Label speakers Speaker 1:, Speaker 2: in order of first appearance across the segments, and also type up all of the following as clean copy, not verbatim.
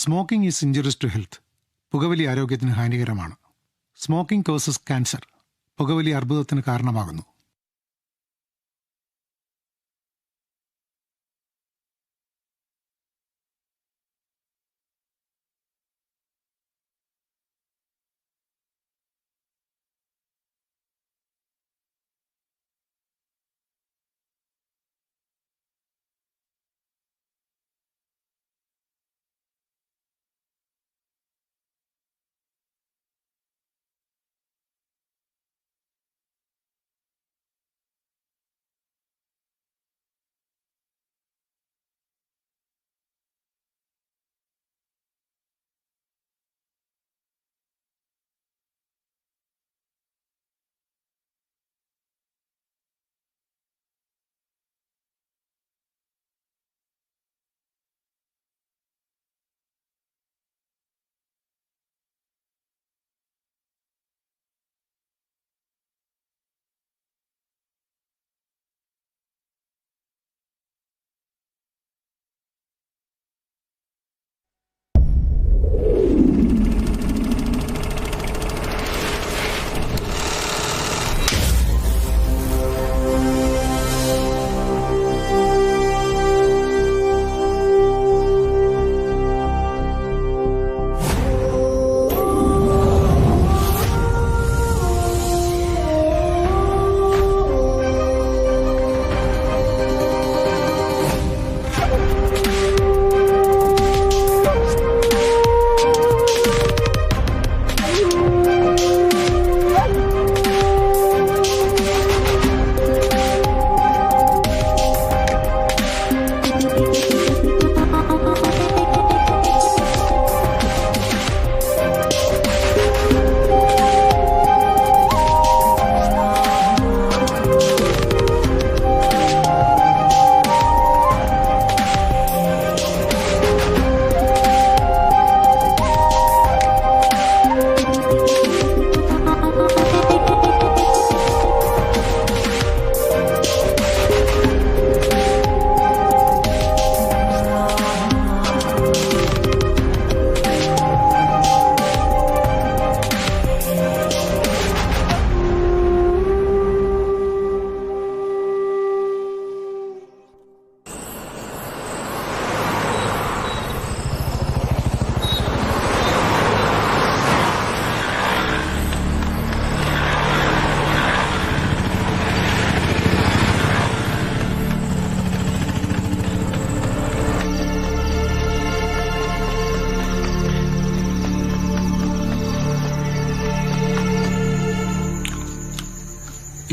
Speaker 1: Smoking is injurious to health. പുകവലി ആരോഗ്യത്തിന് ഹാനികരമാണ്. Smoking causes cancer. പുകവലി അർബുദത്തിന് കാരണമാകുന്നു.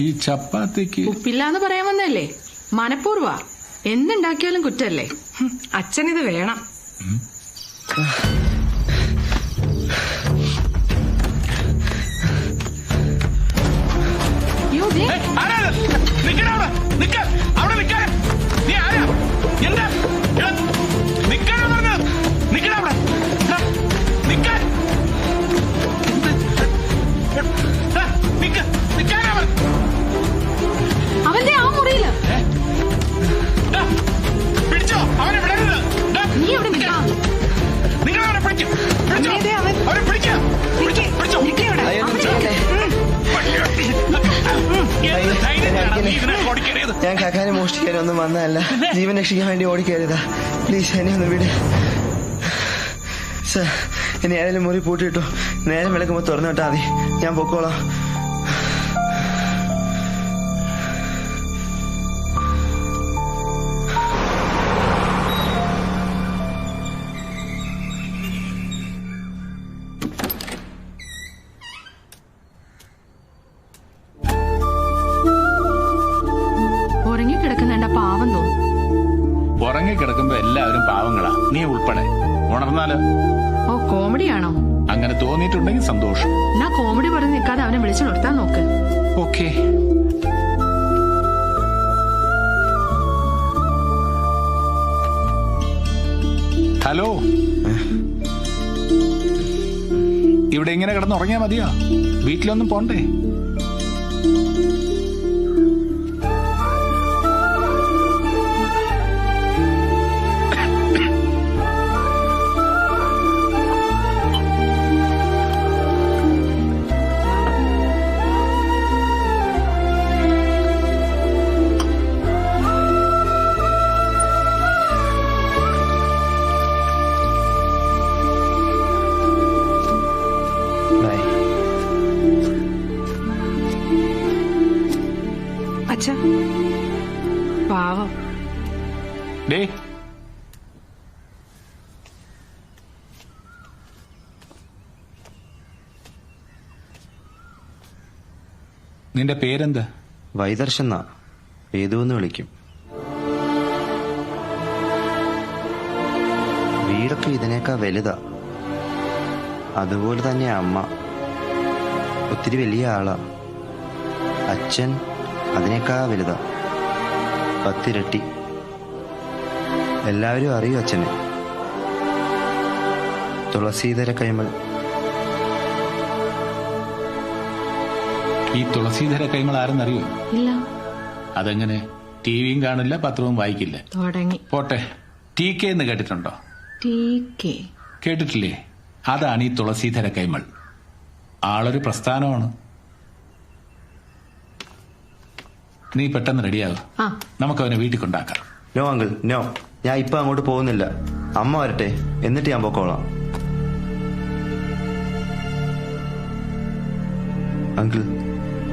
Speaker 2: ഈ ചപ്പാത്തിക്ക്
Speaker 3: ഉപ്പില്ലാന്ന് പറയാൻ വന്നല്ലേ? മനഃപൂർവ്വ. എന്തുണ്ടാക്കിയാലും കുറ്റല്ലേ?
Speaker 4: അച്ഛനിത് വേണം.
Speaker 3: അവന്റെ ആ മുറിയില് നീ അവിടെ നിൽക്കാം.
Speaker 5: ഞാൻ കാക്കാനെ മോഷ്ടിക്കാനൊന്നും വന്നതല്ല, ജീവൻ രക്ഷിക്കാൻ വേണ്ടി ഓടിക്കരുതാ. പ്ലീസ് എന്നെ ഒന്ന് വിട് സർ. ഇനി ഏതെങ്കിലും മുറി പൂട്ടിട്ടു, നേരം വിളക്കുമ്പോ തുറന്നു വിട്ടാ മതി, ഞാൻ പൊക്കോളാം.
Speaker 3: ഉറങ്ങിക്കിടക്കുന്നുണ്ട പാവം തോന്നും.
Speaker 2: ഉറങ്ങിക്കിടക്കുമ്പോ എല്ലാവരും പാവങ്ങളാ, നീ ഉൾപ്പെടെ. ഉണർന്നാല്
Speaker 3: ഓ കോമഡിയാണോ?
Speaker 2: അങ്ങനെ തോന്നിയിട്ടുണ്ടെങ്കിൽ സന്തോഷം.
Speaker 3: എന്നാ കോമഡി പറഞ്ഞ് നിൽക്കാതെ അവനെ വിളിച്ചു നിർത്താൻ നോക്ക്.
Speaker 2: ഓക്കെ. ഹലോ, ഇവിടെ ഇങ്ങനെ കിടന്നുറങ്ങിയാ മതിയോ? വീട്ടിലൊന്നും പോണ്ടേ?
Speaker 4: അച്ഛ പാവം.
Speaker 2: ഡേ നിന്റെ പേരെന്താ?
Speaker 6: വൈദർശന ഏതുവെന്ന് വിളിക്കും. വീടൊക്കെ ഇതിനേക്കാൾ വലുതാ. അതുപോലെ തന്നെ അമ്മ ഒത്തിരി വലിയ ആളാ. അച്ഛൻ അതിനേക്കാൾ വലുതാ, 10 ഇരട്ടി. എല്ലാവരും അറിയും അച്ഛനെ. തുളസീധര കൈമൾ.
Speaker 2: ഈ തുളസീധര കൈമൾ ആരെന്നറിയോ?
Speaker 3: ഇല്ല.
Speaker 2: അതെങ്ങനെ? ടിവിയും കാണില്ല, പത്രവും വായിക്കില്ല.
Speaker 3: തുടങ്ങി.
Speaker 2: പോട്ടെ, ടി കെ എന്ന് കേട്ടിട്ടുണ്ടോ?
Speaker 3: TK.
Speaker 2: കേട്ടിട്ടില്ലേ? അതാണ് ഈ തുളസീധര കൈമൾ. ആളൊരു പ്രസ്ഥാനമാണ്. നീ പെട്ടെന്ന് റെഡിയാകും,
Speaker 3: ആ
Speaker 2: നമുക്ക് അവനെ വീട്ടിൽ കൊണ്ടാക്കാം.
Speaker 6: No uncle, no. ഞാൻ ഇപ്പൊ അങ്ങോട്ട് പോകുന്നില്ല. അമ്മ വരട്ടെ, എന്നിട്ട് ഞാൻ പോക്കോളാം. അങ്കിൾ,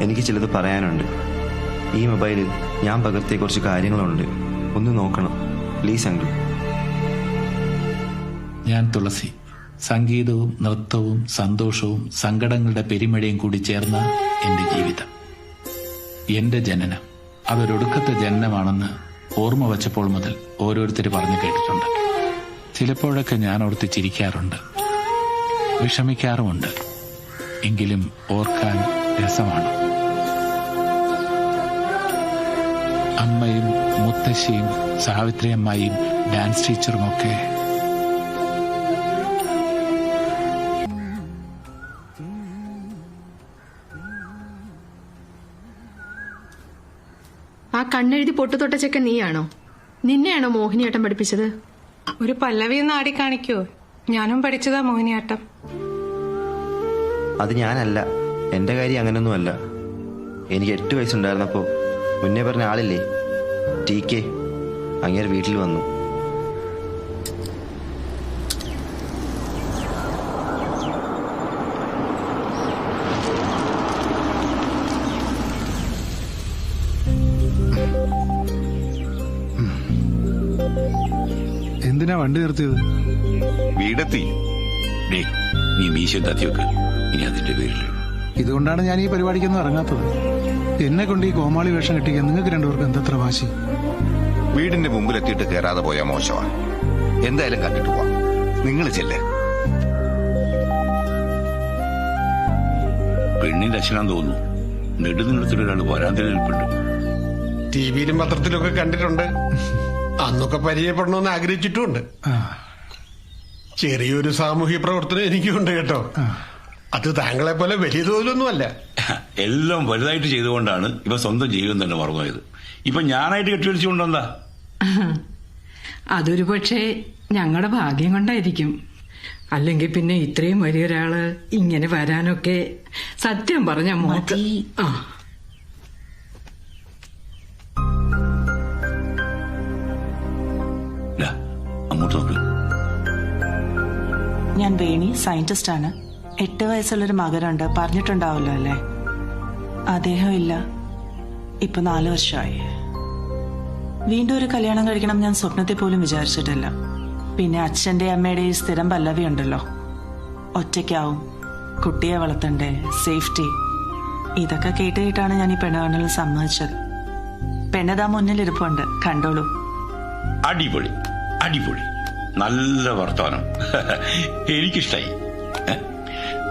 Speaker 6: എനിക്ക് ചിലത് പറയാനുണ്ട്. ഈ മൊബൈലിൽ ഞാൻ പകർത്തിയ കുറച്ച് കാര്യങ്ങളുണ്ട്. ഒന്ന് നോക്കണം പ്ലീസ് അങ്കിൾ.
Speaker 2: ഞാൻ തുളസി. സംഗീതവും നൃത്തവും സന്തോഷവും സങ്കടങ്ങളുടെ പെരുമഴയും കൂടി ചേർന്ന എന്റെ ജീവിതം. എന്റെ ജനനം അതൊരൊടുക്കത്തെ ജനനമാണെന്ന് ഓർമ്മ വച്ചപ്പോൾ മുതൽ ഓരോരുത്തർ പറഞ്ഞു കേട്ടിട്ടുണ്ട്. ചിലപ്പോഴൊക്കെ ഞാൻ ഓർത്ത് ചിരിക്കാറുണ്ട്, വിഷമിക്കാറുമുണ്ട്. എങ്കിലും ഓർക്കാൻ രസമാണ്. അമ്മയും മുത്തശ്ശിയും സാവിത്രിയമ്മയും ഡാൻസ് ടീച്ചറുമൊക്കെ
Speaker 3: ആ കണ്ണെഴുതി പൊട്ടുതൊട്ട ചെക്കൻ നീയാണോ? നിന്നെയാണോ മോഹിനിയാട്ടം പഠിപ്പിച്ചത്?
Speaker 4: ഒരു പല്ലവി ഒന്ന് ആടി കാണിക്കോ? ഞാനും പഠിച്ചതാ മോഹിനിയാട്ടം.
Speaker 6: അത് ഞാനല്ല. എന്റെ കാര്യം അങ്ങനൊന്നുമല്ല. എനിക്ക് 8 വയസ്സുണ്ടായിരുന്നപ്പോ മുന്നേ പറഞ്ഞ ആളില്ലേ, TK, അങ്ങേര് വീട്ടിൽ വന്നു.
Speaker 1: എന്തിനാ വണ്ടി നിർത്തിയത്?
Speaker 7: വീടെത്തി. നീ മീശ താത്തി വെക്ക്. ഇനി അതിന്റെ പേരിൽ
Speaker 1: ഇതുകൊണ്ടാണ് ഞാൻ ഈ പരിപാടിക്കൊന്നും ഇറങ്ങാത്തത്. എന്നെ കൊണ്ട് ഈ കോമാളി വേഷം കെട്ടിക്കാൻ നിങ്ങൾക്ക് രണ്ടുപേർക്കും എന്തത്ര വാശി?
Speaker 7: വീടിന്റെ മുമ്പിലെത്തിയിട്ട് കയറാതെ പോയാൽ മോശമാണ്. എന്തായാലും കണ്ടിട്ട് പോവാം. നിങ്ങൾ ചെല്ലേ. പെണ്ണിന്റെ അച്ഛനാന്ന് തോന്നുന്നു. നെടുനിടത്തിലൊരാൾ വരാന്തയിൽ നിൽപ്പുണ്ട്.
Speaker 8: ടിവിയിലും പത്രത്തിലൊക്കെ കണ്ടിട്ടുണ്ട്. അന്നൊക്കെ പരിചയപ്പെടണമെന്ന് ആഗ്രഹിച്ചിട്ടുമുണ്ട്. ചെറിയൊരു സാമൂഹ്യ പ്രവർത്തനം എനിക്കുണ്ട് കേട്ടോ. അത് താങ്കളെ പോലെ വലിയ തോതിലൊന്നുമല്ല.
Speaker 7: എല്ലാം വലുതായിട്ട് ചെയ്തുകൊണ്ടാണ് ഇവ സ്വന്തം ജീവിതം തന്നെ മറന്നുപോയത്. ഇപ്പൊ ഞാനായിട്ട് കെട്ടിവലിച്ചുകൊണ്ടെന്താ?
Speaker 9: അതൊരു പക്ഷേ ഞങ്ങളുടെ ഭാഗ്യം കൊണ്ടായിരിക്കും. അല്ലെങ്കിൽ പിന്നെ ഇത്രയും വലിയൊരാള് ഇങ്ങനെ വരാനൊക്കെ സത്യം പറഞ്ഞ മോക്ക്
Speaker 7: അങ്ങോട്ട് നോക്ക്.
Speaker 10: ഞാൻ വേണി, സയന്റിസ്റ്റ് ആണ്. 8 വയസ്സുള്ളൊരു മകനുണ്ട്. പറഞ്ഞിട്ടുണ്ടാവല്ലോ അല്ലേ? അദ്ദേഹം ഇല്ല. ഇപ്പൊ 4 വർഷമായി. വീണ്ടും ഒരു കല്യാണം കഴിക്കണം ഞാൻ സ്വപ്നത്തിൽ പോലും വിചാരിച്ചിട്ടില്ല. പിന്നെ അച്ഛന്റെ അമ്മയുടെ ഈ സ്ഥിരം പല്ലവി ഉണ്ടല്ലോ, ഒറ്റയ്ക്കാവും, കുട്ടിയെ വളർത്തണ്ടേ, സേഫ്റ്റി, ഇതൊക്കെ കേട്ടാണ് ഞാൻ ഈ പെണ്ണുകാണലിൽ സമ്മതിച്ചത്. പെണ്ണതാ മുന്നിൽ ഇരിപ്പുണ്ട്, കണ്ടോളൂ.
Speaker 7: അടിപൊളി, അടിപൊളി, നല്ല വർത്തമാനം. എനിക്കിഷ്ടായി.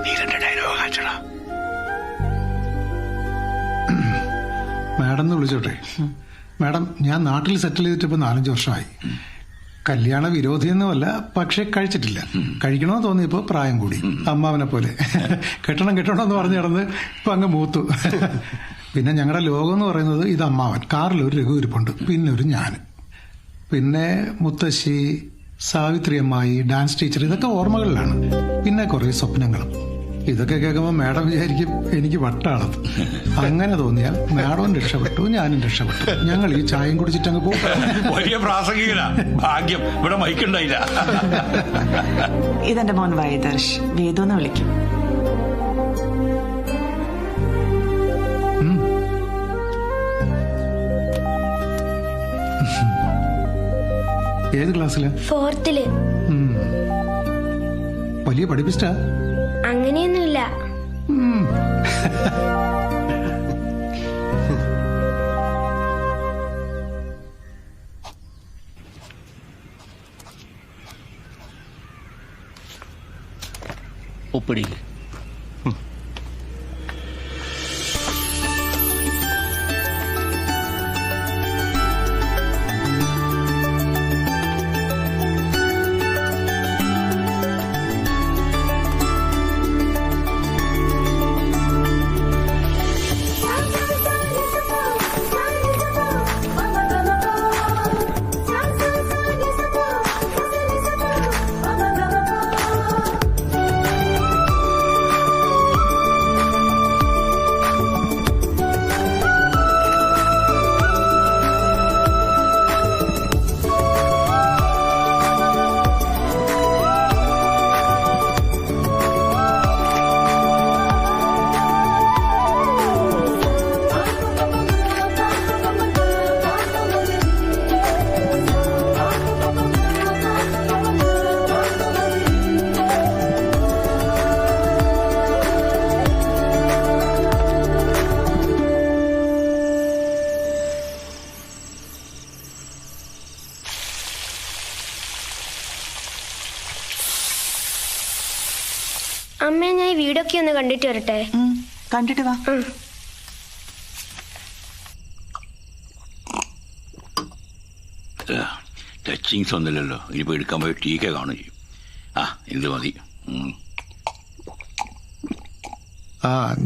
Speaker 7: നീ 2 ഡയലോഗ് കാണിച്ചടാ.
Speaker 1: മാഡം എന്ന് വിളിച്ചോട്ടെ. മാഡം, ഞാൻ നാട്ടിൽ സെറ്റിൽ ചെയ്തിട്ട് ഇപ്പൊ 4-5 വർഷമായി. കല്യാണ വിരോധിയൊന്നുമല്ല, പക്ഷെ കഴിച്ചിട്ടില്ല. കഴിക്കണമെന്ന് തോന്നിയപ്പോ പ്രായം കൂടി, അമ്മാവനെ പോലെ. കെട്ടണം കെട്ടണമെന്ന് പറഞ്ഞു നടന്ന് ഇപ്പൊ അങ്ങ് മൂത്തു. പിന്നെ ഞങ്ങളുടെ ലോകം എന്ന് പറയുന്നത് ഇത് അമ്മാവൻ, കാറിൽ ഒരു രഘു ഇരിപ്പുണ്ട്, പിന്നെ ഒരു ഞാൻ, പിന്നെ മുത്തശ്ശി, സാവിത്രി അമ്മായി, ഡാൻസ് ടീച്ചർ, ഇതൊക്കെ ഓർമ്മകളിലാണ്. പിന്നെ കുറെ സ്വപ്നങ്ങളും. ഇതൊക്കെ കേൾക്കുമ്പോൾ മാഡം വിചാരിക്കും എനിക്ക് വട്ടാണത്. അങ്ങനെ തോന്നിയാൽ മാഡവും രക്ഷപ്പെട്ടു, ഞാനും രക്ഷപ്പെട്ടു. ഞങ്ങൾ ഈ ചായയും കുടിച്ചിട്ട് അങ്ങ് പോകും.
Speaker 7: വലിയ പ്രാസംഗികനാ. ഭാഗ്യം ഇവിടെ മൈക്കുണ്ടായില്ല.
Speaker 10: ഇതെന്റെ മോൻ വൈദർശ്, വേദു എന്ന് വിളിക്കും.
Speaker 1: ഏത് ക്ലാസ്സിലാ?
Speaker 11: 4th
Speaker 1: വലിയ പഠിപ്പിസ്റ്റാ?
Speaker 11: അങ്ങനെയൊന്നുമില്ല.
Speaker 2: ഒപ്പിടില്ല.
Speaker 11: അമ്മ, ഞാൻ ഈ വീടൊക്കെ ഒന്ന് കണ്ടിട്ട് വരട്ടെ.
Speaker 10: കണ്ടിട്ട് വാ.
Speaker 12: ടച്ചിങ്സ് ഒന്നുമില്ലല്ലോ. ഇനിയിപ്പോൾ എടുക്കാൻ പോയി ടീക്കെ കാണും ചെയ്യും. ഇത് മതി.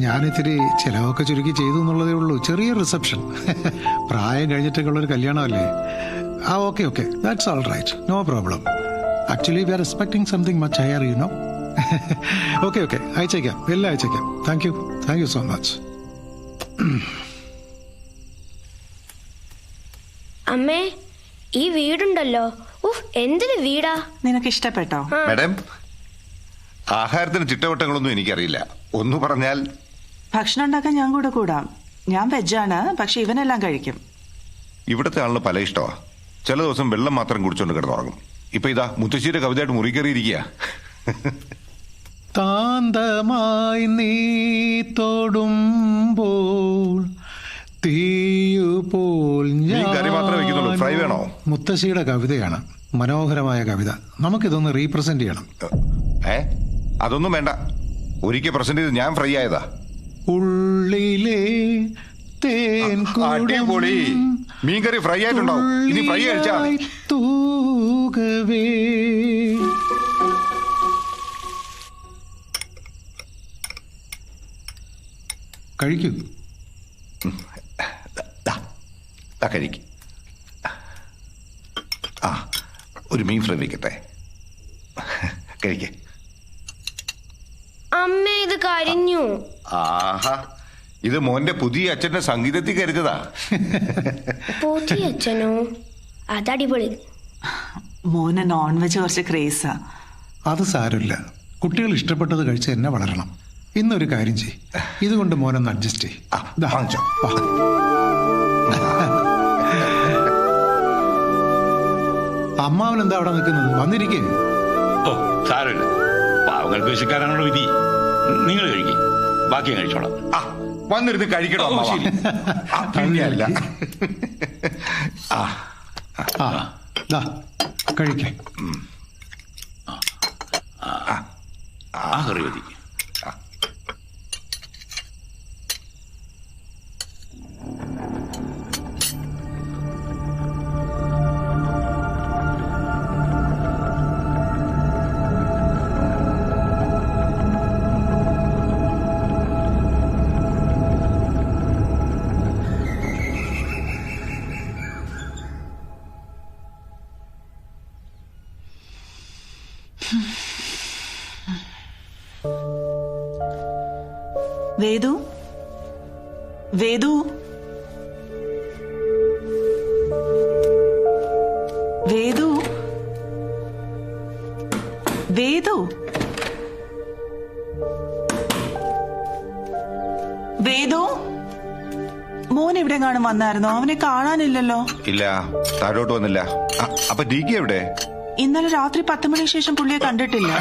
Speaker 1: ഞാനിത്തിരി ചിലവൊക്കെ ചുരുക്കി ചെയ്തു എന്നുള്ളതേ ഉള്ളൂ. ചെറിയ റിസപ്ഷൻ. പ്രായം കഴിഞ്ഞിട്ടൊക്കെ ഉള്ളൊരു കല്യാണമല്ലേ. Okay that's all right, no problem. Actually we are expecting something much higher, you know. Okay അയച്ചേക്കാം, എല്ലാം അയച്ചേക്കാം. Thank you so much.
Speaker 11: അമ്മേ, ഈ വീടുണ്ടല്ലോ, എന്തൊരു വീടാ.
Speaker 10: നിനക്ക് ഇഷ്ടപ്പെട്ടോ?
Speaker 7: മാഡം, ആഹാരത്തിന് ചിട്ടവട്ടങ്ങളൊന്നും എനിക്കറിയില്ല. ഒന്ന് പറഞ്ഞാൽ
Speaker 10: ഭക്ഷണം ഉണ്ടാക്കാൻ ഞാൻ കൂടെ കൂടാം. ഞാൻ വെജാണ്, പക്ഷെ ഇവനെല്ലാം കഴിക്കും.
Speaker 7: ഇവിടുത്തെ ആളിന് പല ഇഷ്ടമാ. ചില ദിവസം വെള്ളം മാത്രം കുടിച്ചോണ്ട് കിടന്നുറങ്ങും. ഇപ്പൊ ഇതാ മുത്തശ്ശിയുടെ കവിതയായിട്ട് മുറി കയറിയിരിക്കുക.
Speaker 1: താന്തമായി നീ തൊടുമ്പോൾ തീയുപോൽ
Speaker 7: കറി മാത്രമേ വെക്കുന്നുള്ളൂ. ഫ്രൈ വേണോ?
Speaker 1: മുത്തശ്ശിയുടെ കവിതയാണ്, മനോഹരമായ കവിത. നമുക്കിതൊന്ന് റീപ്രസെന്റ് ചെയ്യണം.
Speaker 7: അതൊന്നും വേണ്ട. ഒരിക്കൽ പ്രസന്റ് ചെയ്ത് ഞാൻ ഫ്രൈ ആയതാ.
Speaker 1: ഉള്ളിലെ തേൻ
Speaker 7: അടിപൊളി മീൻകറി ഫ്രൈ ആയിട്ടുണ്ടാവും. ഇനി ഫ്രൈ കഴിച്ചാ
Speaker 1: തൂകവേ. കഴിക്കൂ.
Speaker 7: കഴിക്കും. ഒരു മീൻ ഫ്രൈ വെക്കട്ടെ. കഴിക്കേ.
Speaker 11: അമ്മ, ഇത് കരിഞ്ഞു.
Speaker 7: ആഹാ, ഇത് മോന്റെ പുതിയ അച്ഛന്റെ സംഗീതത്തിൽ കരുതതാ.
Speaker 11: പുതിയ അച്ഛനോ? അതടിപൊളി.
Speaker 10: മോന് നോൺ വെജ് കുറച്ച് ക്രേസാ.
Speaker 1: അത് സാരമില്ല, കുട്ടികൾ ഇഷ്ടപ്പെട്ടത് കഴിച്ച് എന്നെ വളരണം. ഇന്നൊരു കാര്യം ചെയ്യ്, ഇതുകൊണ്ട് മോനൊന്ന് അഡ്ജസ്റ്റ് ചെയ്യും. അമ്മാവൻ എന്താ അവിടെ നിൽക്കുന്നത്? വന്നിരിക്കേ.
Speaker 12: സാരമില്ല, പാവങ്ങൾക്ക് വിശക്കാനാണോ വിധി. നിങ്ങൾ കഴിക്കും, ബാക്കി കഴിച്ചോളാം.
Speaker 7: വന്നിരുന്ന് കഴിക്കണോ? ശരി.
Speaker 1: കഴിക്കേ.
Speaker 12: കറി മതി.
Speaker 10: വേദു, വേദു, വേദു, വേദു, വേദു, മോൻ എവിടെ കാണും വന്നായിരുന്നോ? അവനെ കാണാനില്ലല്ലോ.
Speaker 7: ഇല്ല, താഴോട്ട് വന്നില്ല. അപ്പൊ ടി കെ എവിടെ?
Speaker 10: ഇന്നലെ രാത്രി 10 മണിക്ക് ശേഷം പുള്ളിയെ കണ്ടിട്ടില്ല.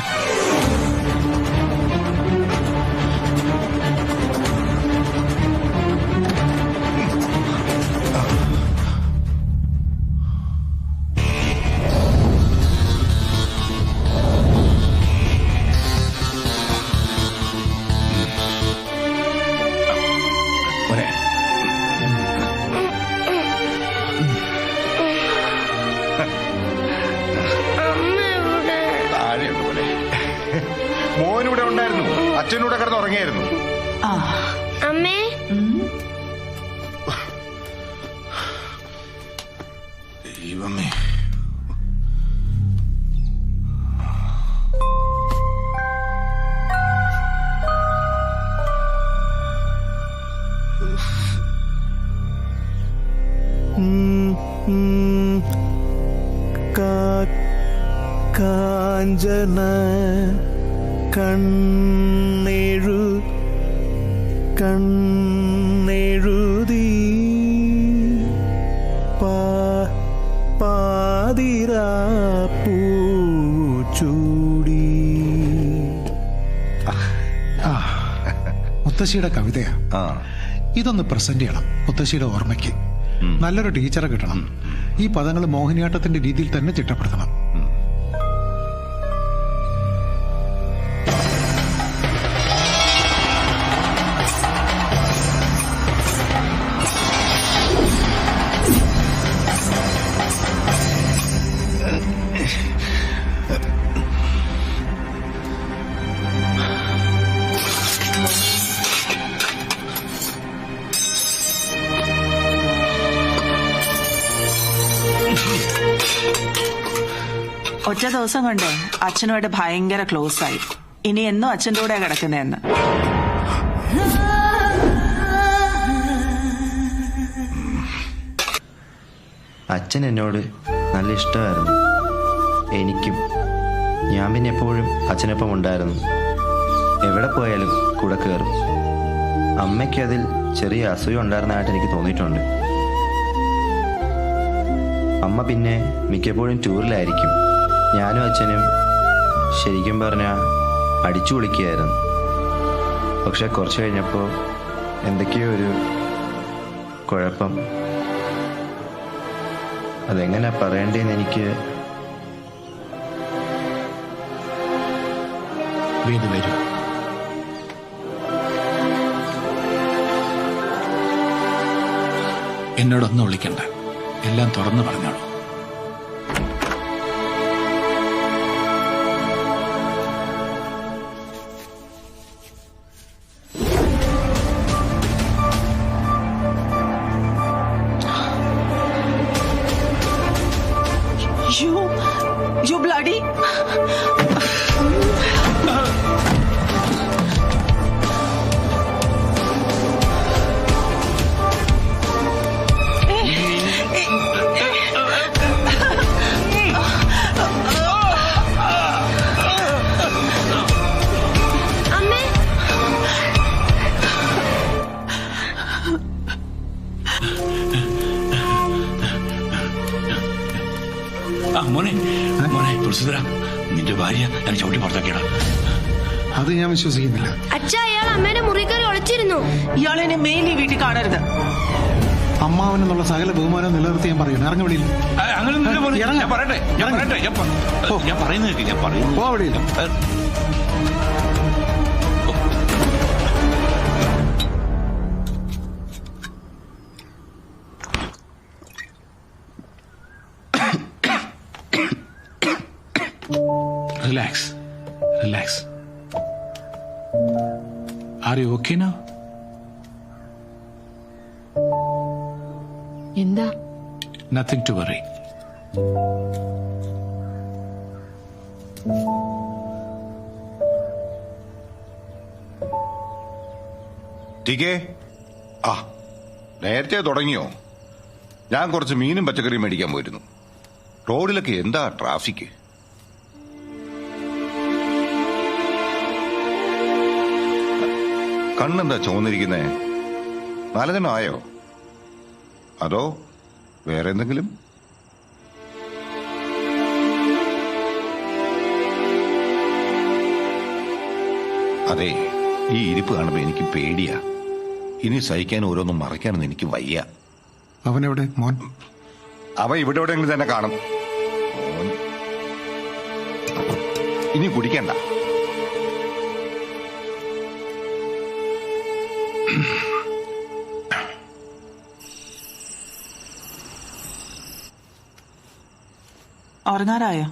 Speaker 7: മോനിവിടെ ഉണ്ടായിരുന്നു, അച്ഛനൂടെ കിടന്ന് ഉറങ്ങിയായിരുന്നു.
Speaker 11: അമ്മേ,
Speaker 7: ദൈവമേ.
Speaker 13: കാഞ്ചന കണ്ണെഴുതി പാതിരാ പൂച്ചൂടി.
Speaker 1: മുത്തശ്ശിയുടെ കവിതയാ. ഇതൊന്ന് പ്രസന്റ് ചെയ്യണം മുത്തശ്ശിയുടെ ഓർമ്മയ്ക്ക്. നല്ലൊരു ടീച്ചറെ കിട്ടണം. ഈ പദങ്ങൾ മോഹിനിയാട്ടത്തിന്റെ രീതിയിൽ തന്നെ ചിട്ടപ്പെടുത്തണം.
Speaker 10: ഒറ്റ ദിവസം കൊണ്ട് അച്ഛനുമായിട്ട് ഭയങ്കര ക്ലോസ് ആയി. ഇനി എന്നും അച്ഛൻ്റെ കൂടെ കിടക്കുന്നതെന്ന്.
Speaker 6: അച്ഛൻ എന്നോട് നല്ല ഇഷ്ടമായിരുന്നു, എനിക്കും. ഞാൻ പിന്നെ എപ്പോഴും അച്ഛനൊപ്പം ഉണ്ടായിരുന്നു. എവിടെ പോയാലും കൂടെ കയറും. അമ്മയ്ക്ക് അതിൽ ചെറിയ അസൂയ ഉണ്ടായിരുന്നതായിട്ട് എനിക്ക് തോന്നിയിട്ടുണ്ട്. അമ്മ പിന്നെ മിക്കപ്പോഴും ടൂറിലായിരിക്കും. ഞാനും അച്ഛനും ശരിക്കും പറഞ്ഞാൽ അടിച്ചു പൊളിക്കുകയായിരുന്നു. പക്ഷെ കുറച്ച് കഴിഞ്ഞപ്പോൾ എന്തൊക്കെയോ ഒരു കുഴപ്പം. അതെങ്ങനെ പറയണ്ടേന്ന് എനിക്ക്
Speaker 2: വരൂ. എന്നോടൊന്നും വിളിക്കണ്ട, എല്ലാം തുറന്നു പറഞ്ഞോളൂ.
Speaker 10: You bloody...
Speaker 12: നിന്റെ ഭാര്യ ഞാൻ ചവിട്ടി പുറത്താക്കിയടാ.
Speaker 1: അത് ഞാൻ വിശ്വസിക്കുന്നില്ല.
Speaker 11: അച്ഛാ, അയാൾ അമ്മേടെ മുറി കയറി ഒളിച്ചിരുന്നു.
Speaker 10: ഇയാളെന്നെ മെയിൻ ഈ വീട്ടിൽ കാണരുത്.
Speaker 1: അമ്മാവനെന്നുള്ള സകല ബഹുമാനം നിലനിർത്തി ഞാൻ പറയുന്നു. ഇറങ്ങി വെളിയിൽ.
Speaker 12: ഞാൻ പറയുന്നത് ഞാൻ പറയുന്നു.
Speaker 2: Relax. Are you okay now?
Speaker 3: എന്താ?
Speaker 2: Nothing to worry.
Speaker 7: ടികെ, നേരത്തെ തുടങ്ങിയോ? ഞാൻ കുറച്ച് മീനും പച്ചക്കറിയും മേടിക്കാൻ പോയിരുന്നു. റോഡിലൊക്കെ എന്താ ട്രാഫിക്. കണ്ണെന്താ ചോന്നിരിക്കുന്നേ? 4 ദിനം ആയോ? അതോ വേറെ എന്തെങ്കിലും? അതെ, ഈ ഇരിപ്പ് കാണുമ്പോ എനിക്ക് പേടിയാ. ഇനി സഹിക്കാൻ ഓരോന്നും മറയ്ക്കാനൊന്നും എനിക്ക് വയ്യ.
Speaker 1: അവനെവിടെ മോൻ?
Speaker 7: അവ ഇവിടെ എവിടെയെങ്കിലും തന്നെ കാണും. ഇനി കുടിക്കണ്ട.
Speaker 10: ഉറങ്ങാറായോ?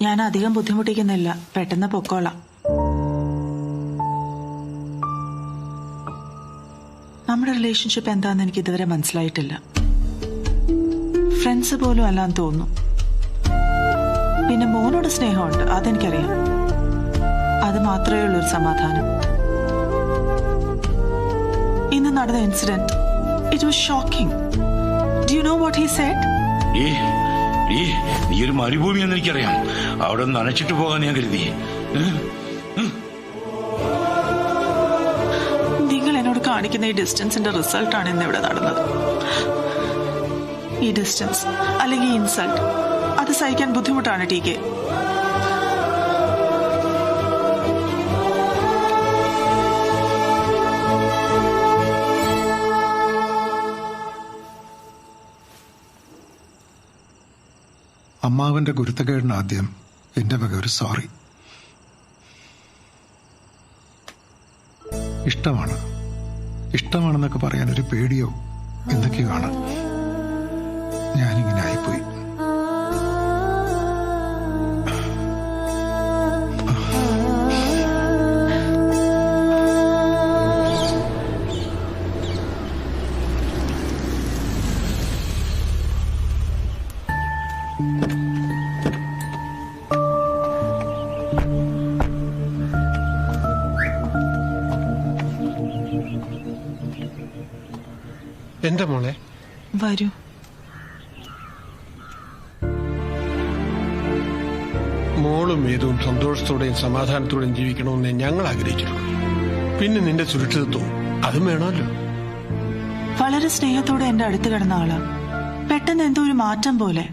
Speaker 10: ഞാൻ അധികം ബുദ്ധിമുട്ടിക്കുന്നില്ല, പെട്ടെന്ന് പൊക്കോളാം. നമ്മുടെ റിലേഷൻഷിപ്പ് എന്താന്ന് എനിക്ക് ഇതുവരെ മനസ്സിലായിട്ടില്ല. ഫ്രണ്ട്സ് പോലും അല്ലാന്ന് തോന്നുന്നു. പിന്നെ മോനോട് സ്നേഹമുണ്ട്, അതെനിക്കറിയാം. അത് മാത്രമേ ഉള്ളൂ ഒരു സമാധാനം. ഇന്ന് നടന്ന incident, it was shocking. Do you know what he said?
Speaker 12: നീ ഒരു മരുഭൂമി എന്ന് എനിക്കറിയാം. അവിടെ ഒന്ന് നനച്ചിട്ട് പോകാൻ ഞാൻ കരുതി.
Speaker 10: നിങ്ങൾ എന്നോട് കാണിക്കുന്ന ഈ ഡിസ്റ്റൻസിന്റെ റിസൾട്ടാണ് ഇന്ന് ഇവിടെ നടന്നത്. ഈ ഡിസ്റ്റൻസ് അല്ലെങ്കിൽ ഇൻസൾട്ട്, അത് സഹിക്കാൻ ബുദ്ധിമുട്ടാണ് ടി കെ.
Speaker 1: അമ്മാവന്റെ ഗുരുത്തക്കേടിന് ആദ്യം എന്റെ വക ഒരു സോറി. ഇഷ്ടമാണെന്നൊക്കെ പറയാൻ ഒരു പേടിയോ എന്തൊക്കെയാണ്. ഞാനിങ്ങനെ ആയിപ്പോയി.
Speaker 8: എന്റെ മോളെ
Speaker 10: വരൂ.
Speaker 8: മോളും ഏതും സന്തോഷത്തോടെയും സമാധാനത്തോടെയും ജീവിക്കണമെന്ന് ഞങ്ങൾ ആഗ്രഹിച്ചിട്ടുള്ളൂ. പിന്നെ നിന്റെ സുരക്ഷിതത്വവും അതും വേണമല്ലോ.
Speaker 10: വളരെ സ്നേഹത്തോടെ എന്റെ അടുത്ത് കിടന്ന ആളാ. പെട്ടെന്ന് എന്തോ ഒരു മാറ്റം പോലെ.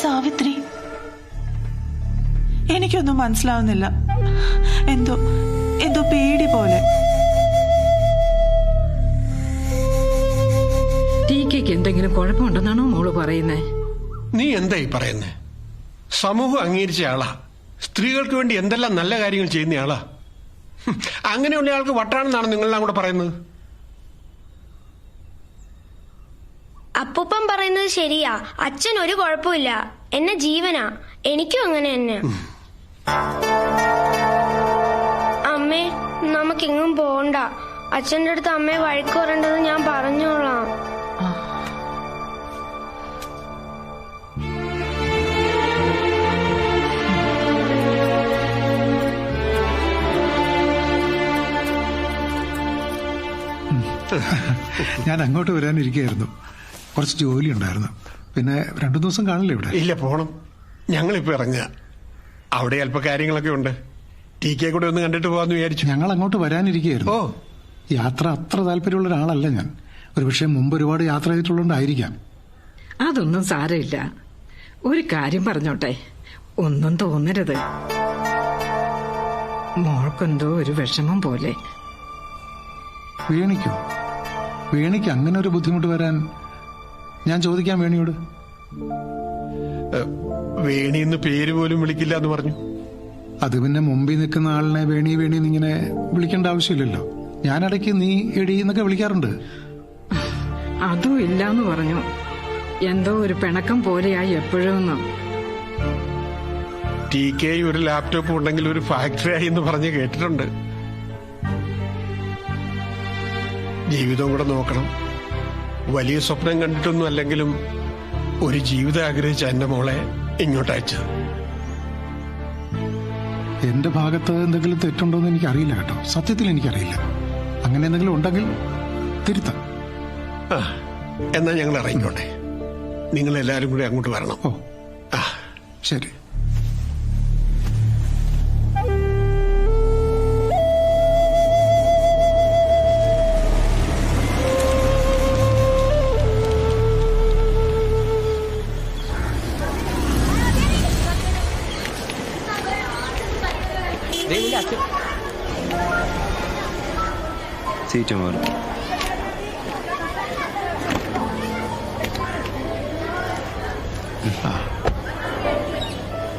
Speaker 10: സാവിത്രി, എനിക്കൊന്നും മനസ്സിലാവുന്നില്ല. എന്തോ പേടി പോലെ.
Speaker 9: ടി കെക്ക് എന്തെങ്കിലും കുഴപ്പമുണ്ടെന്നാണോ മോള് പറയുന്നേ?
Speaker 8: നീ എന്തായി പറയുന്നേ? സമൂഹം അംഗീകരിച്ച ആളാ. സ്ത്രീകൾക്ക് വേണ്ടി എന്തെല്ലാം നല്ല കാര്യങ്ങൾ ചെയ്യുന്ന ആളാ. അങ്ങനെയുള്ള ആൾക്ക് വട്ടാണെന്നാണ് നിങ്ങളെല്ലാം കൂടെ പറയുന്നത്.
Speaker 11: അപ്പൂപ്പൻ പറയുന്നത് ശരിയാ. അച്ഛൻ ഒരു കുഴപ്പമില്ല, എന്നെ ജീവനാ. എനിക്കും അങ്ങനെ തന്നെ. അമ്മേ, നമുക്കെങ്ങും പോണ്ട. അച്ഛൻ്റെ അടുത്ത് അമ്മയെ വഴക്ക് പറയേണ്ടത് ഞാൻ പറഞ്ഞോളാം.
Speaker 1: ഞാൻ അങ്ങോട്ട് വരാനിരിക്കുകയായിരുന്നു. കുറച്ച് ജോലി ഉണ്ടായിരുന്നു. പിന്നെ 2 ദിവസം കാണില്ല ഇവിടെ.
Speaker 8: ഇല്ല, പോണം. ഞങ്ങളിപ്പോ ഇറങ്ങുക. അവിടെ അല്പ കാര്യങ്ങളൊക്കെ ഉണ്ട്. ടി കെ കൂടെ ഒന്ന് കണ്ടിട്ട് പോകാന്ന് വിചാരിച്ചു.
Speaker 1: ഞങ്ങൾ അങ്ങോട്ട് വരാനിരിക്കുകയായിരുന്നു. യാത്ര അത്ര താല്പര്യമുള്ള ഒരാളല്ല ഞാൻ. ഒരുപക്ഷെ മുമ്പ് ഒരുപാട് യാത്ര ചെയ്തിട്ടുള്ളതുകൊണ്ടായിരിക്കാം.
Speaker 9: അതൊന്നും സാരമില്ല. ഒരു കാര്യം പറഞ്ഞോട്ടെ, ഒന്നും തോന്നരുത്. മോൾക്കെന്തോ ഒരു വിഷമം പോലെ.
Speaker 1: വേണിക്ക് അങ്ങനെ ഒരു ബുദ്ധിമുട്ട് വരാൻ ഞാൻ ചോദിക്കാൻ വേണിയോട്.
Speaker 8: വേണി എന്ന് പേര് പോലും വിളിക്കില്ല എന്ന് പറഞ്ഞു.
Speaker 1: അത് പിന്നെ മുമ്പിൽ നിൽക്കുന്ന ആളിനെ വേണി എന്നിങ്ങനെ വിളിക്കേണ്ട ആവശ്യമില്ലല്ലോ. ഞാനിടയ്ക്ക് നീ എടി എന്നൊക്കെ വിളിക്കാറുണ്ട്.
Speaker 9: അതും ഇല്ലാന്ന് പറഞ്ഞു. എന്തോ ഒരു പിണക്കം പോലെയായി എപ്പോഴും.
Speaker 8: ടി കെ ഒരു ലാപ്ടോപ്പ് ഉണ്ടെങ്കിൽ ഒരു ഫാക്ടറി ആയി എന്ന് പറഞ്ഞ് കേട്ടിട്ടുണ്ട്. ജീവിതവും കൂടെ നോക്കണം. വലിയ സ്വപ്നം കണ്ടിട്ടൊന്നും അല്ലെങ്കിലും ഒരു ജീവിതം ആഗ്രഹിച്ച എന്റെ മോളെ ഇങ്ങോട്ട് അയച്ചത്.
Speaker 1: എന്റെ ഭാഗത്ത് എന്തെങ്കിലും തെറ്റുണ്ടോ എന്ന് എനിക്കറിയില്ല കേട്ടോ. സത്യത്തിൽ എനിക്കറിയില്ല. അങ്ങനെ എന്തെങ്കിലും ഉണ്ടെങ്കിൽ തിരുത്താം.
Speaker 8: എന്നാ ഞങ്ങൾ ഇറങ്ങിക്കോട്ടെ. നിങ്ങൾ എല്ലാവരും കൂടി അങ്ങോട്ട് വരണം.
Speaker 1: ഓ ശരി.
Speaker 6: സീറ്റ് മാറും.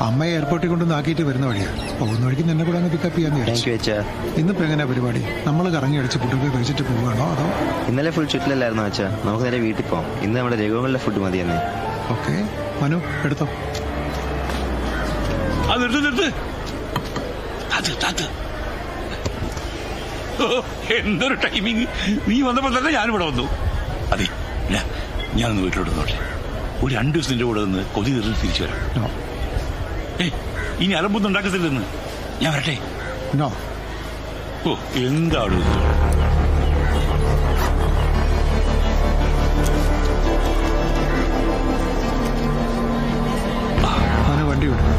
Speaker 1: അമ്മയെ എയർപോർട്ടിൽ കൊണ്ടൊന്ന് ആക്കിയിട്ട് വരുന്ന വഴിയാ. പോകുന്ന വഴിക്ക് നിന്നെ കൂടെ അങ്ങ് പിക്കപ്പ് ചെയ്യാന്ന് വിചാരിച്ചു. ഇന്നിപ്പോ എങ്ങനെയാ പരിപാടി? നമ്മൾ കറങ്ങി അടിച്ച് ഫുഡൊക്കെ കഴിച്ചിട്ട് പോവുകയാണോ അതോ?
Speaker 6: ഇന്നലെ ഫുൾ ചുറ്റിലല്ലായിരുന്നു അച്ഛാ. നമുക്ക് നേരെ വീട്ടിൽ പോവാം. ഇന്ന് നമ്മുടെ രഘുവങ്ങളുടെ ഫുഡ് മതി തന്നെ.
Speaker 1: ഓക്കെ മനു എടുത്തോ.
Speaker 12: എന്തൊരു ടൈമിങ്! നീ വന്നപ്പോൾ തന്നെ ഞാനിവിടെ വന്നു. അതെ, ഞാനൊന്ന് വീട്ടിലോട്ട് നോട്ടെ. ഒരു 2 ദിവസം നിന്റെ കൂടെ നിന്ന് കൊതി തീർന്ന് തിരിച്ചു വരാം. ഇനി അലമ്പൊന്നും ഉണ്ടാക്കത്തില്ലെന്ന്. ഞാൻ വരട്ടെ. ഓ എന്താണ്
Speaker 1: വണ്ടി വിടും.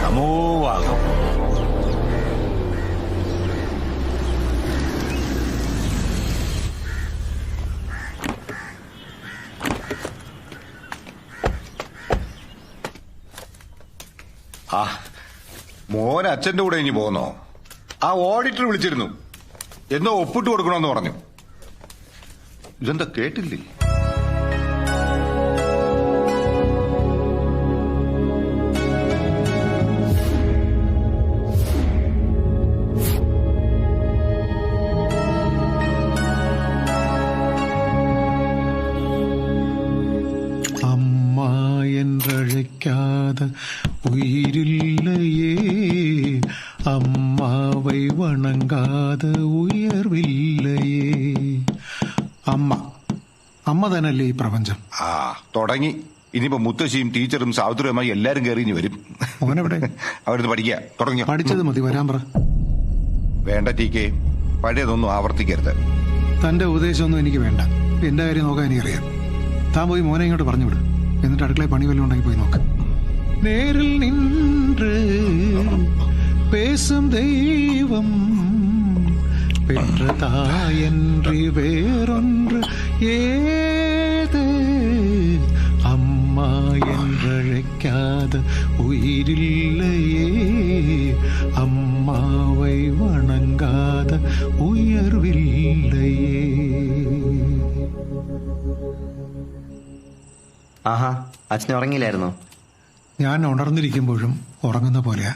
Speaker 12: സമോവാകം.
Speaker 7: മോൻ അച്ഛന്റെ കൂടെ ഇനി പോന്നോ? ആ ഓഡിറ്റർ വിളിച്ചിരുന്നു. എന്നോ ഒപ്പിട്ട് കൊടുക്കണമെന്ന് പറഞ്ഞു. ഇതെന്താ കേട്ടില്ലേ?
Speaker 1: அம்மா என்றழைக்காத உயிரில்லையே, അമ്മാവൈ വണങ്ങാത ഉയർവില്ലയേ. അമ്മ തന്നെയല്ലേ ഈ പ്രപഞ്ചം.
Speaker 7: തുടങ്ങി. ഇനിയിപ്പോ മുത്തശ്ശിയും ടീച്ചറും സാവിത്രിയുമായി എല്ലാരും കയറി വരും.
Speaker 1: മോനെവിടെ?
Speaker 7: അവിടുന്ന് പഠിക്കുക തുടങ്ങി.
Speaker 1: പഠിച്ചത് മതി, വരാൻ പറ.
Speaker 7: വേണ്ട ടീക്കേ, പഴയതൊന്നും ആവർത്തിക്കരുത്.
Speaker 1: തന്റെ ഉപദേശമൊന്നും എനിക്ക് വേണ്ട. എന്റെ കാര്യം നോക്കാൻ എനിക്കറിയാം. താൻ പോയി മോനെ ഇങ്ങോട്ട് പറഞ്ഞുവിട്. എന്നിട്ട് അടുക്കളയിൽ പണി വല്ലതും ഉണ്ടെങ്കിൽ പോയി നോക്ക്. നേരിൽ നിன்று பேசும் தெய்வம் பெற்ற தாயன்றி வேறொன்று ஏது, அம்மா என்றழைக்காத உயிரில்லையே, அம்மாவை வணங்காத உயர்வில்லையே.
Speaker 6: ആഹാ, അച്ഛൻ ഉറങ്ങിയില്ലായിരുന്നോ?
Speaker 1: ഞാൻ ഉണർന്നിരിക്കുമ്പോഴും ഉറങ്ങുന്ന പോലെയാ.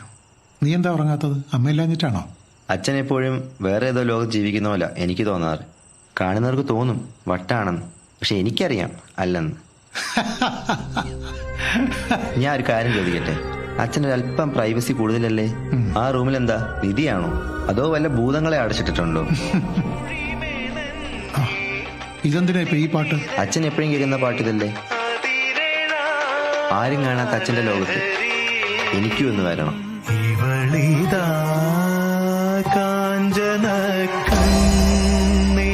Speaker 1: നീ എന്താ ഉറങ്ങാത്തത്? അമ്മയില്ലാഞ്ഞിട്ടാണോ?
Speaker 6: അച്ഛൻ എപ്പോഴും വേറെ ഏതോ ലോകത്ത് ജീവിക്കുന്ന പോലെ എനിക്ക് തോന്നാറ്. കാണുന്നവർക്ക് തോന്നും വട്ടാണെന്ന്. പക്ഷെ എനിക്കറിയാം അല്ലെന്ന്. ഞാൻ ഒരു കാര്യം ചോദിക്കട്ടെ? അച്ഛനൊരല്പം പ്രൈവസി കൂടുതലല്ലേ? ആ റൂമിൽ എന്താ നിധിയാണോ അതോ വല്ല ഭൂതങ്ങളെ അടച്ചിട്ടിട്ടുണ്ടോ?
Speaker 1: ഇതെന്തിനാ ഇപ്പൊ ഈ പാട്ട്?
Speaker 6: അച്ഛൻ എപ്പോഴും കേൾക്കുന്ന പാട്ടിതല്ലേ? ആരും കാണാത്ത അച്ഛന്റെ ലോകത്ത് എനിക്കും ഒന്ന് വരണം.
Speaker 13: ഇവളിതാ കാഞ്ചന കണ്ണെഴുതി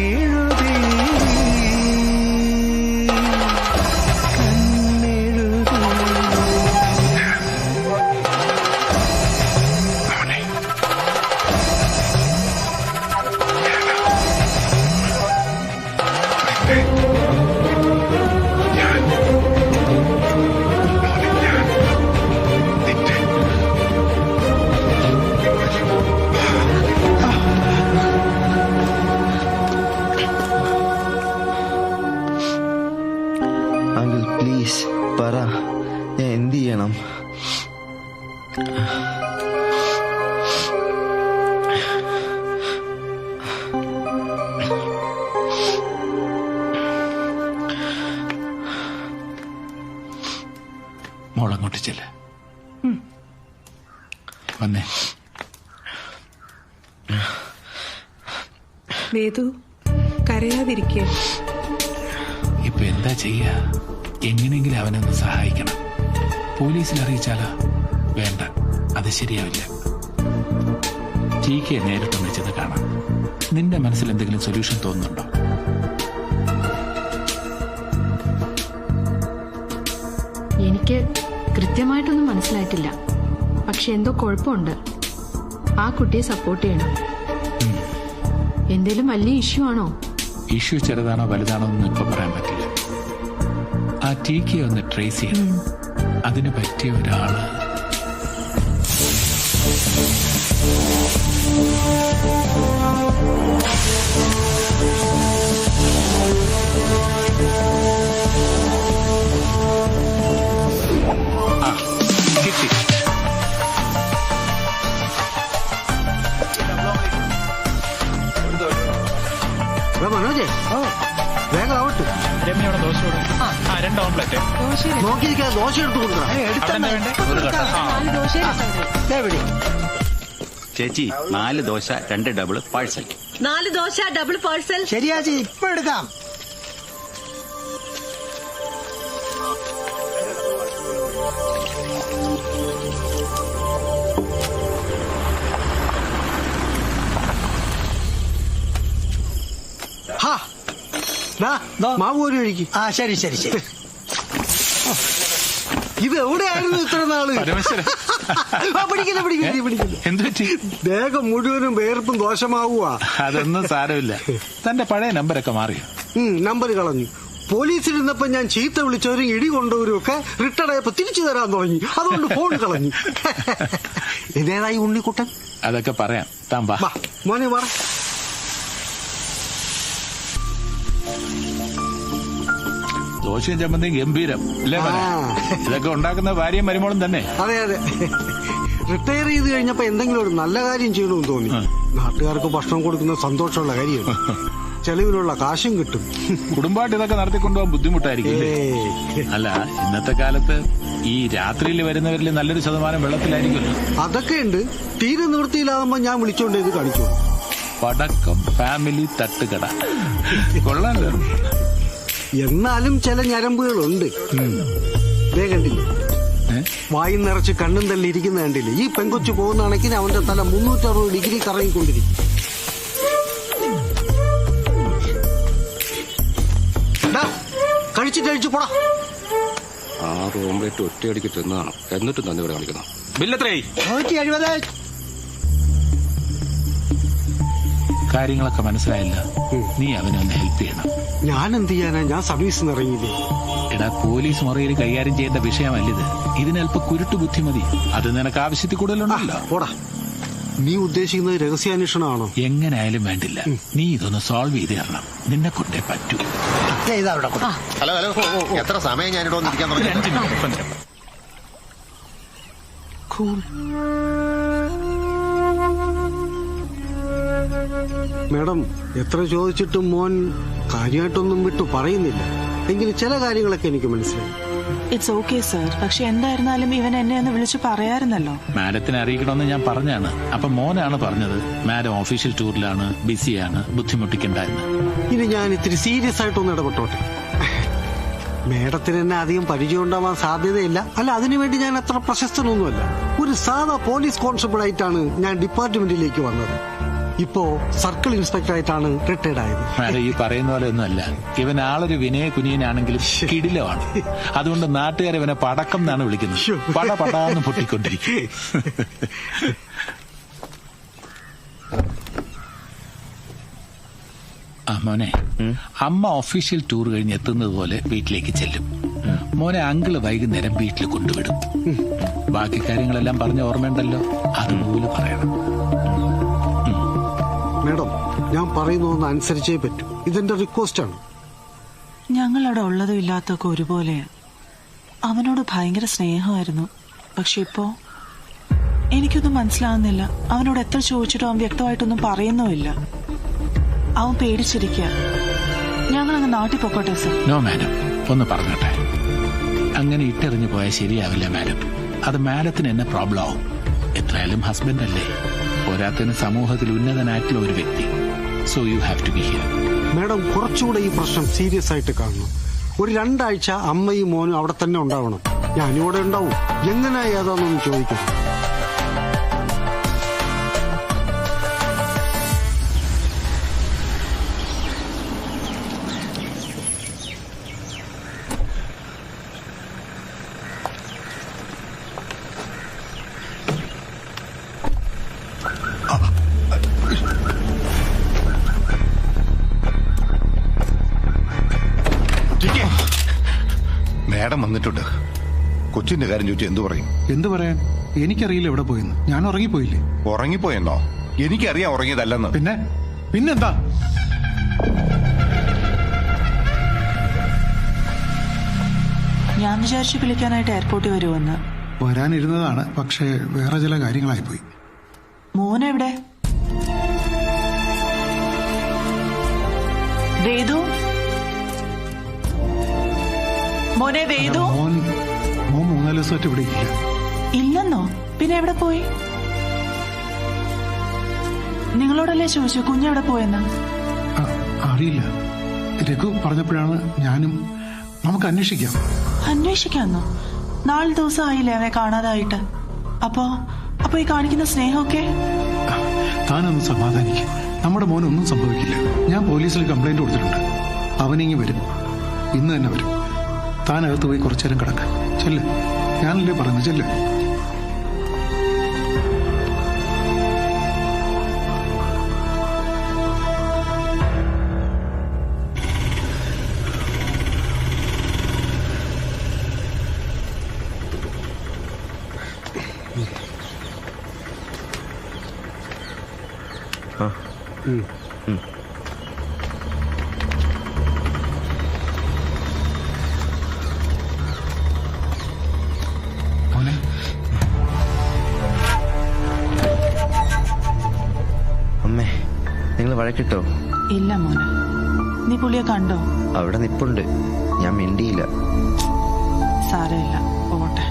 Speaker 6: പ്ലീസ് പറ, ഞാൻ എന്ത് ചെയ്യണം?
Speaker 2: മോളങ്ങോട്ട് ചെല്ല. വന്നേ.
Speaker 4: വേദു, കരയാതിരിക്കുക.
Speaker 2: ഇപ്പൊ എന്താ ചെയ്യാ? എങ്ങനെയെങ്കിലും അവനൊന്ന് സഹായിക്കണം. പോലീസിൽ അറിയിച്ചാലാ? വേണ്ട, അത് ശരിയാവില്ല. TK നേരിട്ടൊന്ന് ചെന്ന് കാണാം. നിന്റെ മനസ്സിൽ എന്തെങ്കിലും സൊല്യൂഷൻ തോന്നുന്നുണ്ടോ?
Speaker 3: എനിക്ക് കൃത്യമായിട്ടൊന്നും മനസ്സിലായിട്ടില്ല. പക്ഷെ എന്തോ കുഴപ്പമുണ്ട്. ആ കുട്ടിയെ സപ്പോർട്ട് ചെയ്യണം. എന്തേലും വലിയ ഇഷ്യൂ ആണോ?
Speaker 2: ഇഷ്യൂ ചെറുതാണോ വലുതാണോ എന്ന് ഇപ്പൊ പറയാൻ പറ്റില്ല. ആ TK ഒന്ന് ട്രേസ് ചെയ്യണം. അതിന് പറ്റിയ ഒരാള് കിട്ടി.
Speaker 14: മനോജേ, വേഗം ആവട്ടെ.
Speaker 2: രമ്യയുടെ ദോശ 2 ഓംപ്ലേറ്റ്.
Speaker 14: നോക്കിയിരിക്കാതെ ദോശ എടുത്തു കൊടുക്കണം.
Speaker 12: ചേച്ചി 4 dosa 2 double parcel.
Speaker 15: 4 dosa double parcel.
Speaker 14: ശരിയാ, ഇപ്പൊ എടുക്കാം. മാവ് ഒരു കഴിക്കും. ശരി ശരി ശരി. ഇത് എവിടെയായിരുന്നു ഇത്ര നാള്? ദേഹം മുഴുവനും വേർപ്പും ദോഷമാവുക.
Speaker 2: അതൊന്നും സാരമില്ല. തന്റെ പഴയ നമ്പരൊക്കെ മാറിയോ?
Speaker 14: നമ്പർ കളഞ്ഞു. പോലീസിലിരുന്നപ്പോ ഞാൻ ചീത്ത വിളിച്ചവരും ഇടി കൊണ്ടവരും ഒക്കെ റിട്ടയർഡ് ആയപ്പോ തിരിച്ചു തരാൻ തുടങ്ങി. അതുകൊണ്ട് ഫോൺ കളഞ്ഞു. ഇതേതായി ഉണ്ണിക്കുട്ടൻ?
Speaker 2: അതൊക്കെ പറയാം. താൻ വാ
Speaker 14: മോനെ, വാ.
Speaker 2: ദോശയും ചമ്മന്തിയും ഗംഭീരം അല്ലേ? ഇതൊക്കെ ഉണ്ടാക്കുന്ന ഭാര്യയും മരുമോളും തന്നെ.
Speaker 14: അതെ അതെ. റിട്ടയർ ചെയ്ത് കഴിഞ്ഞപ്പോ എന്തെങ്കിലും ഒരു നല്ല കാര്യം ചെയ്യണമെന്ന് തോന്നി. നാട്ടുകാർക്ക് ഭക്ഷണം കൊടുക്കുന്ന സന്തോഷമുള്ള കാര്യമാണ്. ചെലവിലുള്ള കാശും കിട്ടും.
Speaker 2: കുടുംബമായിട്ട് ഇതൊക്കെ നടത്തിക്കൊണ്ടുപോകാൻ ബുദ്ധിമുട്ടായിരിക്കും. അല്ല, ഇന്നത്തെ കാലത്ത് ഈ രാത്രിയിൽ വരുന്നവരിൽ നല്ലൊരു ശതമാനം വെള്ളത്തിലായിരിക്കുമല്ലോ.
Speaker 14: അതൊക്കെ ഉണ്ട്. തീരെ നിവൃത്തിയിലാകുമ്പോ ഞാൻ വിളിച്ചോണ്ട് ഇത് കാണിച്ചു.
Speaker 2: പടക്കം ഫാമിലി തട്ടുകട കൊള്ളാലോ.
Speaker 14: എന്നാലും ചില ഞരമ്പുകളുണ്ട്. കണ്ടില്ലേ, വായി നിറച്ച് കണ്ണും തള്ളി ഇരിക്കുന്ന കണ്ടില്ലേ? ഈ പെങ്കൊച്ചു പോകുന്ന കണക്കിന് അവന്റെ തല 360 ഡിഗ്രി കറങ്ങിക്കൊണ്ടിരിക്കും. കഴിച്ചിട്ട് പോടാ.
Speaker 16: 6 ഓംലേറ്റ് ഒറ്റയടിക്ക് തിന്നതാണ്. എന്നിട്ടും തന്നെ ഇവിടെ കാണിക്കണം.
Speaker 12: ബില്ലെത്രേ?
Speaker 14: 170.
Speaker 2: കാര്യങ്ങളൊക്കെ മനസ്സിലായില്ല. നീ അവനെ ഒന്ന് ഹെൽപ്പ് ചെയ്യണം.
Speaker 14: ഞാൻ എന്ത് ചെയ്യാനാ? ഞാൻ സർവീസിന് ഇറങ്ങിയില്ലേ.
Speaker 2: എടാ, പോലീസ് മുറയിൽ കൈകാര്യം ചെയ്യേണ്ട വിഷയമല്ലിത്. ഇതിനൽപ്പം കുരുട്ടു ബുദ്ധി മതി. അത് നിനക്ക് ആവശ്യത്തിൽ കൂടുതലുണ്ടല്ലോ.
Speaker 14: പോടാ. നീ ഉദ്ദേശിക്കുന്നത് രഹസ്യാന്വേഷണമാണോ?
Speaker 2: എങ്ങനെയായാലും വേണ്ടില്ല. നീ ഇതൊന്ന് സോൾവ് ചെയ്ത് തരണം. നിന്നെ കൊണ്ടേ പറ്റൂ.
Speaker 17: ഹലോ ഹലോ, എത്ര സമയം ഞാനിവിടെ വന്നിരിക്കാൻ തുടങ്ങി?
Speaker 2: 5 മിനിറ്റ്.
Speaker 14: മാഡം, എത്ര ചോദിച്ചിട്ടും മോൻ കാര്യമായിട്ടൊന്നും വിട്ടു പറയുന്നില്ല. എങ്കിലും ചില കാര്യങ്ങളൊക്കെ എനിക്ക് മനസ്സിലായി.
Speaker 10: It's okay sir. പക്ഷെ എന്തായിരുന്നാലും ഇവൻ എന്നെ ഒന്ന് വിളിച്ചു പറയാറുന്നല്ലോ.
Speaker 2: മാഡത്തിനെ അറിയിക്കണമെന്ന് ഞാൻ പറഞ്ഞാണ്. അപ്പൊ മോനാണ് പറഞ്ഞത് മാഡം ഓഫീഷ്യൽ ടൂറിലാണ്, ബിസിയാണ്, ബുദ്ധിമുട്ടിക്കണ്ടായിരുന്നു.
Speaker 14: ഇനി ഞാൻ ഇത്തിരി സീരിയസ് ആയിട്ടൊന്ന് ഇടപെട്ടോട്ടെ. മേഡത്തിന് എന്നെ അധികം പരിചയം ഉണ്ടാവാൻ സാധ്യതയില്ല. അല്ല, അതിനുവേണ്ടി ഞാൻ അത്ര പ്രശസ്തനൊന്നുമല്ല. ഒരു സാധാ പോലീസ് കോൺസ്റ്റബിൾ ആയിട്ടാണ് ഞാൻ ഡിപ്പാർട്ട്മെന്റിലേക്ക് വന്നത്. ഇപ്പോ സർക്കിൾ ഇൻസ്പെക്ടർ ആയിട്ടാണ് റിട്ടയർഡ് ആയത്.
Speaker 2: മാഡം, ഈ പറയുന്ന പോലെ ഒന്നുമല്ല. ഇവൻ ആളൊരു വിനയ കുനിയനാണെങ്കിലും കിടിലമാണ്. അതുകൊണ്ട് നാട്ടുകാർ ഇവനെ പടക്കം എന്നാണ് വിളിക്കുന്നത്. പടപടാന്ന് പൊട്ടിക്കൊണ്ടിരിക്കും. മോനെ, അമ്മ ഒഫീഷ്യൽ ടൂർ കഴിഞ്ഞ് എത്തുന്നത് പോലെ വീട്ടിലേക്ക് ചെല്ലും. മോനെ അങ്കിള് വൈകുന്നേരം വീട്ടിൽ കൊണ്ടുവിടും. ബാക്കി കാര്യങ്ങളെല്ലാം പറഞ്ഞ ഓർമ്മയുണ്ടല്ലോ, അതുപോലെ പറയണം.
Speaker 14: മാഡം, ഞാൻ പറയുന്നതൊന്ന് അനുസരിച്ചേ പറ്റൂ. ഇതെന്റെ റിക്വസ്റ്റ് ആണ്.
Speaker 10: ഞങ്ങളവിടെ ഉള്ളതും ഇല്ലാത്തൊക്കെ ഒരുപോലെ. അവനോട് ഭയങ്കര സ്നേഹമായിരുന്നു. പക്ഷെ ഇപ്പോ എനിക്കൊന്നും മനസ്സിലാവുന്നില്ല. അവനോട് എത്ര ചോദിച്ചിട്ടും അവൻ വ്യക്തമായിട്ടൊന്നും പറയുന്നുമില്ല. അവൻ പേടിച്ചിരിക്കുക. ഞങ്ങളങ്ങ് നാട്ടിൽ പൊക്കോട്ടെ സർ.
Speaker 2: നോ മാഡം, ഒന്ന് പറഞ്ഞോട്ടെ. അങ്ങനെ ഇട്ടെറിഞ്ഞു പോയാൽ ശരിയാവില്ല മാഡം. അത് മാഡത്തിന് എന്നെ പ്രോബ്ലം ആവും. എത്രയായാലും ഹസ്ബൻഡ് അല്ലേ, പോരാത്തതിന് സമൂഹത്തിൽ ഉന്നതനായിട്ടുള്ള ഒരു വ്യക്തി. So you have to be here.
Speaker 14: Madam, കുറച്ചുകൂടെ ഈ പ്രശ്നം സീരിയസ് ആയിട്ട് കാണണം. ഒരു 2 ആഴ്ച അമ്മയും മോനും അവിടെ തന്നെ ഉണ്ടാവണം. ഞാനിവിടെ ഉണ്ടാവും. എങ്ങനെ ഏതാണെന്നൊന്നും ചോദിക്കും.
Speaker 7: മേഡം വന്നിട്ടുണ്ട്. കൊച്ചിന്റെ കാര്യം ചോദിച്ചാൽ എന്തു പറയും?
Speaker 1: എന്തു പറയാൻ? എനിക്കറിയില്ല എവിടെ പോയെന്ന്. ഞാൻ ഉറങ്ങിപ്പോയില്ലേ?
Speaker 7: ഉറങ്ങിപ്പോയെന്നോ? എനിക്കറിയാം ഉറങ്ങിയതല്ലെന്ന്.
Speaker 1: പിന്നെന്താ?
Speaker 10: ഞാൻ വിചാരിച്ചു വിളിക്കാനായിട്ട് എയർപോർട്ടിൽ വരുമെന്ന്.
Speaker 1: വരാനിരുന്നതാണ്, പക്ഷേ വേറെ ചില കാര്യങ്ങളായിപ്പോയി.
Speaker 10: മോനെവിടെ? വേദു, മോനെ വേദു.
Speaker 1: മോൻ 3-4 ദിവസമായിട്ട് ഇവിടെ ഇല്ല.
Speaker 10: ഇല്ലെന്നോ? പിന്നെ എവിടെ പോയി? നിങ്ങളോടല്ലേ ചോദിച്ചു കുഞ്ഞെവിടെ പോയെന്ന്?
Speaker 1: അറിയില്ല. രഘു പറഞ്ഞപ്പോഴാണ് ഞാനും. നമുക്ക് അന്വേഷിക്കാം.
Speaker 10: അന്വേഷിക്കാന്നോ? 4 ദിവസം ആയില്ലേ അവനെ കാണാതായിട്ട്. അപ്പൊ ഈ കാണിക്കുന്ന സ്നേഹമൊക്കെ?
Speaker 1: താനൊന്ന് സമാധാനിക്കും. നമ്മുടെ മോനൊന്നും സംഭവിക്കില്ല. ഞാൻ പോലീസിൽ കംപ്ലൈന്റ് കൊടുത്തിട്ടുണ്ട്. അവനിങ്ങി വരും. ഇന്ന് തന്നെ വരും. താനകത്ത് പോയി കുറച്ചു നേരം കിടക്ക്. ചെല്ല്. ഞാനല്ലേ പറഞ്ഞു, ചെല്ല്.
Speaker 6: അമ്മേ, നിങ്ങൾ വഴക്കിട്ടോ?
Speaker 10: ഇല്ല മോനെ. നീ പുള്ളിയെ കണ്ടോ?
Speaker 6: അവിടെ നിപ്പുണ്ട്. ഞാൻ മിണ്ടിയില്ല.
Speaker 10: സാരമില്ല, പോട്ടെ.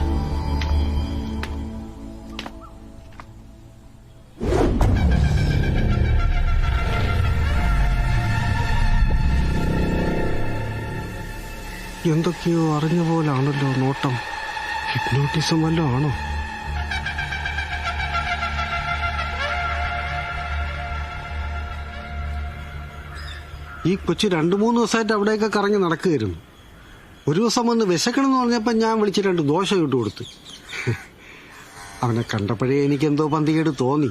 Speaker 14: എന്തൊക്കെയോ അറിഞ്ഞ പോലാണല്ലോ നോട്ടം. ഹിപ്നോട്ടിസം വല്ലതും ആണോ? ഈ കൊച്ചു 2-3 ദിവസമായിട്ട് അവിടെയൊക്കെ കറങ്ങി നടക്കുകയായിരുന്നു. ഒരു ദിവസം വന്ന് വിശക്കണമെന്ന് പറഞ്ഞപ്പോൾ ഞാൻ വിളിച്ച് 2 ദോശ ഇട്ട് കൊടുത്തു. അവനെ കണ്ടപ്പോഴേ എനിക്കെന്തോ പന്തികേട് തോന്നി.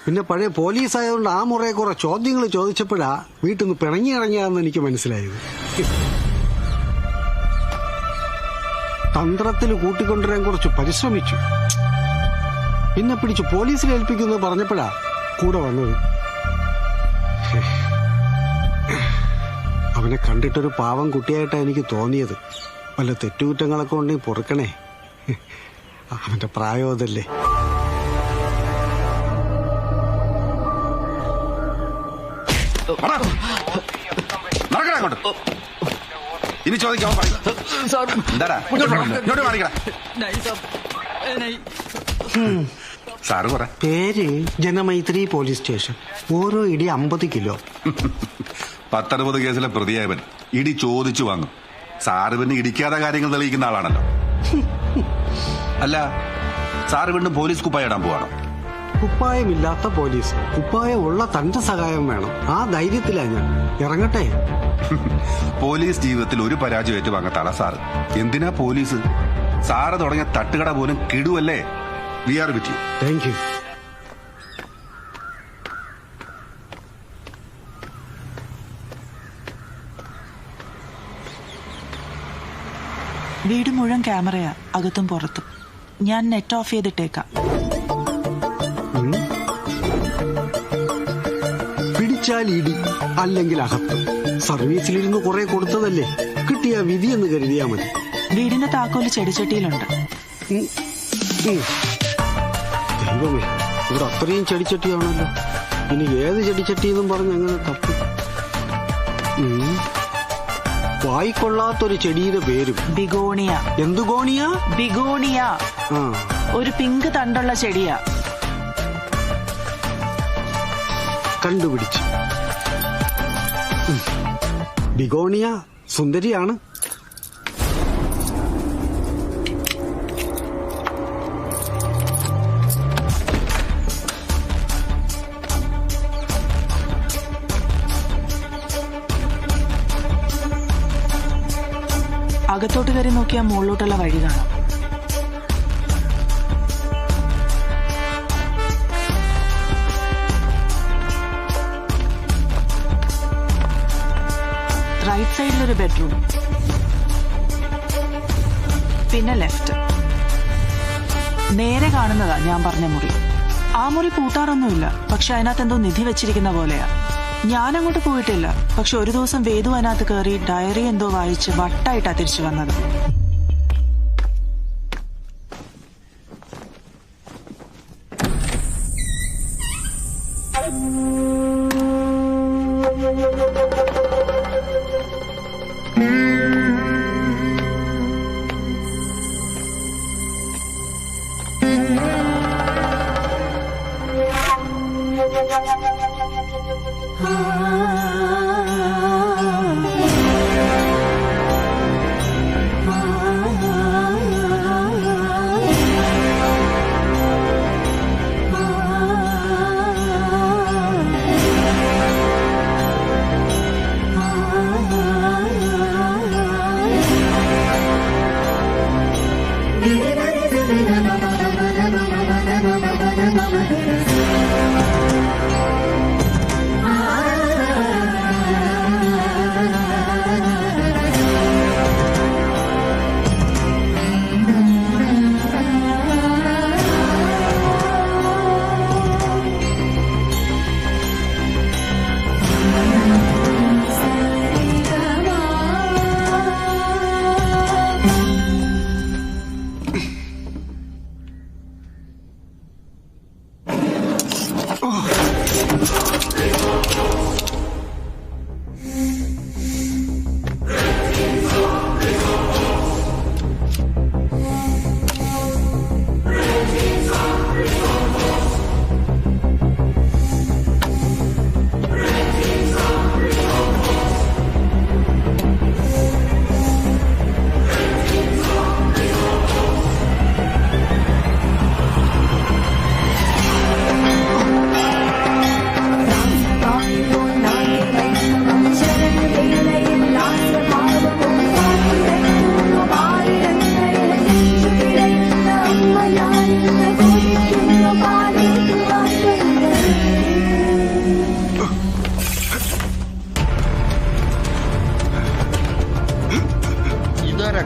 Speaker 14: പിന്നെ പഴയ പോലീസായതുകൊണ്ട് ആ മുറയെ കുറെ ചോദ്യങ്ങൾ ചോദിച്ചപ്പോഴാ വീട്ടിൽ നിന്ന് പിണങ്ങി ഇറങ്ങിയാന്ന് എനിക്ക് മനസ്സിലായത്. തന്ത്രത്തിൽ കൂട്ടിക്കൊണ്ടുവരാൻ കുറച്ച് പരിശ്രമിച്ചു. പിന്നെ പിടിച്ച് പോലീസിൽ ഏൽപ്പിക്കുന്നത് പറഞ്ഞപ്പോഴാ കൂടെ വന്നത്. അവനെ കണ്ടിട്ടൊരു പാവം കുട്ടിയായിട്ടാണ് എനിക്ക് തോന്നിയത്. വല്ല തെറ്റുകുറ്റങ്ങളൊക്കെ ഉണ്ടെങ്കിൽ പൊറുക്കണേ. അവന്റെ പ്രായം അതല്ലേ.
Speaker 7: ഇനി ചോദിക്കാം. സാറ് പറ.
Speaker 14: പേര് ജനമൈത്രി പോലീസ് സ്റ്റേഷൻ. ഓരോ ഇടി 50 കിലോ.
Speaker 7: 10-60 കേസിലെ പ്രതിയായവൻ ഇടി ചോദിച്ചു വാങ്ങും. സാറ് പിന്നെ ഇടിക്കാതെ കാര്യങ്ങൾ തെളിയിക്കുന്ന ആളാണല്ലോ. അല്ല, സാറ് വീണ്ടും പോലീസ് കുപ്പായ ഇടാൻ പോവാണോ?
Speaker 14: കുപ്പായമില്ലാത്ത പോലീസ്. കുപ്പായം ഉള്ള തന്റെ സഹായം വേണം. ആ ധൈര്യത്തിലാണ് ഞാൻ. ഇറങ്ങട്ടെ.
Speaker 7: പോലീസ് ജീവിതത്തിൽ ഒരു പരാജയം ഏറ്റുവാങ്ങാത്ത ആളാ സാറ്. എന്തിനാ പോലീസ്? സാറ് തുടങ്ങിയ തട്ടുകട പോലും കിടുവല്ലേ. We are with you.
Speaker 14: Thank you.
Speaker 10: വീട് മുഴുവൻ ക്യാമറയാ, അകത്തും പുറത്തും. ഞാൻ നെറ്റ് ഓഫ് ചെയ്തിട്ടേക്കാം.
Speaker 14: പിടിച്ചാൽ ഇടി, അല്ലെങ്കിൽ അകത്ത്. സർവീസിലിരുന്ന് കുറെ കൊടുത്തതല്ലേ, കിട്ടിയ വിധി എന്ന് കരുതിയാ മതി.
Speaker 10: വീടിന്റെ താക്കോല് ചെടിച്ചട്ടിയിലുണ്ട്.
Speaker 14: ദൈവമേ, ഇവിടെ അത്രയും ചെടിച്ചട്ടിയാണല്ലോ. ഇനി ഏത് ചെടിച്ചട്ടിയെന്നും പറഞ്ഞ് എങ്ങനെ തപ്പി? വായിക്കൊള്ളാത്തൊരു ചെടിയുടെ പേരും
Speaker 10: ബിഗോണിയ.
Speaker 14: എന്തു ഗോണിയ?
Speaker 10: ബിഗോണിയ. ഒരു പിങ്ക് തണ്ടുള്ള ചെടിയാ.
Speaker 14: കണ്ടുപിടിച്ചു. ബിഗോണിയ സുന്ദരിയാണ്.
Speaker 10: അകത്തോട്ട് കയറി നോക്കിയാൽ മുകളിലോട്ടുള്ള വഴി കാണാം. റൈറ്റ് സൈഡിലൊരു ബെഡ്റൂം, പിന്നെ ലെഫ്റ്റ്. നേരെ കാണുന്നതാ ഞാൻ പറഞ്ഞ മുറി. ആ മുറി പൂട്ടാറൊന്നുമില്ല, പക്ഷെ അതിനകത്ത് എന്തോ നിധി വെച്ചിരിക്കുന്ന പോലെയാ. ഞാനങ്ങോട്ട് പോയിട്ടില്ല, പക്ഷെ ഒരു ദിവസം വേദു അതിനകത്ത് കയറി ഡയറി എന്തോ വായിച്ച് വട്ടായിട്ടാ തിരിച്ചു വന്നത്.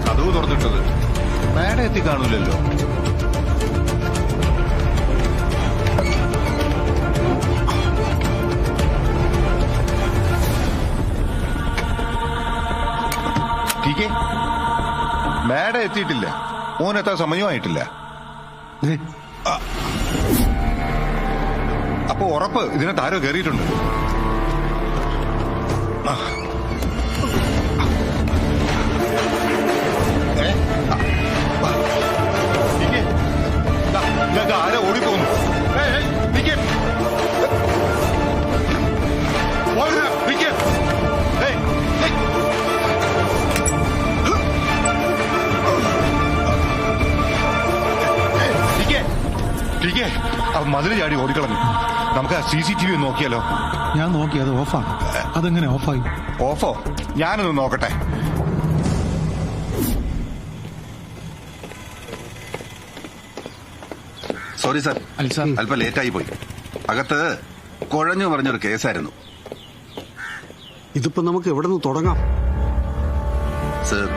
Speaker 7: കഥവ് തുറന്നിട്ടത് മേഡം എത്തി കാണൂലല്ലോ. മേഡം എത്തിയിട്ടില്ല, മോനെത്താൻ സമയമായിട്ടില്ല. അപ്പൊ ഉറപ്പ് ഇതിനകത്ത് ആരോ കയറിയിട്ടുണ്ട്. ആരോ ഓടിപ്പോന്നു. മതില് ചാടി ഓടിക്കളഞ്ഞു. നമുക്ക് CCTV നോക്കിയാലോ?
Speaker 1: ഞാൻ നോക്കി, അത് ഓഫാണ്. അതെങ്ങനെ ഓഫായി?
Speaker 7: ഓഫോ? ഞാനൊന്ന് നോക്കട്ടെ. സോറി സാർ, അല്പം ലേറ്റായി പോയി. അകത്ത് കുഴഞ്ഞു പറഞ്ഞൊരു കേസായിരുന്നു.
Speaker 14: ഇതിപ്പോ നമുക്ക് എവിടെ നിന്ന് തുടങ്ങാം?
Speaker 7: സർ,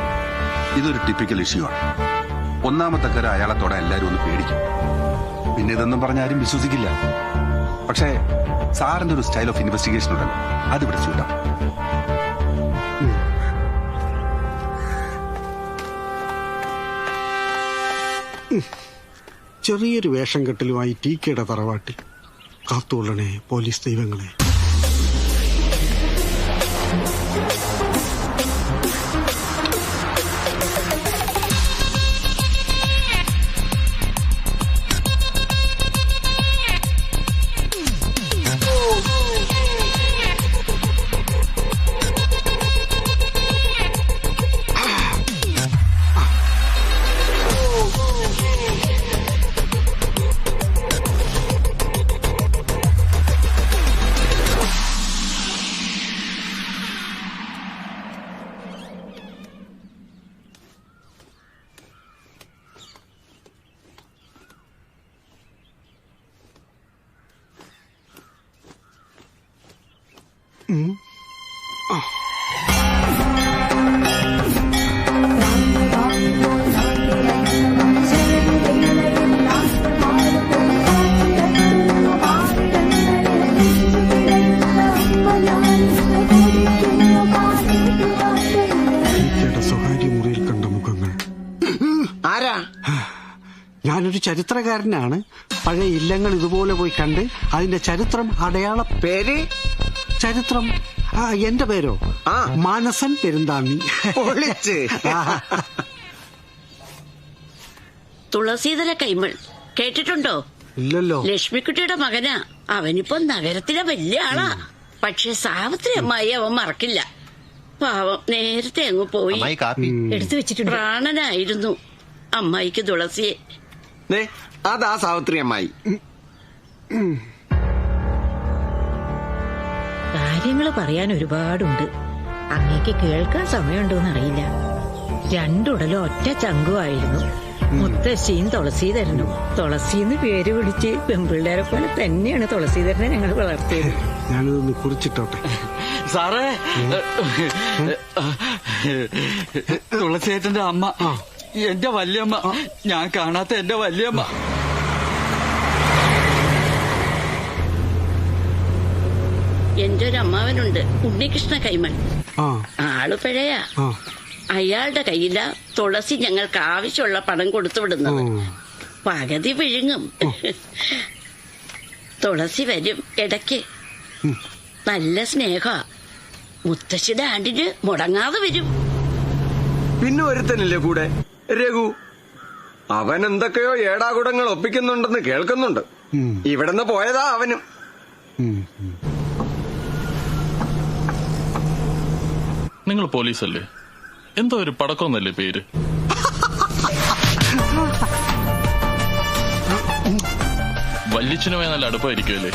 Speaker 7: ഇതൊരു ടിപ്പിക്കൽ ഇഷ്യൂ ആണ്. ഒന്നാമത്തെ കര അയാളെ തൊടാൻ എല്ലാരും ഒന്ന് പേടിക്കും. പിന്നെ ഇതൊന്നും പറഞ്ഞാലും വിശ്വസിക്കില്ല. പക്ഷേ സാറിന്റെ ഒരു സ്റ്റൈൽ ഓഫ് ഇൻവെസ്റ്റിഗേഷൻ ഉണ്ടല്ലോ, അതിവിടെ സ്യൂട്ടാം.
Speaker 14: ചെറിയൊരു വേഷം കെട്ടലുമായി TKയുടെ തറവാട്ടിൽ. കാത്തുകൊള്ളണേ പോലീസ് ദൈവങ്ങളെ.
Speaker 17: ആരാ?
Speaker 14: ഞാനൊരു ചരിത്രകാരനാണ്. പഴയ ഇല്ലങ്ങൾ ഇതുപോലെ പോയി കണ്ട് അതിന്റെ ചരിത്രം അടയാള
Speaker 17: പേര്?
Speaker 14: ചരിത്രം. എന്റെ പേരോ? മാനസൻ പെരുന്താമി.
Speaker 18: തുളസീധര കൈമൾ കേട്ടിട്ടുണ്ടോ?
Speaker 14: ഇല്ലല്ലോ.
Speaker 18: ലക്ഷ്മിക്കുട്ടിയുടെ മകനാ. അവനിപ്പോ നഗരത്തിലെ വലിയ ആളാ. പക്ഷെ സാവിത്രി അമ്മായി അവൻ മറക്കില്ല. പാവം നേരത്തെ അങ്ങ് പോയി.
Speaker 17: എടുത്തു വെച്ചിട്ടുണ്ട്.
Speaker 18: പ്രാണനായിരുന്നു അമ്മായിക്ക് തുളസിയെ.
Speaker 17: അതാ സാവിത്രി അമ്മായി.
Speaker 15: കാര്യങ്ങൾ പറയാൻ ഒരുപാടുണ്ട്. അങ്ങേക്ക് കേൾക്കാൻ സമയമുണ്ടോന്ന് അറിയില്ല. രണ്ടുടലും ഒറ്റ ചങ്കുമായിരുന്നു. മുത്തശ്ശിയും തുളസീധരനും. തുളസിന്ന് പേര് വിളിച്ച് പെൺപിള്ളേരെ പോലെ തന്നെയാണ് തുളസീധരനെ ഞങ്ങൾ വളർത്തിയത്.
Speaker 14: ഞാനിതൊന്ന് കുറിച്ചിട്ടോട്ടെ.
Speaker 19: സാറേ, തുളസിയേട്ടന്റെ അമ്മ, എന്റെ വല്യമ്മ, ഞാൻ കാണാത്ത എന്റെ വല്യമ്മ.
Speaker 18: എന്റെ ഒരു അമ്മാവനുണ്ട്, ഉണ്ണികൃഷ്ണ കൈമൾ. ആള് പിഴയാ. അയാളുടെ കയ്യില തുളസി ഞങ്ങൾക്ക് ആവശ്യമുള്ള പണം കൊടുത്തു വിടുന്നത്. പകുതി വിഴുങ്ങും. തുളസി വരും ഇടയ്ക്ക്. നല്ല സ്നേഹ. മുത്തശ്ശിയുടെ ആണ്ടിന് മുടങ്ങാതെ വരും.
Speaker 17: പിന്നെ ഒരുത്തനില്ലേ കൂടെ, രഘു. അവൻ എന്തൊക്കെയോ ഏടാകുടങ്ങൾ ഒപ്പിക്കുന്നുണ്ടെന്ന് കേൾക്കുന്നുണ്ട്. ഇവിടുന്ന് പോയതാ അവനും.
Speaker 20: നിങ്ങൾ പോലീസല്ലേ? എന്തോ ഒരു പടക്കമെന്നല്ലേ പേര്? വല്യച്ഛനുമായി നല്ല അടുപ്പായിരിക്കുമല്ലേ?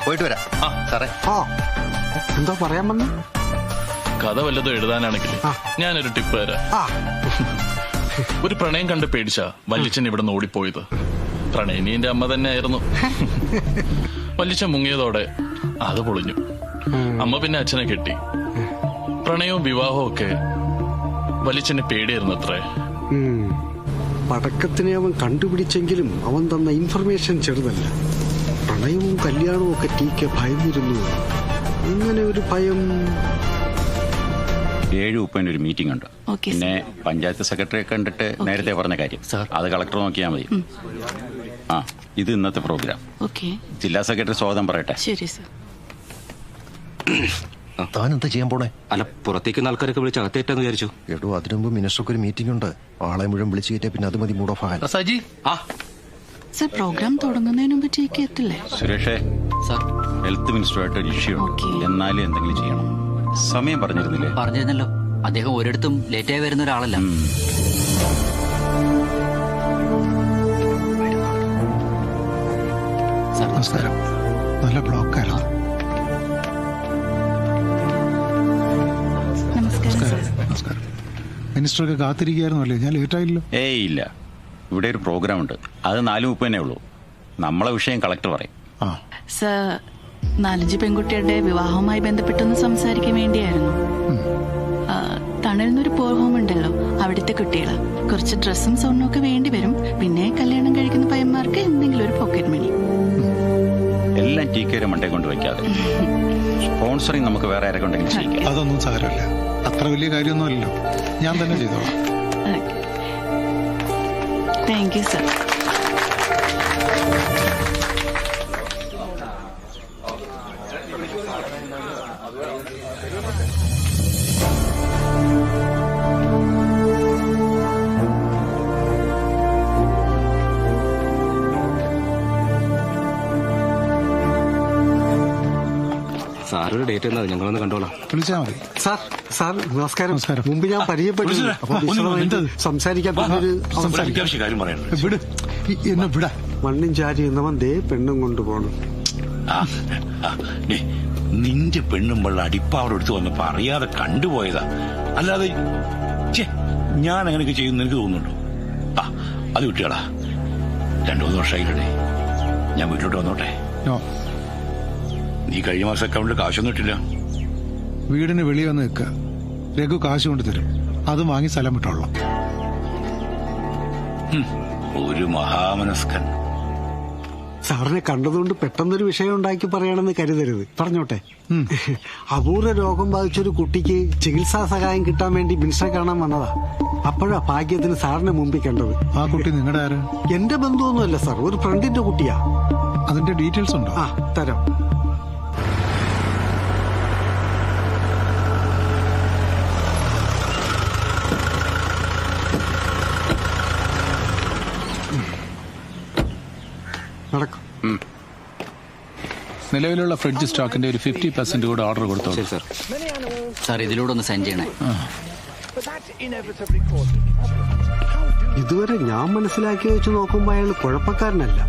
Speaker 17: പോയിട്ട് വരാം സാറേ.
Speaker 14: എന്തോ പറയാൻ വന്നു?
Speaker 20: കഥ വല്ലതും എഴുതാനാണെങ്കിൽ ഞാനൊരു ടിപ്പ് തരാം. ഒരു പ്രണയം കണ്ട് പേടിച്ചാ വല്യച്ഛൻ ഇവിടെ നിന്ന് ഓടിപ്പോയത്. പ്രണയിനി എന്റെ അമ്മ തന്നെ ആയിരുന്നു. വല്യച്ഛൻ മുങ്ങിയതോടെ അത് പൊളിഞ്ഞു. അമ്മ പിന്നെ അച്ഛനെ കെട്ടി. പ്രണയവും വിവാഹവും ഒക്കെ വലിച്ചെന്നെ പേടിയായിരുന്നു അത്രേ.
Speaker 14: പടക്കത്തിനെ അവൻ കണ്ടുപിടിച്ചെങ്കിലും അവൻ തന്ന ഇൻഫർമേഷൻ ചെറുതല്ല. പ്രണയവും കല്യാണവും ഒക്കെ ടീക്ക് ഭയന്നിരുന്നു. ഇങ്ങനെ ഒരു ഭയം.
Speaker 21: 7:30 ഒരു മീറ്റിംഗ് ഉണ്ട്. പിന്നെ പഞ്ചായത്ത് സെക്രട്ടറിയെ കണ്ടിട്ട് നേരത്തെ പറഞ്ഞ കാര്യം അത് കളക്ടർ നോക്കിയാൽ മതി. ഇത് ഇന്നത്തെ പ്രോഗ്രാം. ജില്ലാ സെക്രട്ടറി സ്വാഗതം പറയട്ടെ.
Speaker 10: ശരി സർ.
Speaker 17: താൻ എന്താ ചെയ്യാൻ പോണേ?
Speaker 16: അല്ല, പുറത്തേക്ക് ആൾക്കാരൊക്കെ വിളിച്ച് അകത്തേറ്റാന്ന് വിചാരിച്ചു.
Speaker 17: എടോ, അതിനു മുമ്പ് മിനിസ്റ്റർക്ക് ഒരു മീറ്റിംഗ് ഉണ്ട്. ആളെ മുഴുവൻ വിളിച്ചു കയറ്റിയ പിന്നെ അത് മതി മൂഡ് ഓഫ് ആകാൻ.
Speaker 10: സർ, പ്രോഗ്രാം തുടങ്ങുന്നതിന് മുമ്പ് ടീക്ക് എത്തില്ലേ?
Speaker 21: സുരേഷേ, ഹെൽത്ത് മിനിസ്റ്ററുമായിട്ട് ഒരു ഇഷ്യൂ ഉണ്ട്. എന്നാലും എന്തെങ്കിലും ചെയ്യണം. സമയം പറഞ്ഞിരുന്നല്ലോ.
Speaker 22: അദ്ദേഹം ഒരിടത്തും ലേറ്റായി വരുന്ന ഒരാളല്ല.
Speaker 1: നമസ്കാരം. നല്ല ബ്ലോക്കായിരുന്നു. നമസ്കാരം. മിനിസ്റ്ററൊക്കെ കാത്തിരിക്കുകയായിരുന്നു അല്ലേ? ഞാൻ ലേറ്റായില്ലോ.
Speaker 21: ഏയ് ഇല്ല, ഇവിടെ ഒരു പ്രോഗ്രാം ഉണ്ട്. അത് 4:30 ഉള്ളൂ. നമ്മളെ വിഷയം കളക്ടർ പറയും.
Speaker 10: സർ, 4 പെൺകുട്ടികളുടെ വിവാഹവുമായി ബന്ധപ്പെട്ടൊന്ന് സംസാരിക്കാൻ വേണ്ടിയായിരുന്നു. തണലിനൊരു പോർ ഹോം ഉണ്ടല്ലോ, അവിടുത്തെ കുട്ടികള്. കുറച്ച് ഡ്രസ്സും സ്വർണ്ണവും ഒക്കെ വേണ്ടി വരും. പിന്നെ കല്യാണം കഴിക്കുന്ന പയ്യന്മാർക്ക് എന്തെങ്കിലും ഒരു പോക്കറ്റ് മണി.
Speaker 21: എല്ലാം ടീക്കേരെ മണ്ടേ കൊണ്ട് വെക്കാതെ സ്പോൺസറിങ് നമുക്ക് വേറെ ആരൊക്കെ ഉണ്ടെങ്കിലും ചെയ്യിക്കാം.
Speaker 1: അതൊന്നും സാരമില്ല. അത്ര വലിയ കാര്യമൊന്നുമല്ലല്ലോ. ഞാൻ തന്നെ ചെയ്തോളാം.
Speaker 10: Thank you sir.
Speaker 16: സാറിന്റെ ഡേറ്റ് എന്നാ? ഞങ്ങളൊന്ന് കണ്ടോളാം.
Speaker 1: വിളിച്ചാൽ മതി.
Speaker 14: സാർ നമസ്കാരം. മുമ്പ് ഞാൻ പരിചയപ്പെട്ടു. സംസാരിക്കാൻ മണ്ണും ചാരി എന്നവൻ ദേ പെണ്ണും കൊണ്ടുപോകണം.
Speaker 12: നിന്റെ പെണ്ണും വെള്ള അടിപ്പാവിടെ എടുത്ത് വന്നപ്പോ അറിയാതെ കണ്ടുപോയതാ. അല്ലാതെ ഞാൻ അങ്ങനെയൊക്കെ ചെയ്യുന്ന എനിക്ക് തോന്നുന്നുണ്ടോ? അത് വിട്ടുകളാ. 2-3 വർഷമായില്ലേ. ഞാൻ വീട്ടിലോട്ട് വന്നോട്ടെ. നീ കഴിഞ്ഞ മാസം അക്കൗണ്ടിൽ കാശൊന്നും ഇട്ടില്ല.
Speaker 1: വീടിന് വെളിയിൽ വന്ന് നിൽക്കുക. രഘു കാശ് കൊണ്ട് തരും. അതും വാങ്ങി സ്ഥലം വിട്ടോളാം.
Speaker 12: ഒരു മഹാമനസ്കൻ.
Speaker 14: സാറിനെ കണ്ടതുകൊണ്ട് പെട്ടെന്നൊരു വിഷയം ഉണ്ടാക്കി പറയണമെന്ന് കരുതരുത്. പറഞ്ഞോട്ടെ. അപൂർവ രോഗം ബാധിച്ചൊരു കുട്ടിക്ക് ചികിത്സാ സഹായം കിട്ടാൻ വേണ്ടി മിനിസ്റ്ററെ കാണാൻ വന്നതാ. അപ്പോഴാ ഭാഗ്യത്തിന് സാറിനെ മുമ്പിൽ കണ്ടത്.
Speaker 1: ആ കുട്ടി നിങ്ങളുടെ ആരാ?
Speaker 14: എന്റെ ബന്ധുവൊന്നുമല്ല സാർ, ഒരു ഫ്രണ്ടിന്റെ കുട്ടിയാ.
Speaker 1: അതിന്റെ ഡീറ്റെയിൽസ് ഉണ്ടോ?
Speaker 14: ആ തരാം. നടക്കും.
Speaker 2: നിലവിലുള്ള ഫ്രിഡ്ജ് സ്റ്റോക്കിന്റെ ഒരു 50% കൂടെ ഓർഡർ കൊടുത്തോളൂ.
Speaker 22: സാർ ഇതിലൂടെ ഒന്ന് സെൻഡ് ചെയ്യണേ.
Speaker 14: ഇതുവരെ ഞാൻ മനസ്സിലാക്കി വെച്ച് നോക്കുമ്പോ അയാൾ കുഴപ്പക്കാരനല്ല.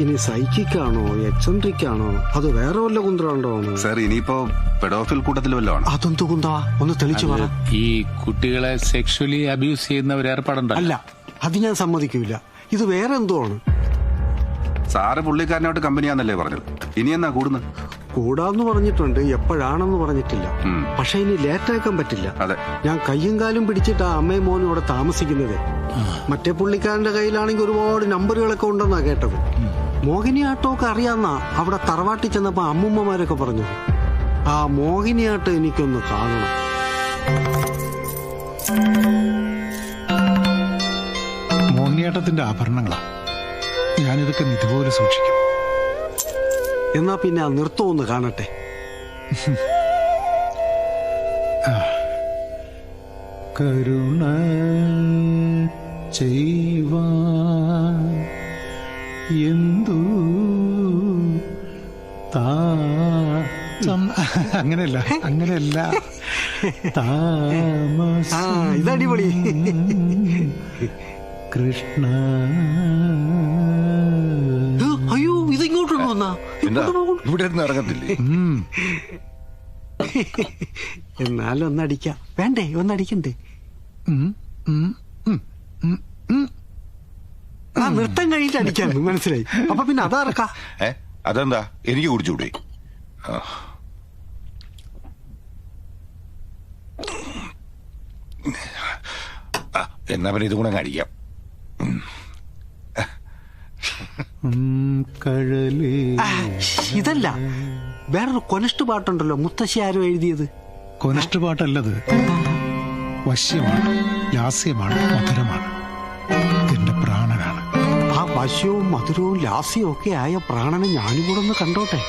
Speaker 14: ഇനി സൈക്കിക്കാണോ എക്സെൻട്രിക് ആണോ അത് വേറെ വല്ല കുന്തറോ?
Speaker 7: സാർ ഇനിയിപ്പോ പെഡോഫിൽ കൂട്ടത്തിൽ വല്ലതും ആണോ?
Speaker 14: അതെന്തു കുന്തവാ? ഒന്ന് തെളിച്ചു പറ.
Speaker 2: ഈ കുട്ടികളെ സെക്ഷലി അബ്യൂസ് ചെയ്യുന്ന ഒരു ഏർപ്പാടുണ്ടോ?
Speaker 14: അല്ല, അത് ഞാൻ സമ്മതിക്കൂല. ഇത് വേറെ എന്തോ ആണ്.
Speaker 7: സാറ് പുള്ളിക്കാരനോട്ട് കമ്പനിയാന്നല്ലേ പറഞ്ഞത്? ഇനി എന്നാ കൂടുന്നത്?
Speaker 14: കൂടാന്ന് പറഞ്ഞിട്ടുണ്ട്, എപ്പോഴാണെന്ന് പറഞ്ഞിട്ടില്ല. പക്ഷെ ഇനി ലേറ്റ് ആക്കാൻ പറ്റില്ല. ഞാൻ കയ്യും കാലും പിടിച്ചിട്ട് ആ അമ്മയും മോനും ഇവിടെ താമസിക്കുന്നത്. മറ്റേ പുള്ളിക്കാരന്റെ കയ്യിലാണെങ്കിൽ ഒരുപാട് നമ്പറുകളൊക്കെ ഉണ്ടെന്നാ കേട്ടത്. മോഹിനിയാട്ടമൊക്കെ അറിയാന്നാ അവിടെ തറവാട്ടിൽ ചെന്നപ്പോ അമ്മൂമ്മമാരൊക്കെ പറഞ്ഞു. ആ മോഹിനിയാട്ടം എനിക്കൊന്ന് കാണണം.
Speaker 1: മോഹിനിയാട്ടത്തിന്റെ ആഭരണങ്ങളാ. ഞാനിതൊക്കെ ഇതുപോലെ സൂക്ഷിക്കും.
Speaker 14: എന്നാ പിന്നെ ആ നൃത്തം ഒന്ന് കാണട്ടെ.
Speaker 1: കരുണ ചെയ്വാൻ എന്തു അങ്ങനെയല്ല അങ്ങനെയല്ല.
Speaker 14: ഇതടിപൊളി.
Speaker 1: കൃഷ്ണ.
Speaker 14: അയ്യോ, ഇതിങ്ങോട്ട് വന്നാ
Speaker 17: ഇവിടെ ഇറങ്ങത്തില്ലേ?
Speaker 14: എന്നാലും ഒന്നടിക്കാം. വേണ്ടേ? ഒന്നടിക്കണ്ടേ? ആ നൃത്തം കഴിഞ്ഞിട്ട് അടിക്കാന്ന് മനസ്സിലായി. അപ്പൊ പിന്നെ അതറക്കാം.
Speaker 17: അതെന്താ? എനിക്ക് കുടിച്ചുകൂടെ? എന്നാ പിന്നെ ഇതും കൂടെ അടിക്കാം.
Speaker 14: ഇതല്ല, വേറൊരു കൊനസ്റ്റ് പാട്ടുണ്ടല്ലോ, മുത്തശ്ശി ആരോ എഴുതിയത്.
Speaker 1: കൊനസ്റ്റ് പാട്ടല്ലത്. വശ്യമാണ്, ലാസ്യമാണ്, മധുരമാണ്. എന്റെ പ്രാണനാണ്.
Speaker 14: ആ വശ്യവും മധുരവും ലാസ്യവും ഒക്കെ ആയ പ്രാണനെ ഞാനും കൂടെ ഒന്ന് കണ്ടോട്ടെ.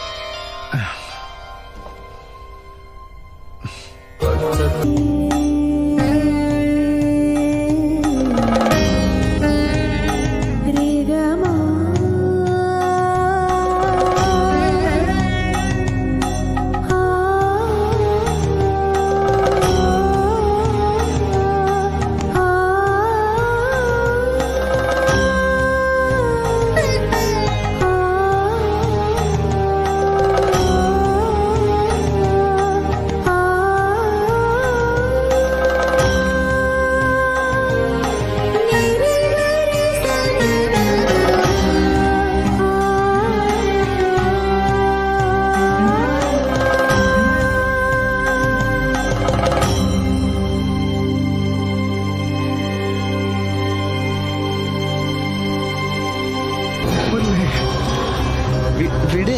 Speaker 6: വിട്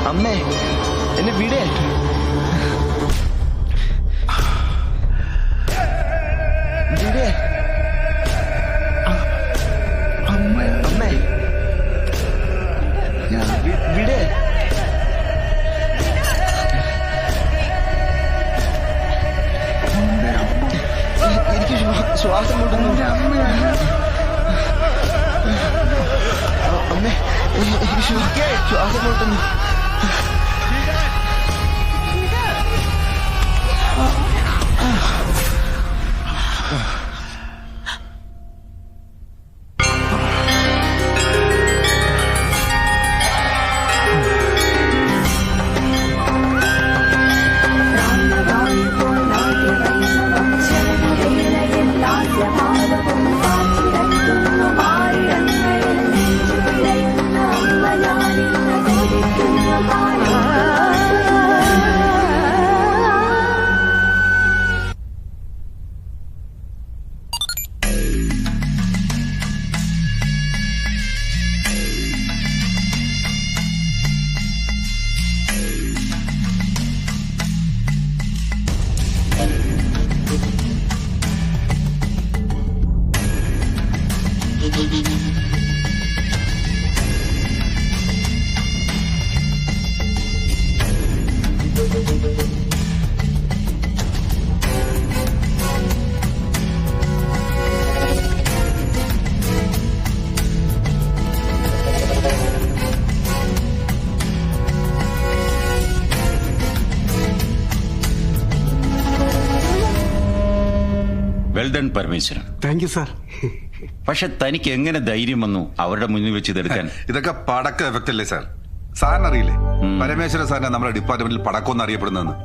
Speaker 6: അമ്മേ, എന്നെ വിട്. വിട് അമ്മേ, വിട്. എനിക്ക് ശ്വാസം മുട്ടുന്നു അമ്മേ, എനിക്ക് ശ്വാസം മുട്ടുന്നു.
Speaker 5: Bye.
Speaker 21: Well done Parameswaran.
Speaker 14: Thank you sir.
Speaker 21: പക്ഷെ തനിക്ക് എങ്ങനെ ധൈര്യം വന്നു അവരുടെ മുന്നിൽ വെച്ച് ഇതെടുക്കാൻ?
Speaker 7: ഇതൊക്കെ പടക്ക എഫക്റ്റ് അല്ലേ സാർ? സാറിനറിയില്ലേ പരമേശ്വരൻ സാറിനെ നമ്മുടെ ഡിപ്പാർട്ട്മെന്റിൽ പടക്കം അറിയപ്പെടുന്നതെന്ന്?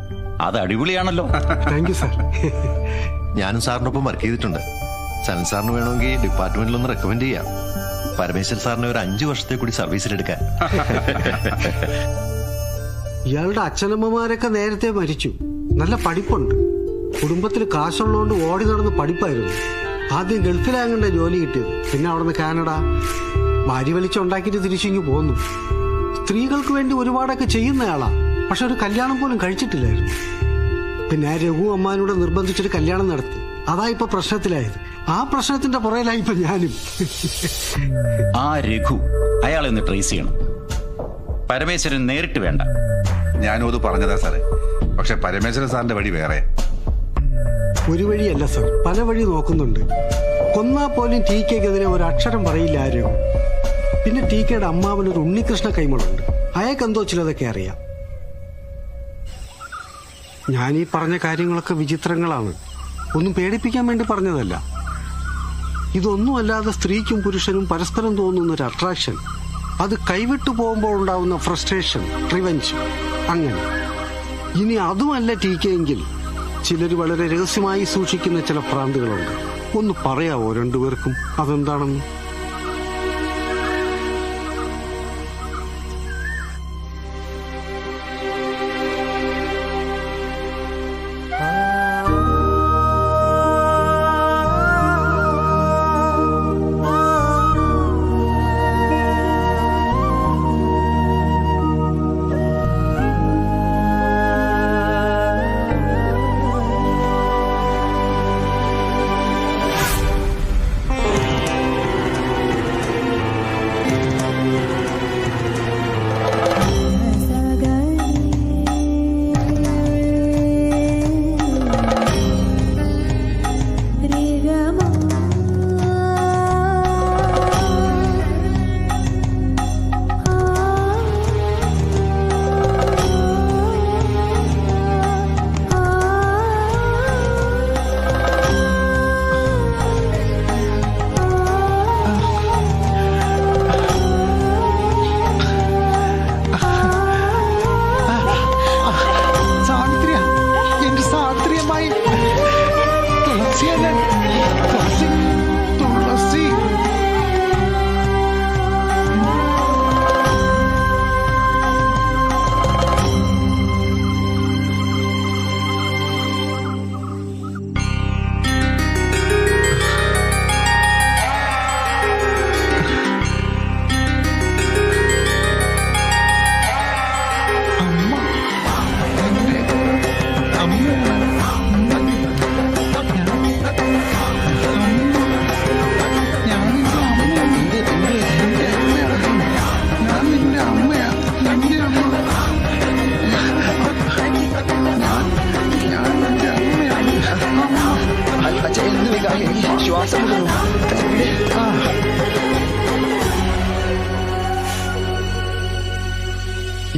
Speaker 21: അത് അടിപൊളിയാണല്ലോ.
Speaker 14: Thank you sir.
Speaker 17: ഞാനും സാറിനൊപ്പം വർക്ക് ചെയ്തിട്ടുണ്ട്. സനൽ സാറിന് വേണമെങ്കിൽ ഡിപ്പാർട്ട്മെന്റിൽ ഒന്ന് റെക്കമെൻഡ് ചെയ്യാം. പരമേശ്വരൻ സാറിനെ ഒരു 5 വർഷത്തെ കൂടി സർവീസിലെടുക്കാൻ.
Speaker 14: ഇയാളുടെ അച്ഛനമ്മമാരൊക്കെ നേരത്തെ മരിച്ചു. നല്ല പഠിപ്പുണ്ട്. കുടുംബത്തിൽ കാശുള്ളതുകൊണ്ട് ഓടി നടന്ന് പഠിപ്പായിരുന്നു. ആദ്യം ഗൾഫിലാകണ്ട ജോലി കിട്ടിയത്, പിന്നെ അവിടുന്ന് കാനഡ. ഭാര്യ വലിച്ചുണ്ടാക്കിയിട്ട് തിരിച്ചിങ്ങ് പോന്നു. സ്ത്രീകൾക്ക് വേണ്ടി ഒരുപാടൊക്കെ ചെയ്യുന്നയാളാ. പക്ഷെ ഒരു കല്യാണം പോലും കഴിച്ചിട്ടില്ലായിരുന്നു. പിന്നെ രഘു അമ്മാനോട് നിർബന്ധിച്ചൊരു കല്യാണം നടത്തി. അതാ ഇപ്പൊ പ്രശ്നത്തിലായത്. ആ പ്രശ്നത്തിന്റെ പുറയിലായി ഇപ്പൊ ഞാനും.
Speaker 21: ആ രഘു അയാളെ ഒന്ന് ട്രേസ് ചെയ്യണം. പരമേശ്വരൻ നേരിട്ട് വേണ്ട.
Speaker 7: ഞാനും അത് പറഞ്ഞതാ സാറേ. പക്ഷെ പരമേശ്വരൻ സാറിന്റെ വഴി വേറെ.
Speaker 14: ഒരു വഴിയല്ല സാർ, പല വഴി നോക്കുന്നുണ്ട്. കൊന്നാ പോലും ടി കെക്കെതിരെ ഒരു അക്ഷരം പറയില്ല ആരും. പിന്നെ ടി കെയുടെ അമ്മാവനൊരു ഉണ്ണികൃഷ്ണ കൈമളുണ്ട്. അയാൾക്കെന്തോ ചിലതൊക്കെ അറിയാം. ഞാൻ ഈ പറഞ്ഞ കാര്യങ്ങളൊക്കെ വിചിത്രങ്ങളാണ്. ഒന്നും പേടിപ്പിക്കാൻ വേണ്ടി പറഞ്ഞതല്ല. ഇതൊന്നുമല്ലാതെ സ്ത്രീക്കും പുരുഷനും പരസ്പരം തോന്നുന്ന ഒരു അട്രാക്ഷൻ, അത് കൈവിട്ടു പോകുമ്പോൾ ഉണ്ടാവുന്ന ഫ്രസ്ട്രേഷൻ, റിവെഞ്ച്, അങ്ങനെ. ഇനി അതുമല്ല ടി കെ എങ്കിൽ ചിലർ വളരെ രഹസ്യമായി സൂക്ഷിക്കുന്ന ചില ഭ്രാന്തുകളുണ്ട്. ഒന്ന് പറയാവോ രണ്ടുപേർക്കും അതെന്താണെന്ന്?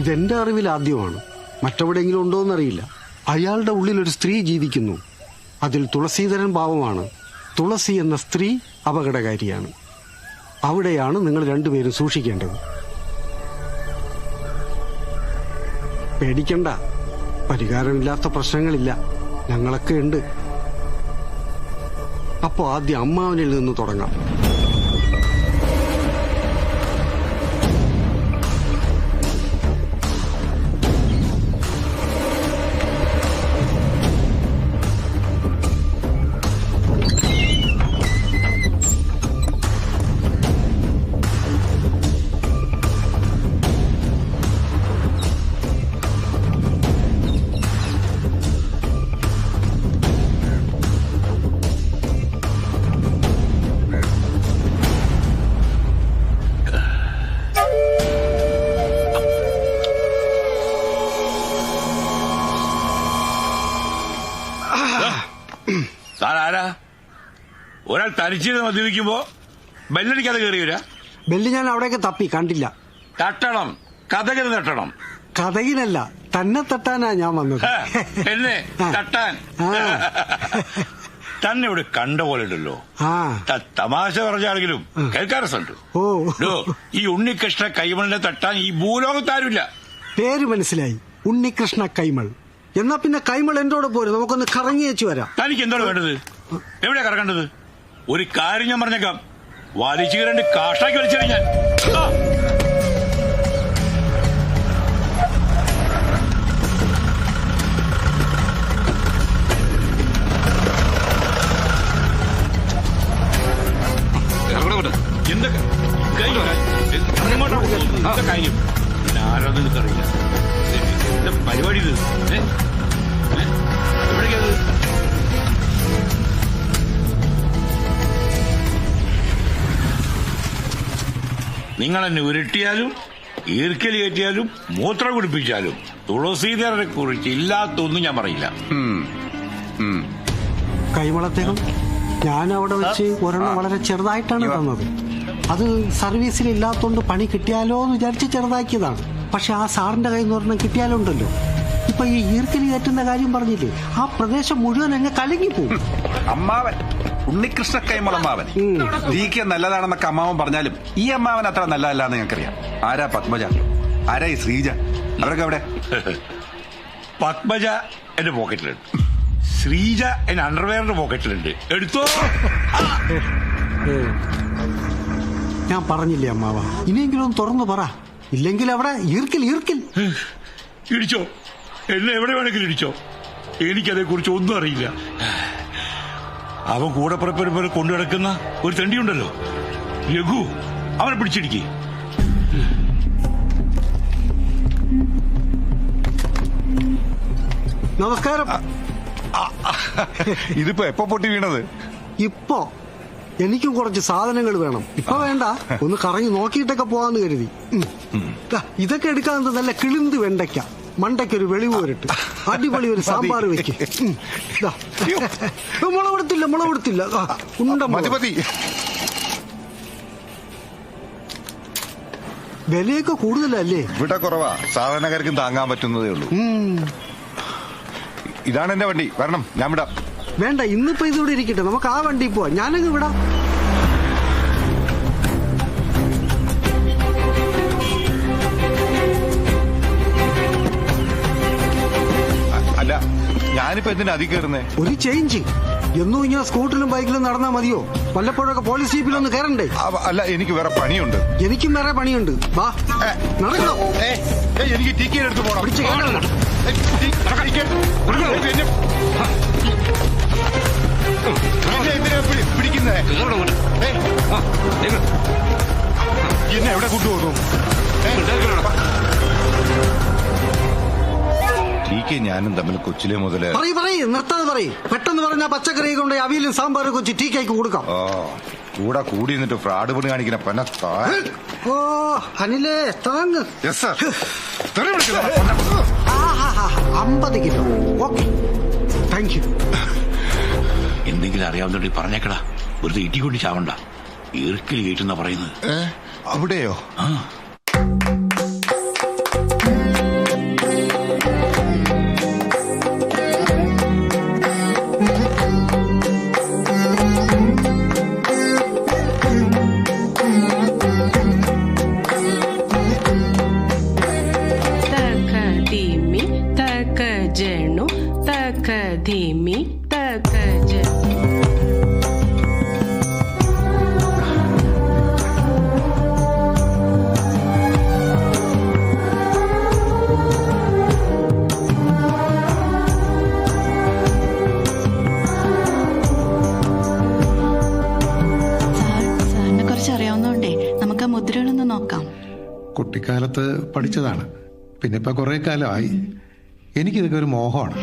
Speaker 14: ഇതെന്റെ അറിവിൽ ആദ്യമാണ്. മറ്റെവിടെയെങ്കിലും ഉണ്ടോയെന്നറിയില്ല. അയാളുടെ ഉള്ളിൽ ഒരു സ്ത്രീ ജീവിക്കുന്നു. അതിൽ തുളസീധരൻ ഭാവമാണ്. തുളസി എന്ന സ്ത്രീ അപകടകാരിയാണ്. അവിടെയാണ് നിങ്ങൾ രണ്ടുപേരും സൂക്ഷിക്കേണ്ടത്. പേടിക്കണ്ട, പരിഹാരമില്ലാത്ത പ്രശ്നങ്ങളില്ല, ഞങ്ങളൊക്കെ ഉണ്ട്. അപ്പോ ആദ്യം അമ്മാവനിൽ നിന്ന് തുടങ്ങാം.
Speaker 12: താനാരാ? ഒരാൾ തനിച്ചിരുന്ന് മദ്യപിക്കുമ്പോ ബെല്ലടിക്കാതെ കയറി വരാ?
Speaker 14: ബെല്ല് ഞാൻ അവിടെയൊക്കെ തപ്പി കണ്ടില്ല.
Speaker 12: തട്ടണം, കഥകിന് തട്ടണം.
Speaker 14: കഥകിനല്ല, തന്നെ തട്ടാനാ ഞാൻ വന്നത്.
Speaker 12: എന്നെ തട്ടാൻ? തന്നെ ഇവിടെ കണ്ട പോലെ ഉണ്ടല്ലോ. തമാശ പറഞ്ഞാണെങ്കിലും കേൾക്കാൻ രസമുണ്ട്. ഈ ഉണ്ണികൃഷ്ണ കൈമളിനെ തട്ടാൻ ഈ ഭൂലോകത്താരുമില്ല.
Speaker 14: പേര് മനസ്സിലായി, ഉണ്ണികൃഷ്ണ കൈമൾ. എന്നാ പിന്നെ കൈമൾ എന്നോട് പോരും, നമുക്കൊന്ന് കറങ്ങി വെച്ച് വരാം.
Speaker 12: തനിക്ക് എന്താണ് വേണ്ടത്? എവിടെയാ കറങ്ങേണ്ടത്? ഒരു കാര്യം ഞാൻ പറഞ്ഞേക്കാം, വലിച്ചു രണ്ട് കാഷ്ടാക്കി വലിച്ചെറിഞ്ഞാൽ. ആരോന്നറിയില്ല. എന്താ പരിപാടി ഇത്? എവിടേക്കത്? നിങ്ങളെന്നെ ഉരുട്ടിയാലും ഈർക്കൽ കയറ്റിയാലും മൂത്രം കുടിപ്പിച്ചാലും തുളസീധരനെ കുറിച്ച് ഇല്ലാത്തൊന്നും ഞാൻ പറയില്ല.
Speaker 14: കൈമളത്തേക്കും ഞാൻ അവിടെ വെച്ച് ഒരെണ്ണം വളരെ ചെറുതായിട്ടാണ് തന്നത്. അത് സർവീസിൽ ഇല്ലാത്തോണ്ട് പണി കിട്ടിയാലോ എന്ന് വിചാരിച്ച് ചെറുതാക്കിയതാണ്. പക്ഷെ ആ സാറിന്റെ കയ്യിൽ നിന്ന് ഒരെണ്ണം കിട്ടിയാലോ ഉണ്ടല്ലോ, ഇപ്പൊ ഈ ഈർക്കലി കയറ്റുന്ന കാര്യം പറഞ്ഞില്ലേ, ആ പ്രദേശം മുഴുവൻ അങ്ങ് കലങ്ങിപ്പോവും.
Speaker 7: അമ്മാവൻ ഉണ്ണികൃഷ്ണ കൈമളമ്മാവൻ DK നല്ലതാണെന്നൊക്കെ അമ്മാവൻ പറഞ്ഞാലും ഈ അമ്മാവൻ അത്ര നല്ലതല്ലാന്ന് ഞങ്ങൾക്കറിയാം. ആരാ പത്മജ, ആരാ ഈ ശ്രീജ, അവരൊക്കെ അവിടെ?
Speaker 12: പത്മജ എന്റെ പോക്കറ്റിലുണ്ട്, ശ്രീജ എന്റെ അണ്ടർവെയറിന്റെ പോക്കറ്റിലുണ്ട്. എടുത്തോ.
Speaker 14: ഞാൻ പറഞ്ഞില്ലേ അമ്മാവ, ഇനിയെങ്കിലും ഒന്ന് തുറന്നു പറ, ഇല്ലെങ്കിൽ അവിടെ ഈർക്കിൽ
Speaker 12: ഇടിച്ചോ, എന്നെ എവിടെ വേണമെങ്കിലും ഇടിച്ചോ, എനിക്കതേ കുറിച്ച് ഒന്നും അറിയില്ല. അവൻ കൂടെ പുറപ്പെടുമ്പോൾ കൊണ്ടു കിടക്കുന്ന ഒരു തെണ്ടിയുണ്ടല്ലോ, രഘു, അവനെ പിടിച്ചിടിക്കേ.
Speaker 14: നമസ്കാരം.
Speaker 7: ഇതിപ്പോ എപ്പോ പൊട്ടി വീണത്?
Speaker 14: ഇപ്പോ എനിക്കും കുറച്ച് സാധനങ്ങൾ വേണം. ഇപ്പൊ വേണ്ട, ഒന്ന് കറങ്ങി നോക്കിയിട്ടൊക്കെ പോവാന്ന് കരുതി. ഇതൊക്കെ എടുക്കാൻ നല്ല കിളിന്ത് വെണ്ടയ്ക്ക, മണ്ടയ്ക്കൊരു വെളിവ് വരട്ട്, അടിപൊളി ഒരു സാമ്പാർ വെക്ക്. മുളവെടുത്തില്ല ഉണ്ട. വിലയൊക്കെ കൂടുതലല്ലേ?
Speaker 7: ഇവിടെ കുറവാ, സാധാരണക്കാർക്കും താങ്ങാൻ പറ്റുന്നതേ ഉള്ളൂ. ഇതാണ് എന്റെ വണ്ടി, വരണം, ഞാൻ വിടാം.
Speaker 14: വേണ്ട, ഇന്നിപ്പോ ഇതിവിടെ ഇരിക്കട്ടെ, നമുക്ക് ആ വണ്ടി പോവാ. ഞാനങ്ങ് വിടാം.
Speaker 7: അല്ല, ഞാനിപ്പോ എന്തിനാ അതി കയറുന്നേ?
Speaker 14: ഒരു ചേഞ്ച്. എന്നും ഇങ്ങനെ സ്കൂട്ടറിലും ബൈക്കിലും നടന്നാ മതിയോ? വല്ലപ്പോഴൊക്കെ പോലീസ് ജീപ്പിലൊന്ന് കയറണ്ടേ?
Speaker 7: അല്ല, എനിക്ക് വേറെ പണിയുണ്ട്.
Speaker 14: എനിക്കും വേറെ പണിയുണ്ട്. വാ, നടക്കണോ?
Speaker 7: എനിക്ക് ടിക്കറ്റ് എടുത്ത് പോകണം. പിടിക്കുന്നേ എന്നെ എവിടെ കൊണ്ടുപോകുന്നു? ടിക്കെ ഞാനും തമ്മിൽ കൊച്ചിലെ മുതല്.
Speaker 14: നിർത്താതെ പറയും. പെട്ടെന്ന് പറഞ്ഞാൽ പച്ചക്കറി കൊണ്ട് അവിയലും സാമ്പാറും കൊച്ചി ടീക്കായിക്ക് കൊടുക്കാം.
Speaker 7: കൂടെ കൂടി നിന്നിട്ട് ഫ്രാഡ് പണി കാണിക്കുന്ന പന.
Speaker 14: ഓ അനിലേ, താങ്ങ്. 50 കിലോ. Okay, thank you.
Speaker 12: എന്തെങ്കിലും അറിയാവുന്ന പറഞ്ഞേക്കടാ, വെറുതെ ഇട്ടിക്കൊണ്ട് ചാവണ്ട. ഈർക്കിൽ കയറ്റുന്ന പറയുന്നത്.
Speaker 7: അവിടെയോ?
Speaker 1: കുട്ടിക്കാലത്ത് പഠിച്ചതാണ്, പിന്നെ ഇപ്പൊ കുറെ കാലമായി. എനിക്കിതൊക്കെ ഒരു മോഹമാണ്.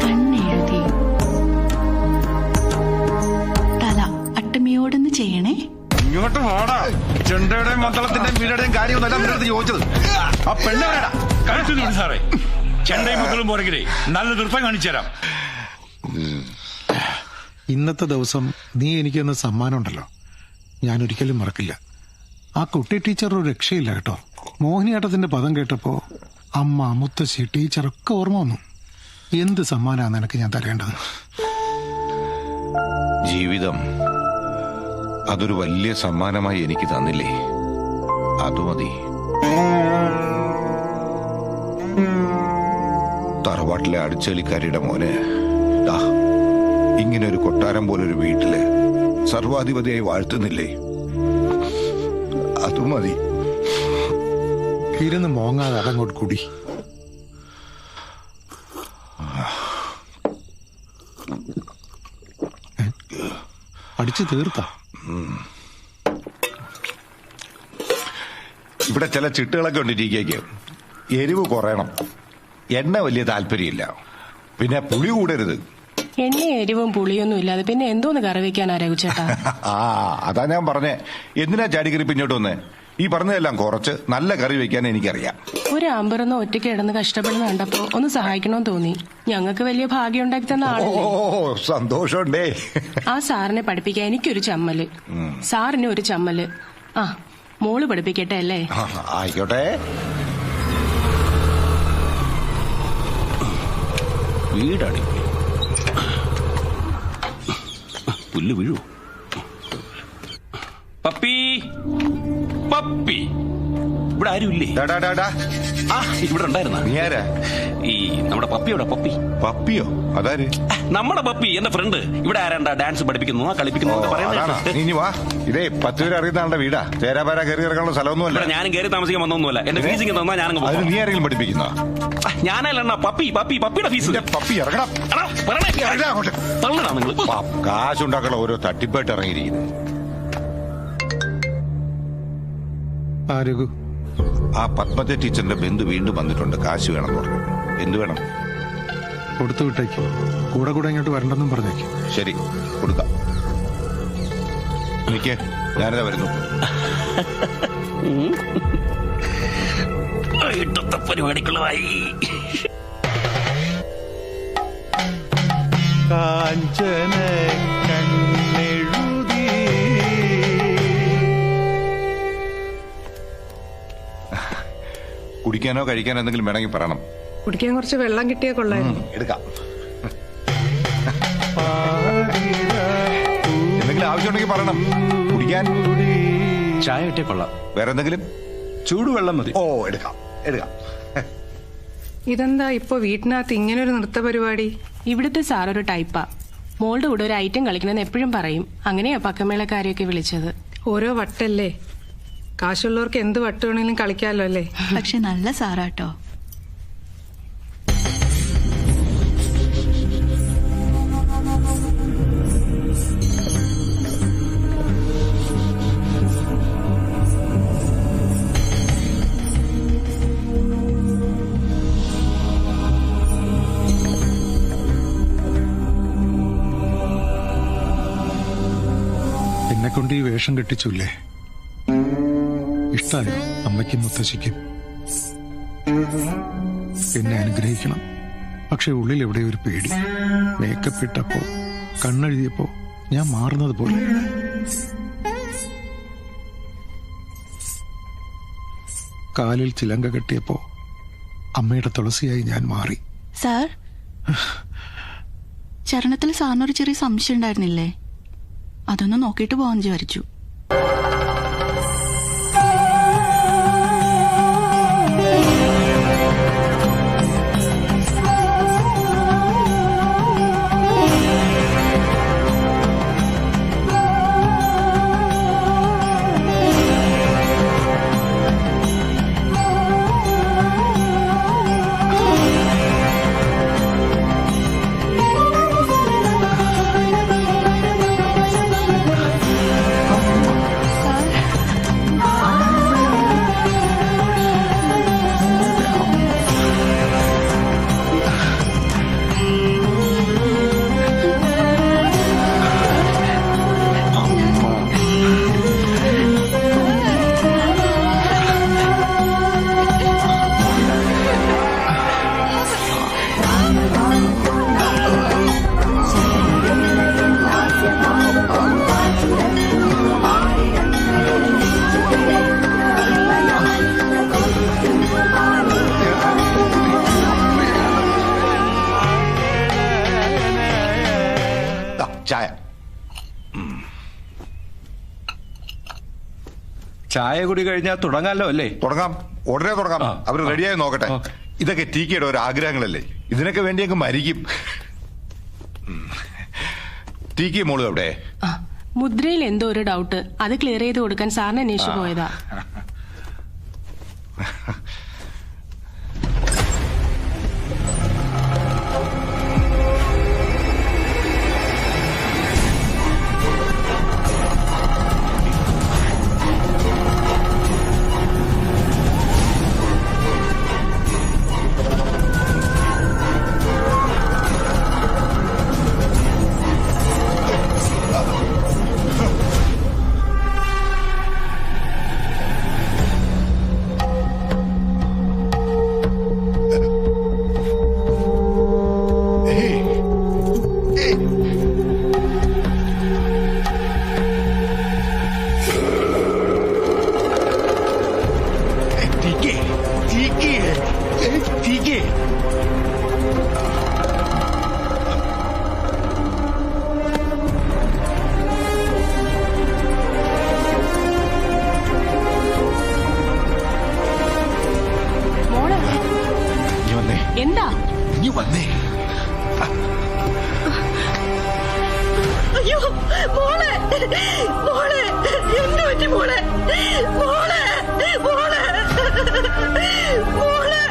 Speaker 5: കണ്ണെഴുതി തല അട്ടമിയോടൊന്ന് ചെയ്യണേ.
Speaker 7: ഇങ്ങോട്ട് പോടാ. ചെണ്ടയുടെയും മന്ദളത്തിന്റെയും വീടുടെയും കാര്യമൊന്നും ചോദിച്ചത്. ആ പെണ്ണേടാ
Speaker 12: കഴുത്തുന്നുണ്ട് സാറേ. ചെണ്ടയും മക്കളും പുറകിലേ നല്ല നൃത്തം കാണിച്ചു തരാം.
Speaker 1: ഇന്നത്തെ ദിവസം നീ എനിക്കൊന്ന് സമ്മാനം ഉണ്ടല്ലോ, ഞാൻ ഒരിക്കലും മറക്കില്ല. ആ കുട്ടി ടീച്ചർ ഒരു രക്ഷയില്ല കേട്ടോ. മോഹിനിയാട്ടത്തിന്റെ പദം കേട്ടപ്പോ അമ്മ, മുത്തശ്ശി, ടീച്ചറൊക്കെ ഓർമ്മ വന്നു. എന്ത് സമ്മാനമാണ് നിനക്ക് ഞാൻ തരേണ്ടത്?
Speaker 9: ജീവിതം അതൊരു വലിയ സമ്മാനമായി എനിക്ക് തന്നില്ലേ, അത് മതി. തറവാട്ടിലെ അടിച്ചലിക്കാരിയുടെ മോന് ഇങ്ങനെ ഒരു കൊട്ടാരം പോലൊരു വീട്ടില് സർവാധിപതിയായി വാഴ്ത്തുന്നില്ലേ, അത് മതി.
Speaker 1: ഇരുന്ന് മോങ്ങാതെ അതങ്ങോട്ട് കൂടി. അടിച്ചു തീർത്ത.
Speaker 9: ഇവിടെ ചില ചിട്ടുകളൊക്കെ ഉണ്ട് ടീക്കേക്ക്. എരിവ് കുറയണം, എണ്ണ വലിയ താല്പര്യമില്ല, പിന്നെ പുളി കൂടരുത്.
Speaker 4: എണ്ണ എരിവും പുളിയൊന്നും ഇല്ലാതെ പിന്നെ എന്തോന്ന് കറി വെക്കാനാ രഘുചേട്ടാ?
Speaker 9: അതാ ഞാൻ പറഞ്ഞേ, എന്തിനാ ചാടിക്കറി പിന്നോട്ട് വന്നേ? ഈ പറഞ്ഞതെല്ലാം കുറച്ച് നല്ല കറി വെക്കാൻ എനിക്കറിയാം.
Speaker 4: ഒരു ആമ്പറന്ന് ഒറ്റയ്ക്ക് കിടന്ന് കഷ്ടപ്പെടുന്ന കണ്ടപ്പോ ഒന്ന് സഹായിക്കണമെന്ന് തോന്നി. ഞങ്ങൾക്ക് വലിയ ഭാഗ്യം ഉണ്ടാക്കി തന്ന ആളല്ലേ.
Speaker 9: സന്തോഷമുണ്ടേ.
Speaker 4: ആ സാറിനെ പഠിപ്പിക്കാൻ എനിക്കൊരു ചമ്മല്, സാറിന് ഒരു ചമ്മല്. ആ മോള് പഠിപ്പിക്കട്ടെ അല്ലേ?
Speaker 9: ആയിക്കോട്ടെ.
Speaker 12: വീടടി പുല്ല് വീഴൂ. പപ്പി പപ്പി ഇവിടെ ആരുമില്ലേ? ഇവിടെ ഉണ്ടായിരുന്ന
Speaker 9: നീ ആരാ?
Speaker 12: ഈ നമ്മുടെ പപ്പിയോടാ. പപ്പി
Speaker 9: പപ്പിയോ? അതാര്?
Speaker 12: നമ്മുടെ പപ്പി, എന്റെ ഫ്രണ്ട്. ഇവിടെ ആരാണ്ടാ ഡാൻസ് പഠിപ്പിക്കുന്നു കളിപ്പിക്കുന്നു
Speaker 9: ഇനി വാ. ഇതേ 10 പേര് അറിയുന്ന ആളുടെ വീടാ. തേരാപാര കയറി ഇറങ്ങാനുള്ള സ്ഥലമൊന്നുമല്ല.
Speaker 12: ഞാനും കയറി താമസിക്കാൻ വന്നൊന്നുമല്ല. എന്റെ ഫീസിങ് തന്നാ ഞാനും.
Speaker 9: നീ ആരെങ്കിലും പഠിപ്പിക്കുന്ന?
Speaker 12: ഞാനല്ല പപ്പിയുടെ ഫീസ്.
Speaker 9: പപ്പി ഇറങ്ങണം.
Speaker 12: തള്ളടാ നിങ്ങൾ.
Speaker 9: കാശുണ്ടാക്കണം ഓരോ തട്ടിപ്പായിട്ട് ഇറങ്ങിയിരിക്കുന്നത്. ആ പത്മജ ടീച്ചറിന്റെ ബന്ധു വീണ്ടും വന്നിട്ടുണ്ട്. കാശ് വേണം പറഞ്ഞു. എന്ത് വേണം?
Speaker 1: കൊടുത്തു വിട്ടേക്ക്. കൂടെ കൂടെ ഇങ്ങോട്ട് വരണ്ടെന്നും പറഞ്ഞേക്ക്.
Speaker 9: ശരി, കൊടുക്കാം. എനിക്ക് ഞാനിതാ വരുന്നു.
Speaker 12: ഇട്ടത്തെ പരിപാടികളുമായി
Speaker 13: കാഞ്ചന കണ്ണെഴുതി.
Speaker 9: കുടിക്കാനോ കഴിക്കാനോ എന്തെങ്കിലും വേണമെങ്കിൽ പറയണം.
Speaker 4: കുടിക്കാൻ കുറച്ച് വെള്ളം കിട്ടിയാൽ കൊള്ളായിരുന്നു.
Speaker 9: എടുക്കാം. എന്തെങ്കിലും ആവശ്യമുണ്ടെങ്കിൽ പറയണം. കുടിക്കാൻ
Speaker 2: ചായ കിട്ടിയ കൊള്ളാം.
Speaker 9: വേറെ എന്തെങ്കിലും?
Speaker 2: ചൂടുവെള്ളം മതി.
Speaker 9: ഓ, എടുക്കാം എടുക്കാം.
Speaker 4: ഇതെന്താ ഇപ്പൊ വീട്ടിനകത്ത് ഇങ്ങനൊരു നൃത്ത പരിപാടി? ഇവിടുത്തെ സാറൊരു ടൈപ്പാ. മോളുടെ കൂടെ ഒരു ഐറ്റം കളിക്കണമെന്ന് എപ്പോഴും പറയും. അങ്ങനെയാ പക്കമേളക്കാരെയൊക്കെ വിളിച്ചത്. ഓരോ വട്ടല്ലേ, കാശുള്ളവർക്ക് എന്ത് വട്ട് വേണമെങ്കിലും കളിക്കാമല്ലോ അല്ലേ?
Speaker 5: പക്ഷെ നല്ല സാറാട്ടോ.
Speaker 1: എന്നെക്കൊണ്ട് ഈ വേഷം കെട്ടിച്ചില്ലേ? ഇഷ്ടായോ അമ്മയ്ക്കും മുത്തശ്ശിക്കും? എന്നെ അനുഗ്രഹിക്കണം. പക്ഷെ ഉള്ളിൽ എവിടെ ഒരു പേടി. മേക്കപ്പ് ഇട്ടപ്പോ, കണ്ണെഴുതിയപ്പോ ഞാൻ മാറുന്നത് പോലെ. കാലിൽ ചിലങ്ക കെട്ടിയപ്പോ അമ്മയുടെ തുളസിയായി ഞാൻ മാറി.
Speaker 5: സാർ, ചരണത്തിൽ സാറിനൊരു ചെറിയ സംശയം ഉണ്ടായിരുന്നില്ലേ? അതൊന്ന് നോക്കിയിട്ട് പോകാൻ വിചാരിച്ചു.
Speaker 9: ചായ.
Speaker 8: ചായ കൂടി കഴിഞ്ഞാൽ തുടങ്ങാമല്ലോ അല്ലേ?
Speaker 9: തുടങ്ങാം, ഉടനെ തുടങ്ങാം. അവർ റെഡിയായി നോക്കട്ടെ. ഇതൊക്കെ ടീക്കയുടെ ഒരു ആഗ്രഹങ്ങളല്ലേ, ഇതിനൊക്കെ വേണ്ടി അങ്ങ് മരിക്കും. ടീക്കി മോള് എവിടെ?
Speaker 4: മുദ്രയിൽ എന്തോ ഒരു ഡൗട്ട്, അത് ക്ലിയർ ചെയ്ത് കൊടുക്കാൻ സാറിന് അന്വേഷിച്ചു പോയതാ. എന്താ
Speaker 9: നീ വന്നേ?
Speaker 18: അയ്യോ മോളെ, മോളെ എന്ത് പറ്റി മോളെ? മോളെ മോളെ മോളെ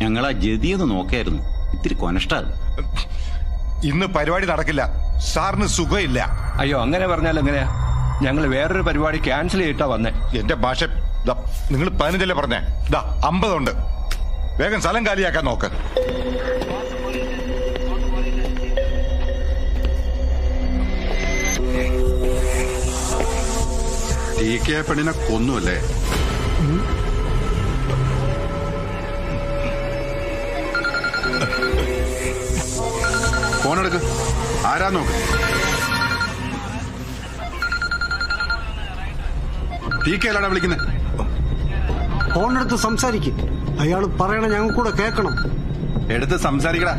Speaker 21: ഞങ്ങളാ ജതിയൊന്ന് നോക്കായിരുന്നു, ഇത്തിരി കൊനഷ്ടാണ്.
Speaker 9: ഇന്ന് പരിപാടി നടക്കില്ല, സാറിന് സുഖമില്ല.
Speaker 8: അയ്യോ, അങ്ങനെ പറഞ്ഞാൽ എങ്ങനെയാ? ഞങ്ങൾ വേറൊരു പരിപാടി ക്യാൻസൽ ചെയ്തിട്ടാ വന്നേ.
Speaker 9: എന്റെ ഭാഷ നിങ്ങൾ 15 പറഞ്ഞേ, 50 ഉണ്ട്. വേഗം സ്ഥലം കാലിയാക്കാൻ നോക്ക്.
Speaker 7: ടീക്കെ പെണ്ണിനെ കൊന്നുവല്ലേ? ഫോണെടുക്ക്, ആരാ നോക്ക്. ടീക്കെ അല്ലാടാ വിളിക്കുന്നത്.
Speaker 14: ഫോണെടുത്ത് സംസാരിക്കും. അയാൾ പറയണ ഞങ്ങൾ കൂടെ കേൾക്കണം.
Speaker 7: എടുത്ത് സംസാരിക്കടാ.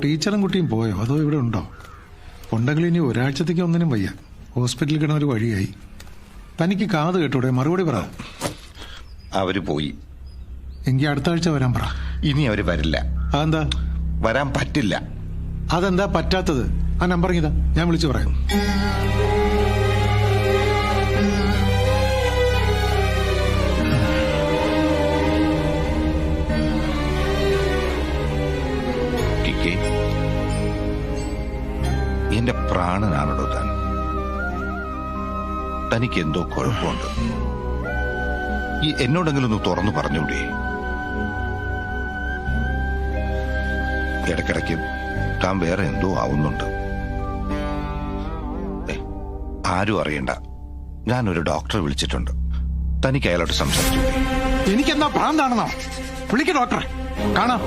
Speaker 1: ടീച്ചറും കുട്ടിയും പോയോ അതോ ഇവിടെ ഉണ്ടോ? ഉണ്ടെങ്കിൽ ഇനി ഒരാഴ്ചത്തേക്ക് ഒന്നിനും വയ്യ. ഹോസ്പിറ്റലിൽ കിടന്ന ഒരു വഴിയായി. തനിക്ക് കാത് കേട്ടൂടെ? മറുപടി പറ.
Speaker 9: അവര് പോയി.
Speaker 1: എങ്കിൽ അടുത്ത ആഴ്ച വരാൻ പറ.
Speaker 9: ഇനി അവര് വരില്ല.
Speaker 1: അതെന്താ?
Speaker 9: വരാൻ പറ്റില്ല.
Speaker 1: അതെന്താ പറ്റാത്തത്? ആ നമ്പർ ഇതാ, ഞാൻ വിളിച്ചു പറയാം.
Speaker 9: എന്റെ പ്രാണനാണോ താൻ? തനിക്ക് എന്തോ കുഴപ്പമുണ്ട്. ഈ എന്നോടെങ്കിലും ഒന്ന് തുറന്നു പറഞ്ഞൂടെ? ഇടയ്ക്കിടയ്ക്ക് താൻ വേറെ എന്തോ ആവുന്നുണ്ട്. ആരും അറിയണ്ട, ഞാനൊരു ഡോക്ടറെ വിളിച്ചിട്ടുണ്ട്. തനിക്ക് അയാളോട് സംസാരിച്ചൂടെ?
Speaker 1: എനിക്കെന്താ ഭ്രാന്താണെന്നോ? വിളിക്ക ഡോക്ടറെ, കാണാം.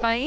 Speaker 11: भाई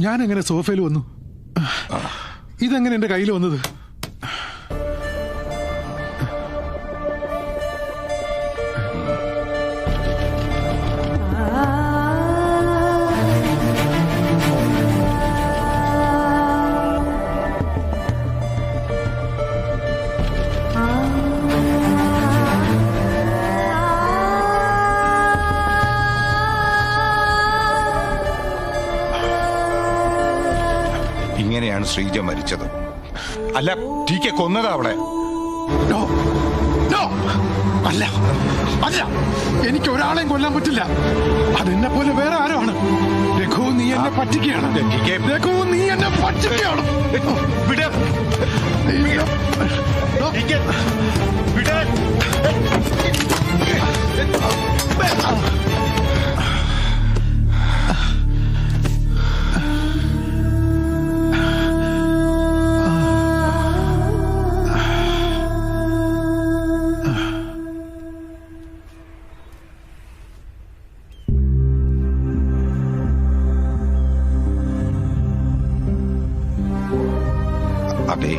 Speaker 1: ഞാൻ എങ്ങനെ സോഫയിൽ വന്നു? ഇതെങ്ങനെ എന്റെ കയ്യിൽ വന്നത്?
Speaker 9: ഇങ്ങനെയാണ് ശ്രീജ മരിച്ചത്. അല്ല, ടി കെ കൊന്നതാ അവളെ.
Speaker 1: അല്ല അല്ല, എനിക്ക് ഒരാളെയും കൊല്ലാൻ പറ്റില്ല. അതെന്നെ പോലെ വേറെ ആരാണ്? രഘു, നീ എന്നെ പറ്റിക്കുകയാണ്. രഘു, നീ എന്നെ പറ്റിക്കുകയാണ്.
Speaker 9: അതെ,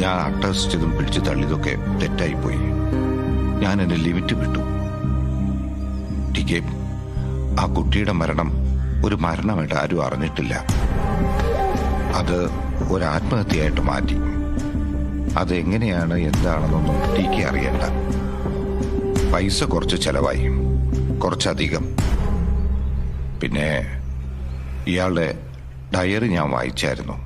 Speaker 9: ഞാൻ അട്ടഹസിച്ചതും പിടിച്ചു തള്ളിയതൊക്കെ തെറ്റായിപ്പോയി. ഞാൻ എന്റെ ലിമിറ്റ് വിട്ടു. ടി കെ, ആ കുട്ടിയുടെ മരണം ഒരു മരണമായിട്ട് ആരും അറിഞ്ഞിട്ടില്ല. അത് ഒരു ആത്മഹത്യയായിട്ട് മാറ്റി. അത് എങ്ങനെയാണ് എന്താണെന്നൊന്നും ടി കെ അറിയണ്ട. പൈസ കുറച്ച് ചെലവായി, കുറച്ചധികം. പിന്നെ ഇയാളുടെ ഡയറി ഞാൻ വായിച്ചായിരുന്നു.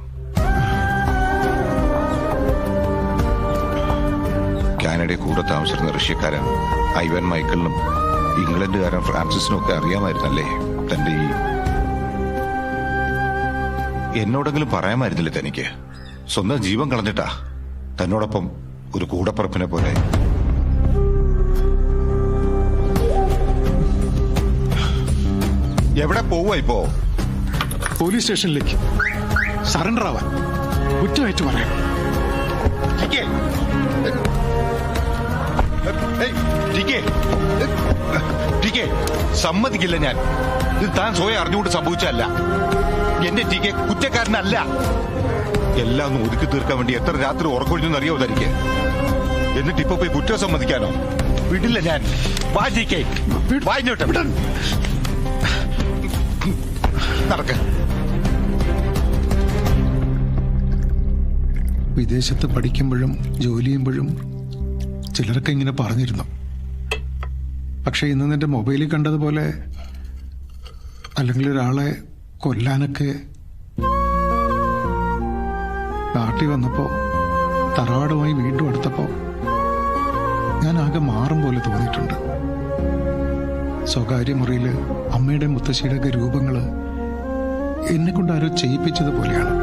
Speaker 9: കാനഡയിൽ കൂടെ താമസിച്ചിരുന്ന റഷ്യക്കാരൻ ഐവൻ മൈക്കിളിനും ഇംഗ്ലണ്ടുകാരൻ ഫ്രാൻസിസിനും ഒക്കെ അറിയാമായിരുന്നല്ലേ തന്റെ ഈ... എന്നോടെങ്കിലും പറയാമായിരുന്നില്ലേ തനിക്ക്? സ്വന്തം ജീവൻ കളഞ്ഞിട്ടാ തന്നോടൊപ്പം ഒരു കൂടപ്പറപ്പിനെ പോലെ. എവിടെ പോവുക ഇപ്പോ?
Speaker 1: പോലീസ് സ്റ്റേഷനിലേക്ക് സറണ്ടർ ആവാൻ, കുറ്റമായിട്ട് പറയാം.
Speaker 9: സമ്മതിക്കില്ല ഞാൻ. ഇത് താൻ സ്വയം അറിഞ്ഞുകൊണ്ട് സംഭവിച്ചല്ല. എന്റെ ടി കെ കുറ്റക്കാരനല്ല. എല്ലാം ഒന്ന് ഒതുക്കി തീർക്കാൻ വേണ്ടി എത്ര രാത്രി ഉറക്കൊഴിഞ്ഞെന്ന് അറിയാവോ തനിക്ക്? എന്നിട്ട് ഇപ്പൊ പോയി കുറ്റം സമ്മതിക്കാനോ? വിടില്ല ഞാൻ. വാ ടി കെ, വായിഞ്ഞോട്ടെ. നടക്ക.
Speaker 1: വിദേശത്ത് പഠിക്കുമ്പോഴും ജോലി ചെയ്യുമ്പോഴും ചിലരൊക്കെ ഇങ്ങനെ പറഞ്ഞിരുന്നു. പക്ഷെ ഇന്ന് നിന്റെ മൊബൈലിൽ കണ്ടതുപോലെ അല്ലെങ്കിൽ ഒരാളെ കൊല്ലാനൊക്കെ നാട്ടിൽ വന്നപ്പോ, തറവാടുമായി വീണ്ടും അടുത്തപ്പോ ഞാൻ ആകെ മാറും പോലെ തോന്നിയിട്ടുണ്ട്. സ്വകാര്യ മുറിയിൽ അമ്മയുടെ മുത്തശ്ശിയുടെ ഒക്കെ രൂപങ്ങള് എന്നെ കൊണ്ട് ആരോ ചെയ്യിപ്പിച്ചതുപോലെയാണ്.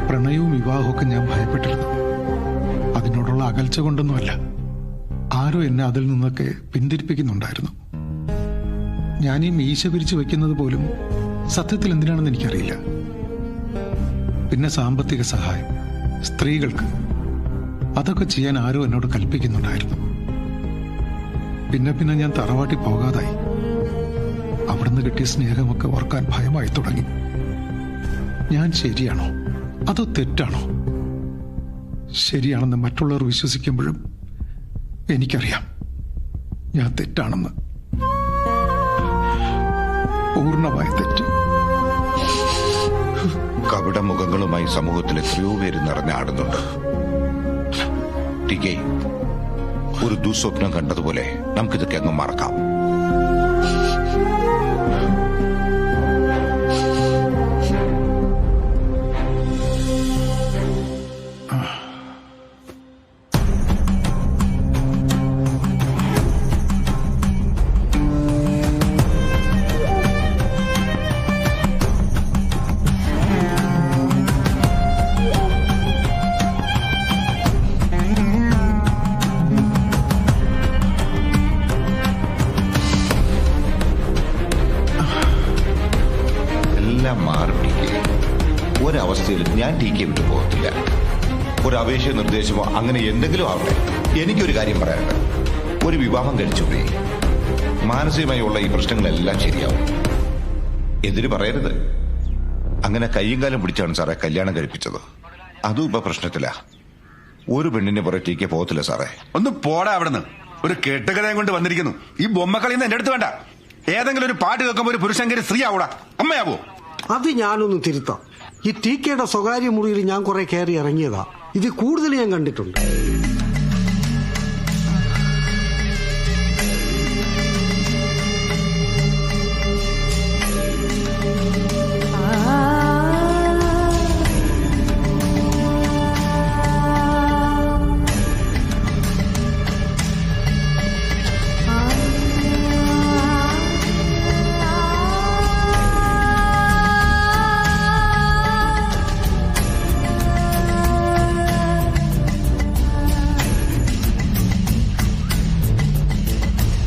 Speaker 1: പ്രണയവും വിവാഹമൊക്കെ ഞാൻ ഭയപ്പെട്ടിരുന്നു. അതിനോടുള്ള അകൽച്ച കൊണ്ടൊന്നുമല്ല, ആരോ എന്നെ അതിൽ നിന്നൊക്കെ പിന്തിരിപ്പിക്കുന്നുണ്ടായിരുന്നു. ഞാൻ ഈ മീശ പിരിച്ചു വെക്കുന്നത് പോലും സത്യത്തിൽ എന്തിനാണെന്ന് എനിക്കറിയില്ല. പിന്നെ സാമ്പത്തിക സഹായം സ്ത്രീകൾക്ക്, അതൊക്കെ ചെയ്യാൻ ആരോ എന്നോട് കൽപ്പിക്കുന്നുണ്ടായിരുന്നു. പിന്നെ ഞാൻ തറവാട്ടി പോകാതായി. അവിടുന്ന് കിട്ടിയ സ്നേഹമൊക്കെ ഓർക്കാൻ ഭയമായി തുടങ്ങി. ഞാൻ ശരിയാണോ അതോ തെറ്റാണോ? ശരിയാണെന്ന് മറ്റുള്ളവർ വിശ്വസിക്കുമ്പോഴും എനിക്കറിയാം ഞാൻ തെറ്റാണെന്ന്. പൂർണ്ണമായ തെറ്റ്.
Speaker 9: കപട മുഖങ്ങളുമായി സമൂഹത്തിൽ എത്രയോ പേര് നിറഞ്ഞാടുന്നുണ്ട്. ടികെ, ഒരു ദുസ്വപ്നം കണ്ടതുപോലെ നമുക്കിതൊക്കെ അങ്ങ് മറക്കാം. ഒരവസ്ഥയിലും ഞാൻ ടി കെ വിട്ടു പോകത്തില്ല. ഒരു അപേക്ഷ നിർദ്ദേശമോ അങ്ങനെ എന്തെങ്കിലും ആവട്ടെ. എനിക്കൊരു കാര്യം പറയാനുണ്ട്. ഒരു വിവാഹം കഴിച്ചുകൂടി മാനസികമായുള്ള ഈ പ്രശ്നങ്ങളെല്ലാം ശരിയാവും. എതിര് പറയരുത്. അങ്ങനെ കയ്യും കാലം പിടിച്ചാണ് സാറേ കല്യാണം കഴിപ്പിച്ചത്. അതും ഇപ്പൊ പ്രശ്നത്തില്ല. ഒരു പെണ്ണിനെ പുറകെ ടി കെ പോകത്തില്ല സാറേ.
Speaker 7: ഒന്ന് പോടാ അവിടുന്ന്. ഒരു കെട്ടുകഥയും കൊണ്ട് വന്നിരിക്കുന്നു. ഈ ബൊമ്മക്കളിന്ന് എന്റെ അടുത്ത് വേണ്ട. ഏതെങ്കിലും ഒരു പാട്ട് കേൾക്കുമ്പോൾ ഒരു പുരുഷങ്കരി സ്ത്രീ ആവൂടാ, അമ്മയാവോ?
Speaker 14: അത് ഞാനൊന്ന് തിരുത്താം. ഈ ടി കെയുടെ സ്വകാര്യ മുറിയിൽ ഞാൻ കുറെ കയറി ഇറങ്ങിയതാ. ഇത് കൂടുതൽ ഞാൻ കണ്ടിട്ടുണ്ട്.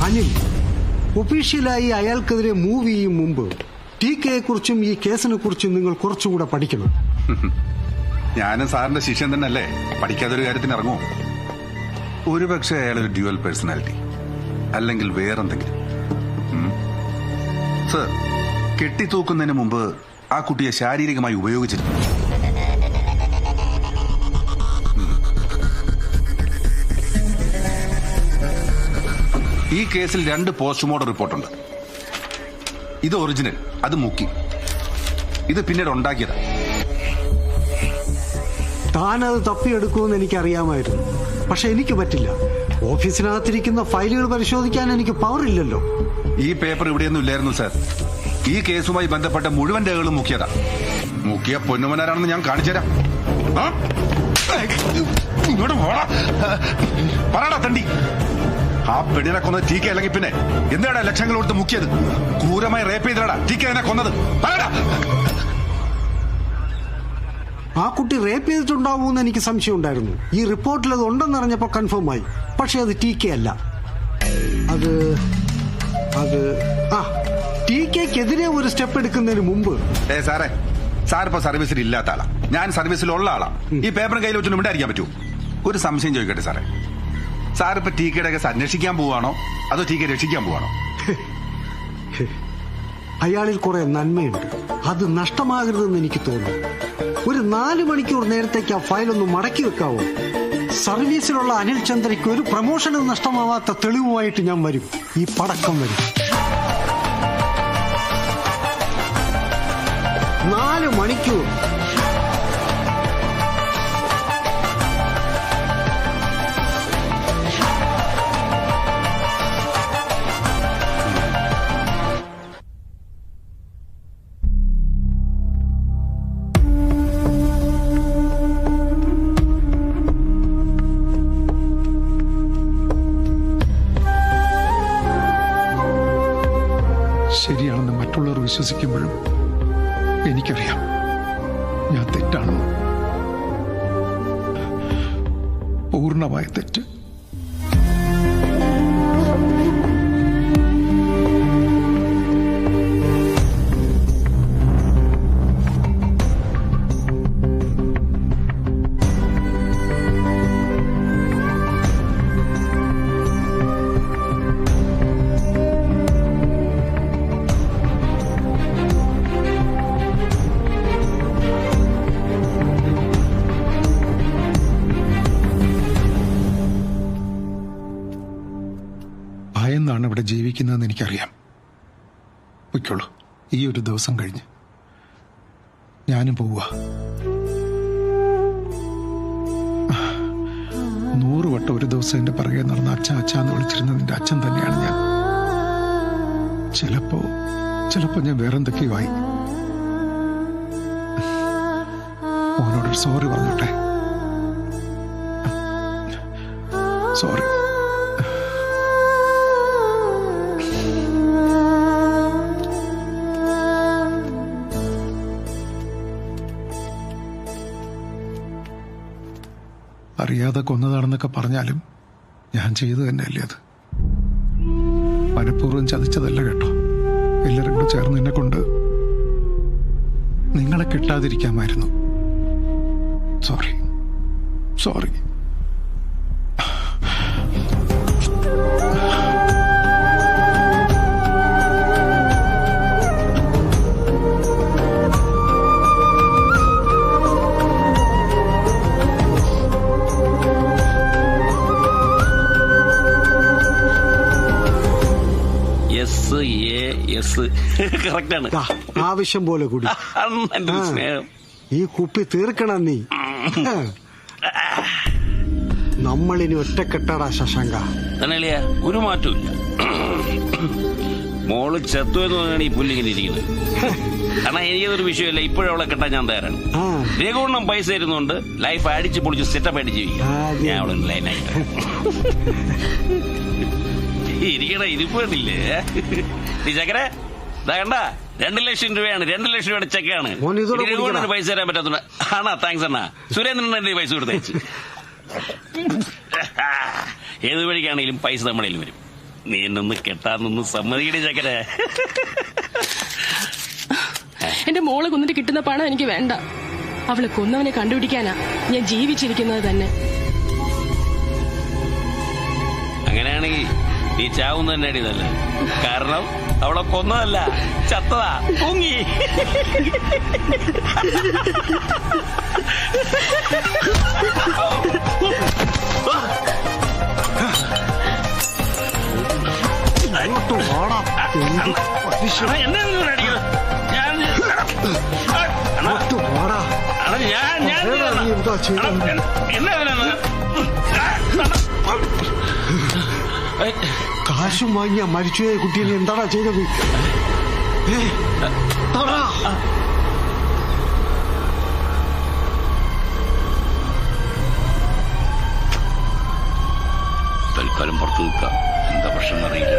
Speaker 14: അനിൽ, ഒഫീഷ്യലായി അയാൾക്കെതിരെ മൂവ് ചെയ്യും മുമ്പ് ടി കെയെ കുറിച്ചും ഈ കേസിനെ കുറിച്ചും നിങ്ങൾ കുറച്ചുകൂടെ പഠിക്കണം.
Speaker 7: ഞാനും സാറിന്റെ ശിഷ്യൻ തന്നെ അല്ലേ, പഠിക്കാത്തൊരു കാര്യത്തിന് ഇറങ്ങുമോ? ഒരുപക്ഷെ അയാളൊരു ഡ്യുവൽ പേഴ്സണാലിറ്റി, അല്ലെങ്കിൽ വേറെന്തെങ്കിലും. സർ, കെട്ടിത്തൂക്കുന്നതിന് മുമ്പ് ആ കുട്ടിയെ ശാരീരികമായി ഉപയോഗിച്ചിരുന്നു. ഈ കേസിൽ 2 പോസ്റ്റ്മോർട്ടം റിപ്പോർട്ടുണ്ട്. ഇത് ഒറിജിനൽ, അത് മുക്കി. ഇത് പിന്നീട് ഉണ്ടാക്കിയതാ.
Speaker 14: താനത് തപ്പിയെടുക്കുമെന്ന് എനിക്കറിയാമായിരുന്നു. പക്ഷെ എനിക്ക് പറ്റില്ല. ഓഫീസിനകത്തിരിക്കുന്ന ഫയലുകൾ പരിശോധിക്കാൻ എനിക്ക് പവർ ഇല്ലല്ലോ.
Speaker 7: ഈ പേപ്പർ ഇവിടെയൊന്നും ഇല്ലായിരുന്നു സാർ. ഈ കേസുമായി ബന്ധപ്പെട്ട മുഴുവൻ രേഖകളും മുക്കിയതാ. മുക്കിയ പൊന്നുമനാരാണെന്ന് ഞാൻ കാണിച്ചുതരാം. ഇങ്ങോട്ട് പോടാ, പറയടാ തണ്ടി. ആ പെണ്ണിനെ കൊന്നത് ടി കെ അല്ലെങ്കിൽ പിന്നെ എന്താണ് ലക്ഷങ്ങൾ കൊടുത്ത് മുക്കിയത്? ക്രൂരമായി റേപ്പ് ചെയ്തടാ ടി കെ എന്നെ കൊന്നത്. പറയടാ.
Speaker 14: ആ കുട്ടി റേപ്പ് ചെയ്തിട്ടുണ്ടാവുമെന്ന് എനിക്ക് സംശയം ഉണ്ടായിരുന്നു. ഈ റിപ്പോർട്ടിൽ അത് ഉണ്ടെന്നറിഞ്ഞപ്പോ കൺഫേം ആയി. പക്ഷെ അത് ടി കെ അല്ല. അത് ടി കെക്കെതിരെ ഒരു സ്റ്റെപ്പ് എടുക്കുന്നതിന് മുമ്പ്.
Speaker 7: സാറേ, സാറിപ്പോ സർവീസിൽ ഇല്ലാത്ത ആളാ, ഞാൻ സർവീസിലുള്ള ആളാ. ഈ പേപ്പറും കയ്യിൽ വെച്ചൊന്നും ഉണ്ടായിരിക്കാൻ പറ്റൂ? ഒരു സംശയം ചോദിക്കട്ടെ സാറേ, സാറിപ്പോ ടി കെയുടെ കേസ് അന്വേഷിക്കാൻ പോവാണോ അതോ ടി കെ രക്ഷിക്കാൻ പോവാണോ?
Speaker 14: അയാളിൽ കുറെ നന്മയുണ്ട്. അത് നഷ്ടമാകരുതെന്ന് എനിക്ക് തോന്നുന്നു. ഒരു 4 മണിക്കൂർ നേരത്തേക്ക് ആ ഫയലൊന്ന് മടക്കി വെക്കാവോ? സർവീസിലുള്ള അനിൽ ചന്ദ്രയ്ക്ക് ഒരു പ്രമോഷനും നഷ്ടമാവാത്ത തെളിവുമായിട്ട് ഞാൻ വരും. ഈ പടക്കം വരും. 4 മണിക്കൂർ.
Speaker 1: ശരിയാണെന്ന് മറ്റുള്ളവർ വിശ്വസിക്കുമ്പോഴും എനിക്കറിയാം ഞാൻ തെറ്റാണെന്ന്. പൂർണ്ണമായ തെറ്റ്. ഇവിടെ ജീവിക്കുന്നതെന്ന് എനിക്കറിയാം. പൊയ്ക്കോളൂ, ഈ ഒരു ദിവസം കഴിഞ്ഞ് ഞാനും പോവുക. 100 വട്ടം ഒരു ദിവസം എന്റെ പിറകെ നടന്ന അച്ഛാന്ന് വിളിച്ചിരുന്ന നിന്റെ അച്ഛൻ തന്നെയാണ് ഞാൻ. ചിലപ്പോ ഞാൻ വേറെന്തൊക്കെയോ ആയി. മോനോടൊരു സോറി പറഞ്ഞോട്ടെ. സോറി. അറിയാതെ കൊന്നതാണെന്നൊക്കെ പറഞ്ഞാലും ഞാൻ ചെയ്തു തന്നെയല്ലേ അത്. മനഃപൂർവ്വം ചതിച്ചതല്ല കേട്ടോ. എല്ലാവരും കൂടെ ചേർന്ന് എന്നെ കൊണ്ട് നിങ്ങളെ കിട്ടാതിരിക്കാമായിരുന്നു. സോറി.
Speaker 14: കറക്റ്റാണ്. ആവശ്യം പോലെ കൂടി ഈ കുപ്പി തീർക്കണം നീ. നമ്മളിനി ഒറ്റക്കെട്ടാടാ ശശാങ്ക.
Speaker 12: ഒരു മാറ്റമില്ല. മോള് ചത്തു എന്ന് പറഞ്ഞാണ് ഈ പുല്ലിങ്ങനെ ഇരിക്കുന്നത്. കാരണം എനിക്കതൊരു വിഷയമല്ല. ഇപ്പോഴും അവളെ കെട്ടാൻ ഞാൻ തയ്യാറാണ്. രഘുവണ്ണം പൈസ തരുന്നുണ്ട്. ലൈഫ് അടിച്ച് പൊളിച്ച് സെറ്റപ്പ് ആയിട്ട് ജീവിക്കാം. ഞാൻ അവളെ ലൈനായിട്ട് ഇരിക്കണ ഇരിപ്പില്ലേ ഈ ചക്കര കണ്ട 2 ലക്ഷം രൂപയാണ്. 2 ലക്ഷം രൂപയുടെ ചെക്കാണ്. രഘുവണ്ണന് പൈസ തരാൻ പറ്റാത്ത ആണാ. താങ്ക്സ് അണ്ണാ. സുരേന്ദ്രൻ പൈസ കൊടുത്തയച്ചു. ഏത് വഴിക്കാണെങ്കിലും പൈസ നമ്മളതിൽ വരും. നീ എന്നൊന്ന് കെട്ടാന്നൊന്ന് സമ്മതിക്കണേ ചക്കര.
Speaker 4: എന്റെ മോളെ കൊന്നിട്ട് കിട്ടുന്ന പണം എനിക്ക് വേണ്ട. അവളെ കൊന്നവനെ കണ്ടുപിടിക്കാനാ ഞാൻ ജീവിച്ചിരിക്കുന്നത് തന്നെ.
Speaker 12: അങ്ങനെയാണെങ്കിൽ നീ ചാവുന്ന തന്നെ അടിയതല്ല. കാരണം അവളെ കൊന്നതല്ല, ചത്തതാ, പൊങ്ങി.
Speaker 14: കാശും വാങ്ങിയ മരിച്ചുപോയ കുട്ടീനെ എന്താടാ ചെയ്തത്?
Speaker 12: തൽക്കാലം പുറത്തു നിൽക്കാം. എന്താ പ്രശ്നം അറിയില്ല.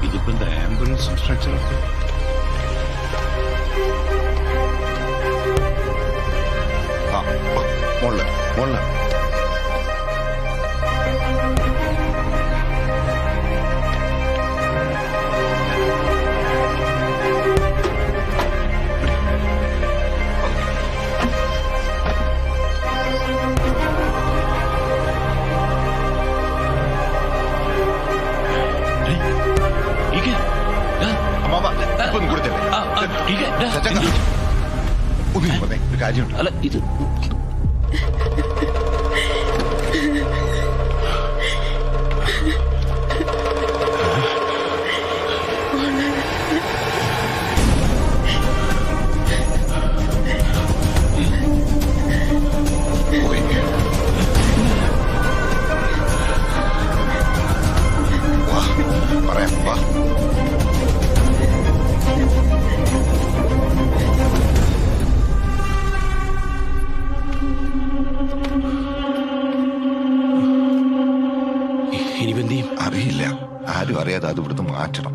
Speaker 12: ഇതിപ്പോ എന്താ ആംബുലൻസ് സ്ട്രക്ചറൊക്കെ?
Speaker 9: മോള് ഒരു കാര്യമുണ്ട്.
Speaker 12: അല്ല ഇത്
Speaker 9: പറയാം. വാ. അറിയില്ല. ആരും അറിയാതെ അത് ഇവിടുന്ന് മാറ്റണം.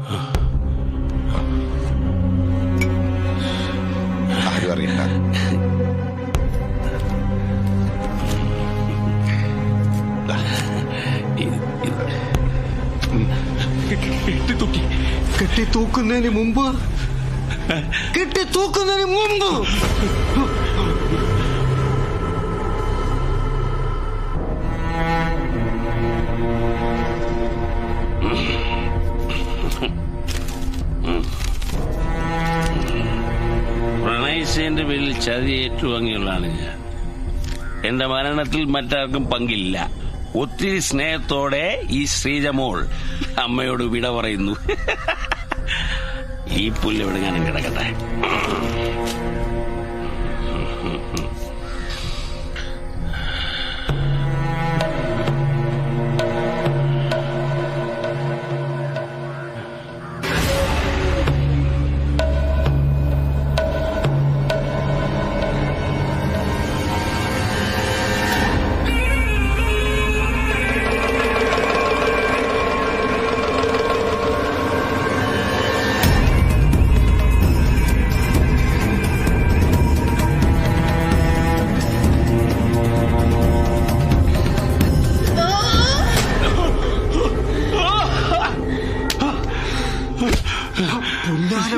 Speaker 9: ആരും അറിയണ്ട.
Speaker 14: കെട്ടിത്തൂക്കുന്നതിന് മുമ്പ്
Speaker 12: പ്രണയിച്ചതിന്റെ പേരിൽ ചതി ഏറ്റുവാങ്ങിയുള്ളതാണ് ഞാൻ.
Speaker 3: എന്റെ മരണത്തിൽ മറ്റാർക്കും പങ്കില്ല. ഒത്തിരി സ്നേഹത്തോടെ ഈ ശ്രീജമോൾ അമ്മയോട് വിട പറയുന്നു. ഈ പുല്ല് ഞാനും കിടക്കട്ടെ.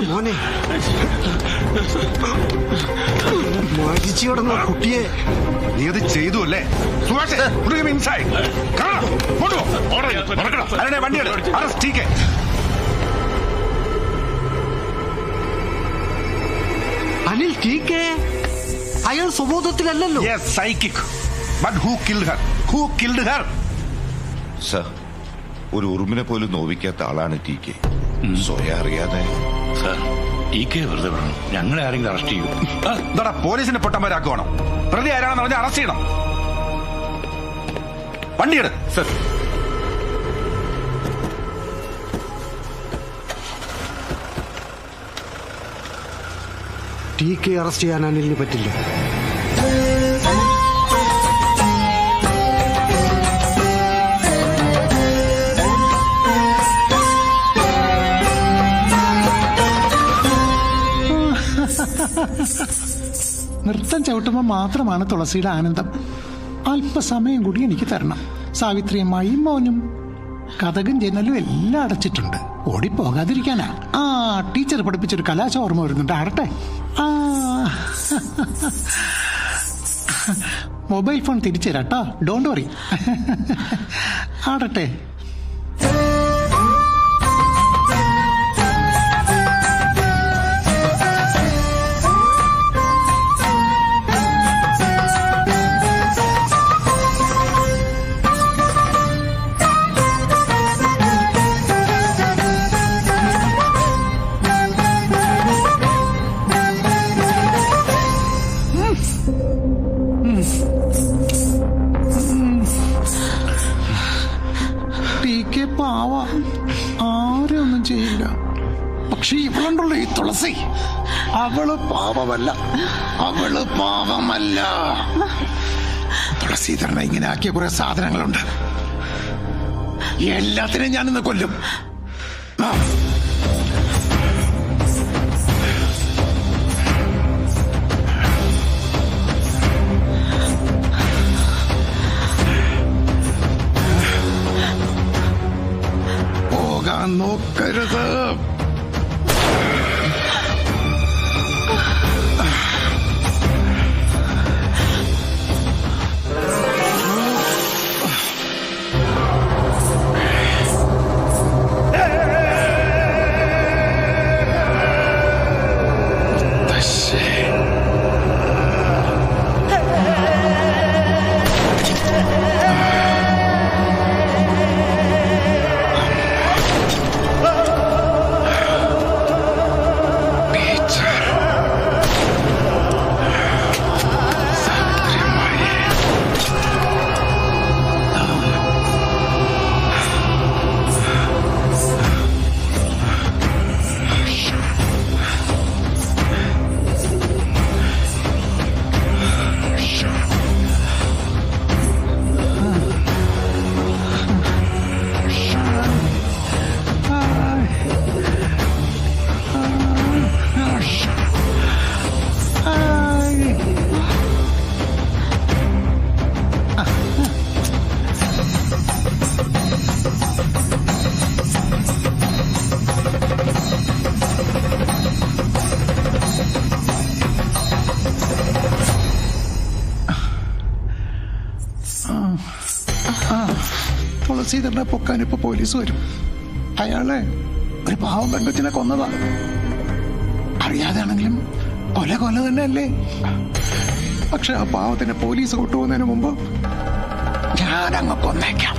Speaker 14: മോനെ മരിച്ചു കിടന്ന കുട്ടിയെ
Speaker 7: നീ അത് ചെയ്തു അല്ലേ?
Speaker 14: അനിൽ ടീക്കെ അയാൾ സ്വബോധത്തിലല്ലല്ലോ.
Speaker 9: സർ, ഒരു ഉറുമിനെ പോലും നോവിക്കാത്ത ആളാണ് ടി കെ. സ്വയം അറിയാതെ
Speaker 12: വെറുതെ വിടണം. ഞങ്ങളെ ആരെങ്കിലും അറസ്റ്റ് ചെയ്യും.
Speaker 7: എന്താടാ പോലീസിനെ പൊട്ടന്മാരാക്കുവാണോ? പ്രതി ആരാണെന്ന് പറഞ്ഞാൽ അറസ്റ്റ് ചെയ്യണം. വണ്ടിയെടു. സർ,
Speaker 14: ടി കെ അറസ്റ്റ് ചെയ്യാൻ അനിലിന് പറ്റില്ല.
Speaker 1: നൃത്തം ചവിട്ടുമ്പോൾ മാത്രമാണ് തുളസിയുടെ ആനന്ദം. അല്പസമയം കൂടി എനിക്ക് തരണം. സാവിത്രിയമ്മായും മോനും കഥകും ജനലും എല്ലാം അടച്ചിട്ടുണ്ട്. ഓടിപ്പോകാതിരിക്കാനാ. ടീച്ചർ പഠിപ്പിച്ചൊരു കലാശ ഓർമ്മ വരുന്നുണ്ട്. ആടട്ടെ. മൊബൈൽ ഫോൺ തിരിച്ചു തരാട്ടോ. Don't worry. ആടട്ടെ. പാവ, ആരും ഒന്നും ചെയ്യില്ല. പക്ഷെ ഇവളുണ്ടല്ലോ ഈ തുളസി, അവള് പാവമല്ല. തുളസീധരനെ ഇങ്ങനെ ആക്കിയ കുറെ സാധനങ്ങളുണ്ട്. എല്ലാത്തിനെയും ഞാനിന്ന് കൊല്ലും. നോക്കരുത്. തുളസീധരനെ പൊക്കാൻ ഇപ്പൊ പോലീസ് വരും. അയാളെ ഒരു പാവം പെൺകൊച്ചിനെ കൊന്നതാണ്. അറിയാതെയാണെങ്കിലും കൊല തന്നെ അല്ലേ? പക്ഷെ ആ പാവത്തിനെ പോലീസ് കൊണ്ടുപോകുന്നതിന് മുമ്പ് ഞാനങ്ങ് കൊന്നേക്കാം.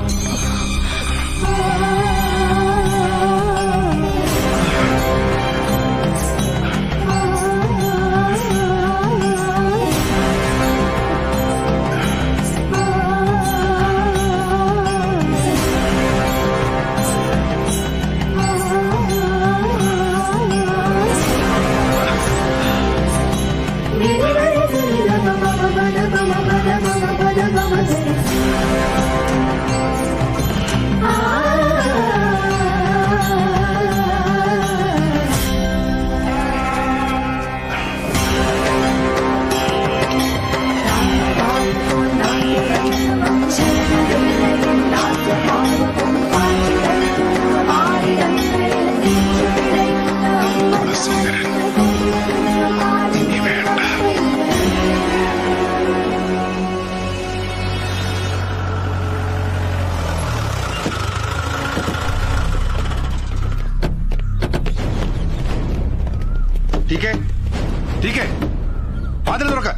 Speaker 7: വാതിൽ തുറക്കാൻ.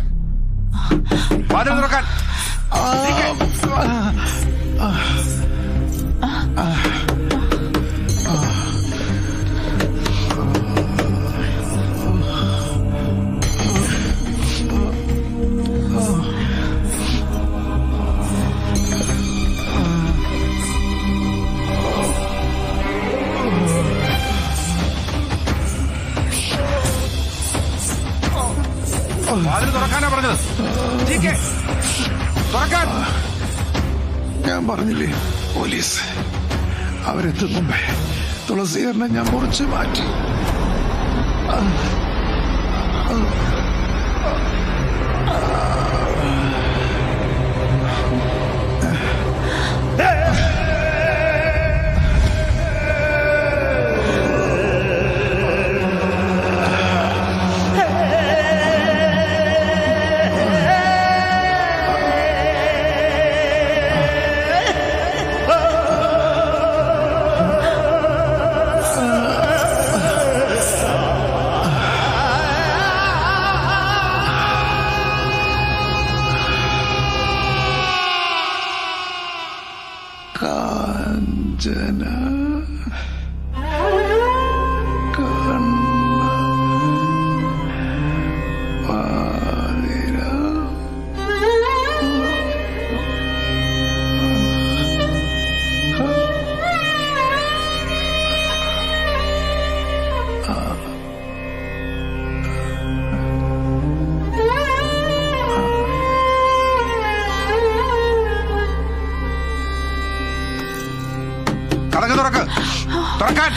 Speaker 7: വാതിൽ തുറക്കാൻ. വാതിൽ തുറക്കാനാ പറഞ്ഞത്. തുറക്കാൻ.
Speaker 1: ഞാൻ പറഞ്ഞില്ലേ പോലീസ് അവരെത്തും മുമ്പേ തുളസീകരണം ഞാൻ മുറിച്ച് മാറ്റി. കാഞ്ചന
Speaker 7: കടക്ക് തുറക്ക്. തുറക്കാൻ.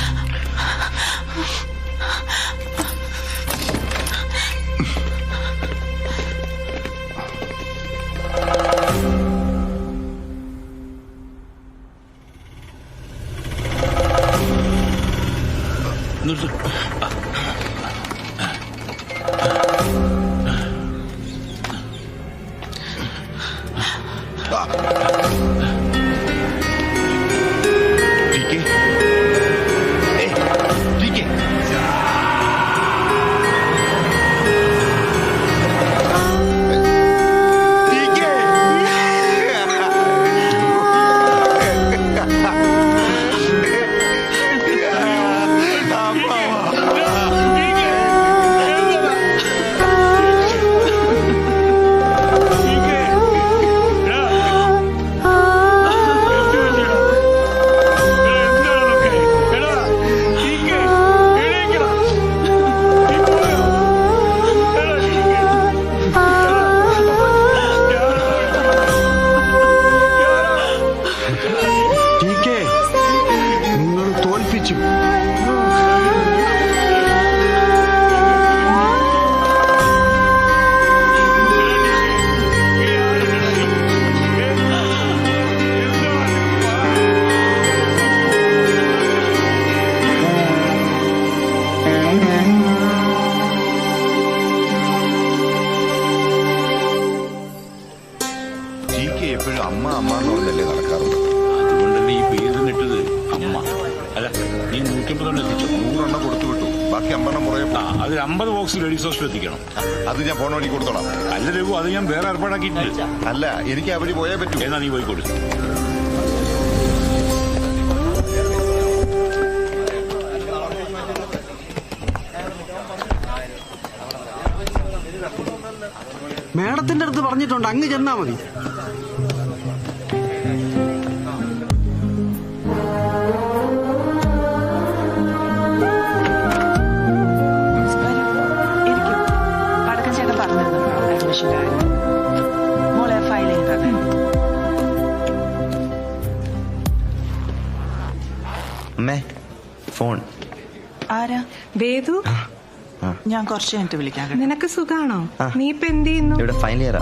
Speaker 12: അത് 50 ബോക്സ് ലേഡീസ് ഹോസ്റ്റലിൽ എത്തിക്കണം.
Speaker 9: അത് ഞാൻ ഫോൺ വഴി കൊടുത്തോളാം.
Speaker 12: അല്ല രഘു, അത് ഞാൻ വേറെ ഏർപ്പാടാക്കിയിട്ടുണ്ട്.
Speaker 9: അല്ല, എനിക്ക് ആ വഴി പോയേ പറ്റൂ.
Speaker 12: എന്നാ നീ പോയിക്കോളൂ.
Speaker 14: മേഡത്തിന്റെ അടുത്ത് പറഞ്ഞിട്ടുണ്ട്, അങ്ങ് ചെന്നാ മതി.
Speaker 10: പടക്കം ചേട്ടൻ പറഞ്ഞിരുന്നു അഡ്മിഷന്റെ കാര്യം. മോളെ ഫയൽ ചെയ്തത്.
Speaker 6: അമ്മേ, ഫോൺ.
Speaker 10: ആരാ?
Speaker 4: വേദു,
Speaker 10: ഞാൻ കുറച്ച് കഴിഞ്ഞിട്ട് വിളിക്കാം.
Speaker 4: നിനക്ക് സുഖാണോ? നീ ഇപ്പൊ എന്ത് ചെയ്യുന്നു?
Speaker 6: ഇവിടെ ഫൈനൽ ഇയറാ.